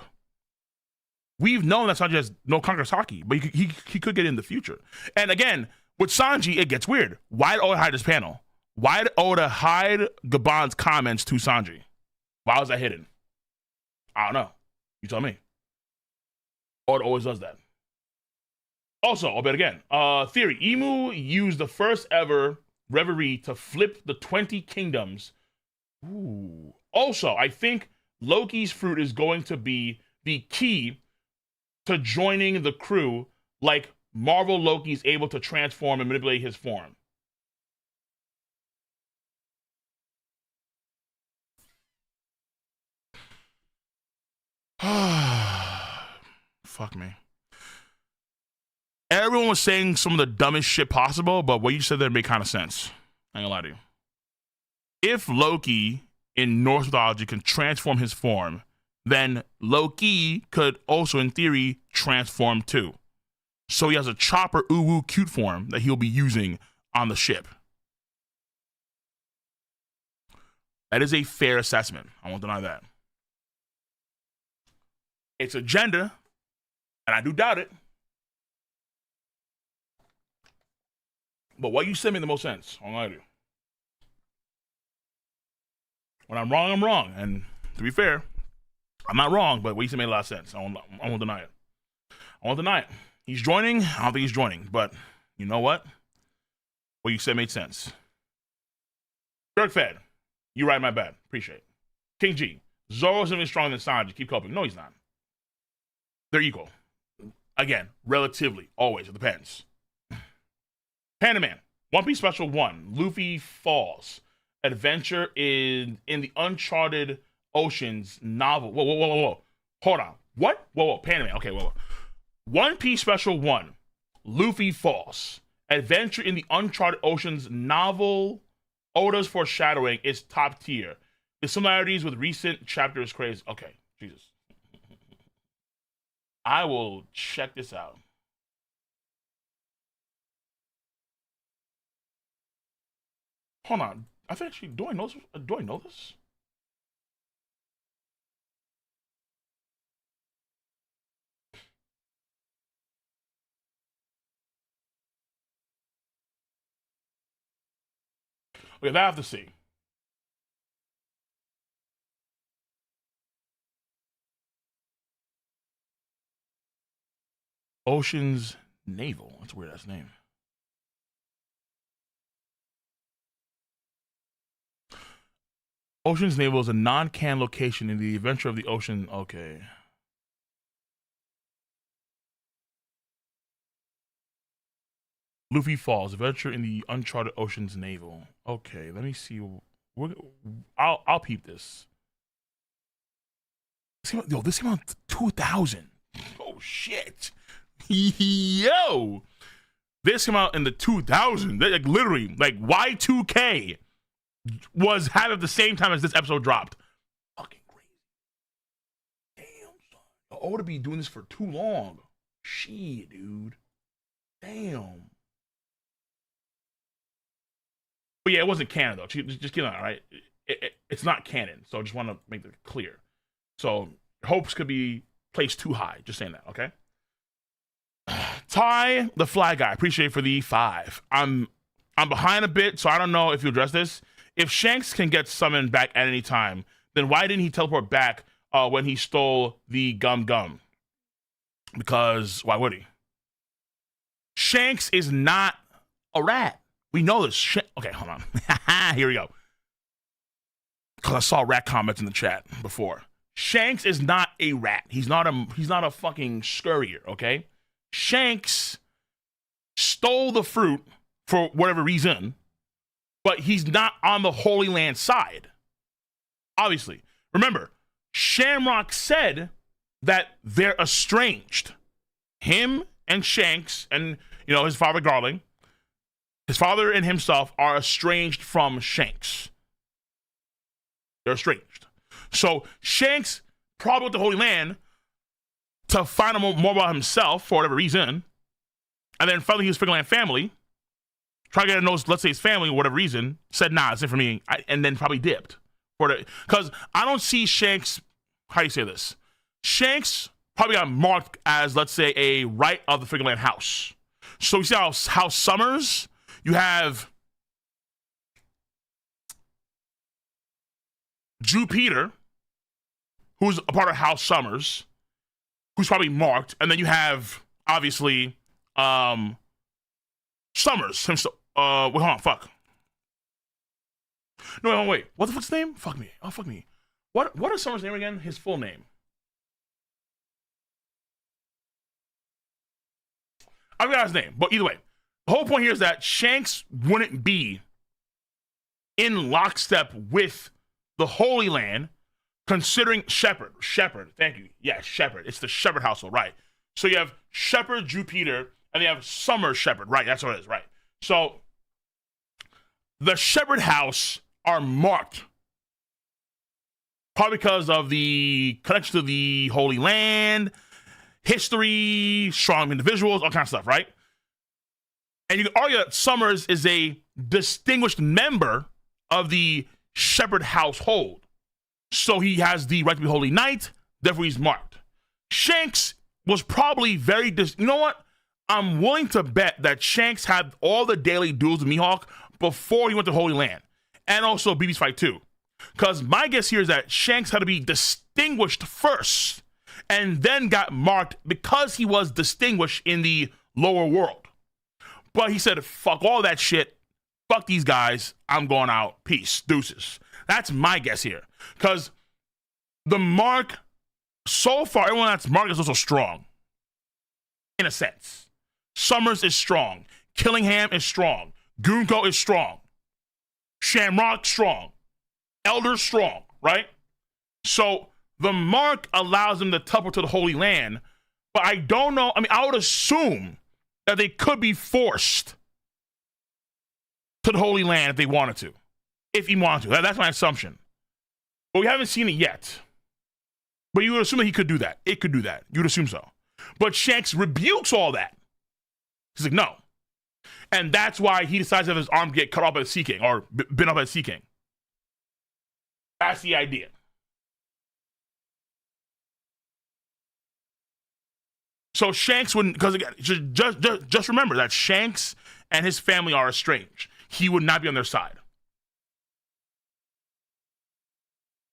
S1: We've known that Sanji has no conquers Haki, but he could get in the future. And again, with Sanji, it gets weird. Why did Oda hide this panel? Why did Oda hide Gaban's comments to Sanji? Why was that hidden? I don't know. You tell me. Oda always does that. Also, I'll bet again. Theory. Imu used the first ever reverie to flip the 20 kingdoms. Ooh. Also, I think Loki's fruit is going to be the key to joining the crew, like Marvel Loki's able to transform and manipulate his form. Fuck me. Everyone was saying some of the dumbest shit possible, but what you said there made kind of sense. I ain't gonna lie to you. If Loki in Norse mythology can transform his form, then Loki could also, in theory, transform too. So he has a chopper uwu cute form that he'll be using on the ship. That is a fair assessment. I won't deny that. It's a gender, and I do doubt it. But what you said made the most sense. I lie to you. When I'm wrong, I'm wrong. And to be fair, I'm not wrong, but what you said made a lot of sense. I won't deny it. I won't deny it. He's joining. I don't think he's joining. But you know what? What you said made sense. Dirk Fed. You right, my bad. Appreciate it. King G. Zoro's even stronger than Sanji. Keep coping. No, he's not. They're equal. Again, relatively. Always. It depends. Panda Man. One Piece Special 1. Luffy Falls. Adventure in the Uncharted Oceans novel. Whoa. Hold on. What? Whoa. Panda Man. Okay, whoa. One Piece Special 1. Luffy Falls. Adventure in the Uncharted Oceans novel. Oda's foreshadowing is top tier. The similarities with recent chapters crazy. Okay, Jesus. I will check this out. Hold on. I think actually, do I know this? Okay, that I have to see. Ocean's Naval. That's a weird ass name. Ocean's Naval is a non-canon location in the adventure of the ocean. Okay. Luffy Falls, adventure in the Uncharted Oceans Naval. Okay, let me see. I'll peep this. This came out 2000. Oh shit. Yo, this came out in the 2000s. Like literally, like Y2K was had at the same time as this episode dropped. Fucking crazy. Damn, son. I ought to be doing this for too long. Shit, dude. Damn. But yeah, it wasn't canon though. Just kidding, all right? It's not canon, so I just want to make it clear. So hopes could be placed too high. Just saying that, okay? Ty, the fly guy, appreciate for the 5. I'm behind a bit, so I don't know if you address this. If Shanks can get summoned back at any time, then why didn't he teleport back when he stole the gum? Because why would he? Shanks is not a rat. We know this. Okay, hold on. Here we go. Because I saw rat comments in the chat before. Shanks is not a rat. He's not a fucking scurrier, okay? Shanks stole the fruit for whatever reason, but he's not on the Holy Land side. Obviously. Remember, Shamrock said that they're estranged. Him and Shanks and, his father Garling, his father and himself are estranged from Shanks. They're estranged. So Shanks probably went to Holy Land to find out more about himself for whatever reason, and then finally his Fingerland family, trying to get to know, let's say, his family, for whatever reason, said, nah, it's it for me, and then probably dipped. Because I don't see Shanks, how do you say this? Shanks probably got marked as, let's say, a right of the Fingerland house. So you see how Summers, you have Jupiter, who's a part of House Summers, who's probably marked, and then you have, obviously, Summers himself. Wait, hold on, fuck. No, wait. What the fuck's his name? Fuck me. Oh, fuck me. What is Summers' name again? His full name. I forgot his name, but either way, the whole point here is that Shanks wouldn't be in lockstep with the Holy Land, considering Shepherd, thank you. Yeah, Shepherd. It's the Shepherd household, right? So you have Shepherd, Jupiter, and you have Summer Shepherd, right? That's what it is, right? So the Shepherd house are marked probably because of the connection to the Holy Land, history, strong individuals, all kinds of stuff, right? And you can argue that Summers is a distinguished member of the Shepherd household. So he has the right to be Holy Knight, therefore he's marked. Shanks was probably very, you know what? I'm willing to bet that Shanks had all the daily duels with Mihawk before he went to Holy Land. And also BB's fight too. Because my guess here is that Shanks had to be distinguished first and then got marked because he was distinguished in the lower world. But he said, fuck all that shit. Fuck these guys. I'm going out. Peace. Deuces. That's my guess here. Because the mark, so far, everyone that's marked is also strong. In a sense. Summers is strong. Killingham is strong. Gunko is strong. Shamrock strong. Elder strong, right? So the mark allows them to teleport to the Holy Land, but I don't know. I mean, I would assume that they could be forced to the Holy Land if they wanted to. If he wanted to. That's my assumption. But we haven't seen it yet. But you would assume that he could do that. It could do that. You would assume so. But Shanks rebukes all that. He's like, no. And that's why he decides to have his arm get cut off by the Sea King, or bitten off by the Sea King. That's the idea. So Shanks wouldn't, because again, just remember that Shanks and his family are estranged. He would not be on their side.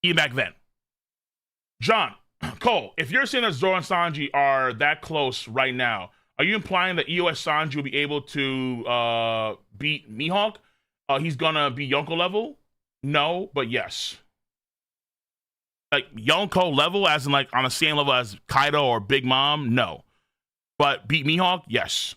S1: Even back then. John, Cole, if you're saying that Zoro and Sanji are that close right now, are you implying that EOS Sanji will be able to beat Mihawk? He's gonna be Yonko level? No, but yes. Like Yonko level, as in like on the same level as Kaido or Big Mom? No. But beat Mihawk? Yes.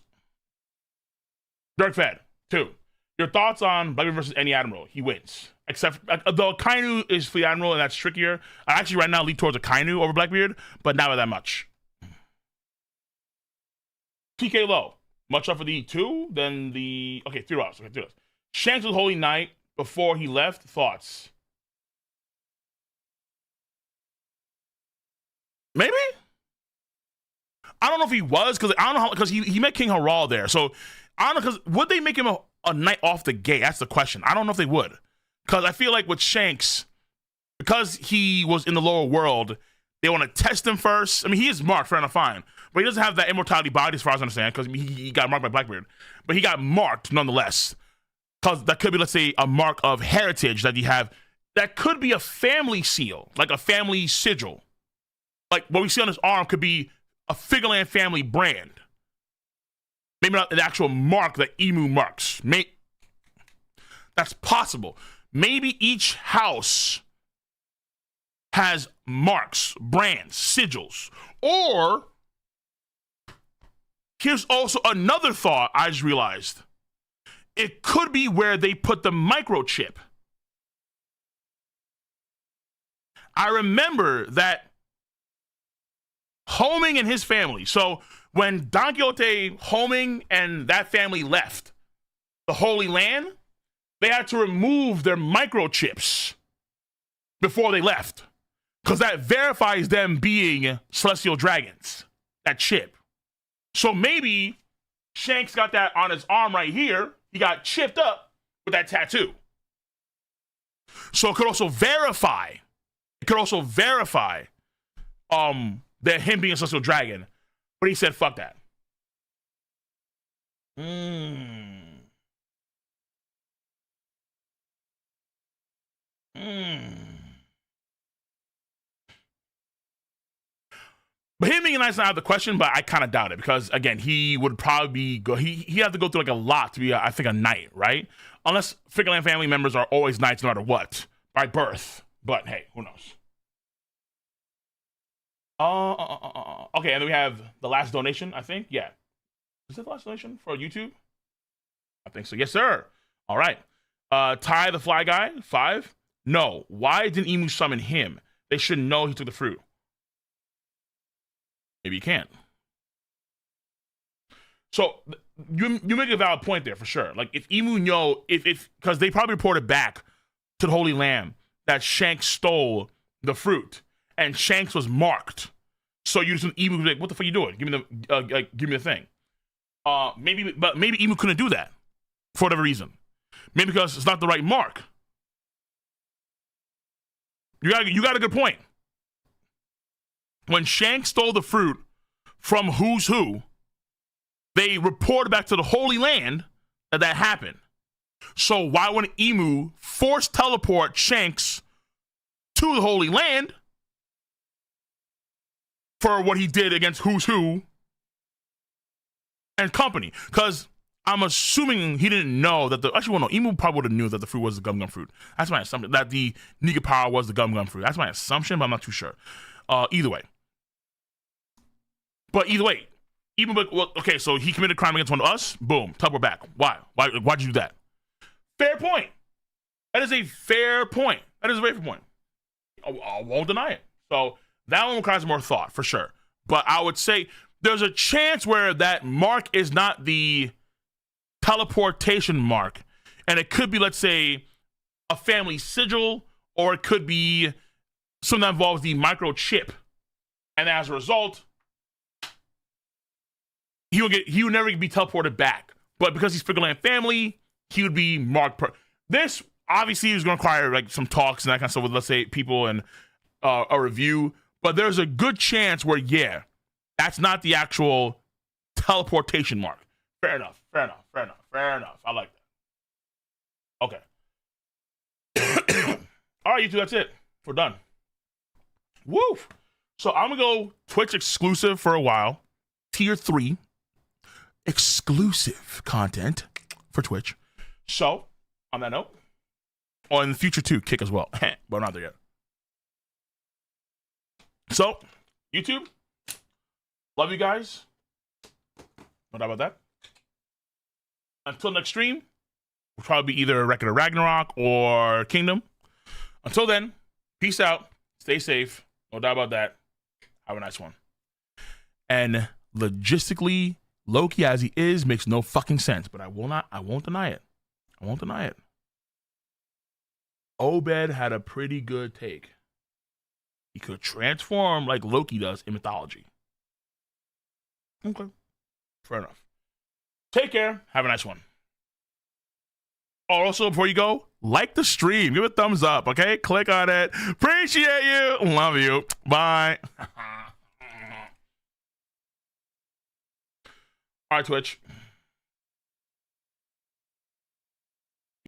S1: Dirk Fed, 2. Your thoughts on Blackbeard versus any Admiral? He wins. Except, though Kainu is Fleet Admiral and that's trickier. I actually right now lead towards a Kainu over Blackbeard, but not by that much. TK Low, much up for the 2, then the... Okay, 3 rounds. Okay, 3 rounds. Shanks was Holy Knight before he left. Thoughts? Maybe? I don't know if he was, because I don't know how, because he met King Haral there. So I don't know, because would they make him a knight off the gate? That's the question. I don't know if they would. Because I feel like with Shanks, because he was in the lower world, they want to test him first. I mean, he is marked, fair enough, fine. but he doesn't have that immortality body as far as I understand, because he got marked by Blackbeard. But he got marked nonetheless, because that could be, let's say, a mark of heritage that you have. That could be a family seal, like a family sigil. Like what we see on his arm could be a Figureland family brand. Maybe not an actual mark that Emu marks. That's possible. Maybe each house has marks, brands, sigils. Or, here's also another thought I just realized. It could be where they put the microchip. I remember that Homing and his family, so when Don Quixote, Homing, and that family left the Holy Land, they had to remove their microchips before they left, because that verifies them being celestial dragons, that chip. So maybe Shanks got that on his arm right here. He got chipped up with that tattoo. So it could also verify. That him being a celestial dragon. But he said, fuck that. But him being a nice not out of the question, but I kind of doubt it, because again, he would probably he had to go through like a lot to be, I think, a knight, right? Unless Figureland family members are always knights no matter what, by birth. But hey, who knows? Okay, and then we have the last donation, I think. Yeah. Is that the last donation for YouTube? I think so. Yes, sir. All right. Ty the Fly Guy, 5. No. Why didn't Emu summon him? They should know he took the fruit. Maybe he can't. So you make a valid point there for sure. Like if Emu know, if because they probably reported back to the Holy Lamb that Shanks stole the fruit, and Shanks was marked. So you just Emu was like, what the fuck are you doing? Give me the thing. Maybe Emu couldn't do that for whatever reason. Maybe because it's not the right mark. You got a good point. When Shanks stole the fruit from Who's Who, they reported back to the Holy Land that happened. So why wouldn't Emu force teleport Shanks to the Holy Land for what he did against Who's Who and company? Because I'm assuming he didn't know that Emu probably would have knew that the fruit was the Gum Gum fruit. That's my assumption. That the Nika power was the Gum Gum fruit. That's my assumption, but I'm not too sure. Either way. But either way, okay, so he committed a crime against one of us. Boom, teleport back. Why'd you do that? Fair point. That is a fair point. I won't deny it. So that one requires more thought for sure. But I would say there's a chance where that mark is not the teleportation mark, and it could be, let's say, a family sigil, or it could be something that involves the microchip, and as a result, he would never be teleported back. But because he's Figureland family, he would be marked. This obviously is going to require like some talks and that kind of stuff with, let's say, people and a review. But there's a good chance where, yeah, that's not the actual teleportation mark. Fair enough. I like that. Okay. All right, YouTube, that's it. We're done. Woo! So I'm going to go Twitch exclusive for a while. Tier 3. Exclusive content for Twitch. So, on that note, in the future too, Kick as well. But I'm not there yet. So, YouTube, love you guys. No doubt about that. Until next stream, we'll probably be either Record of Ragnarok or Kingdom. Until then, peace out. Stay safe. No doubt about that. Have a nice one. And logistically, Loki as he is makes no fucking sense, but I won't deny it. Obed had a pretty good take. He could transform like Loki does in mythology. Okay. Fair enough. Take care. Have a nice one. Also, before you go, like the stream. Give it a thumbs up, okay? Click on it. Appreciate you. Love you. Bye. All right, Twitch.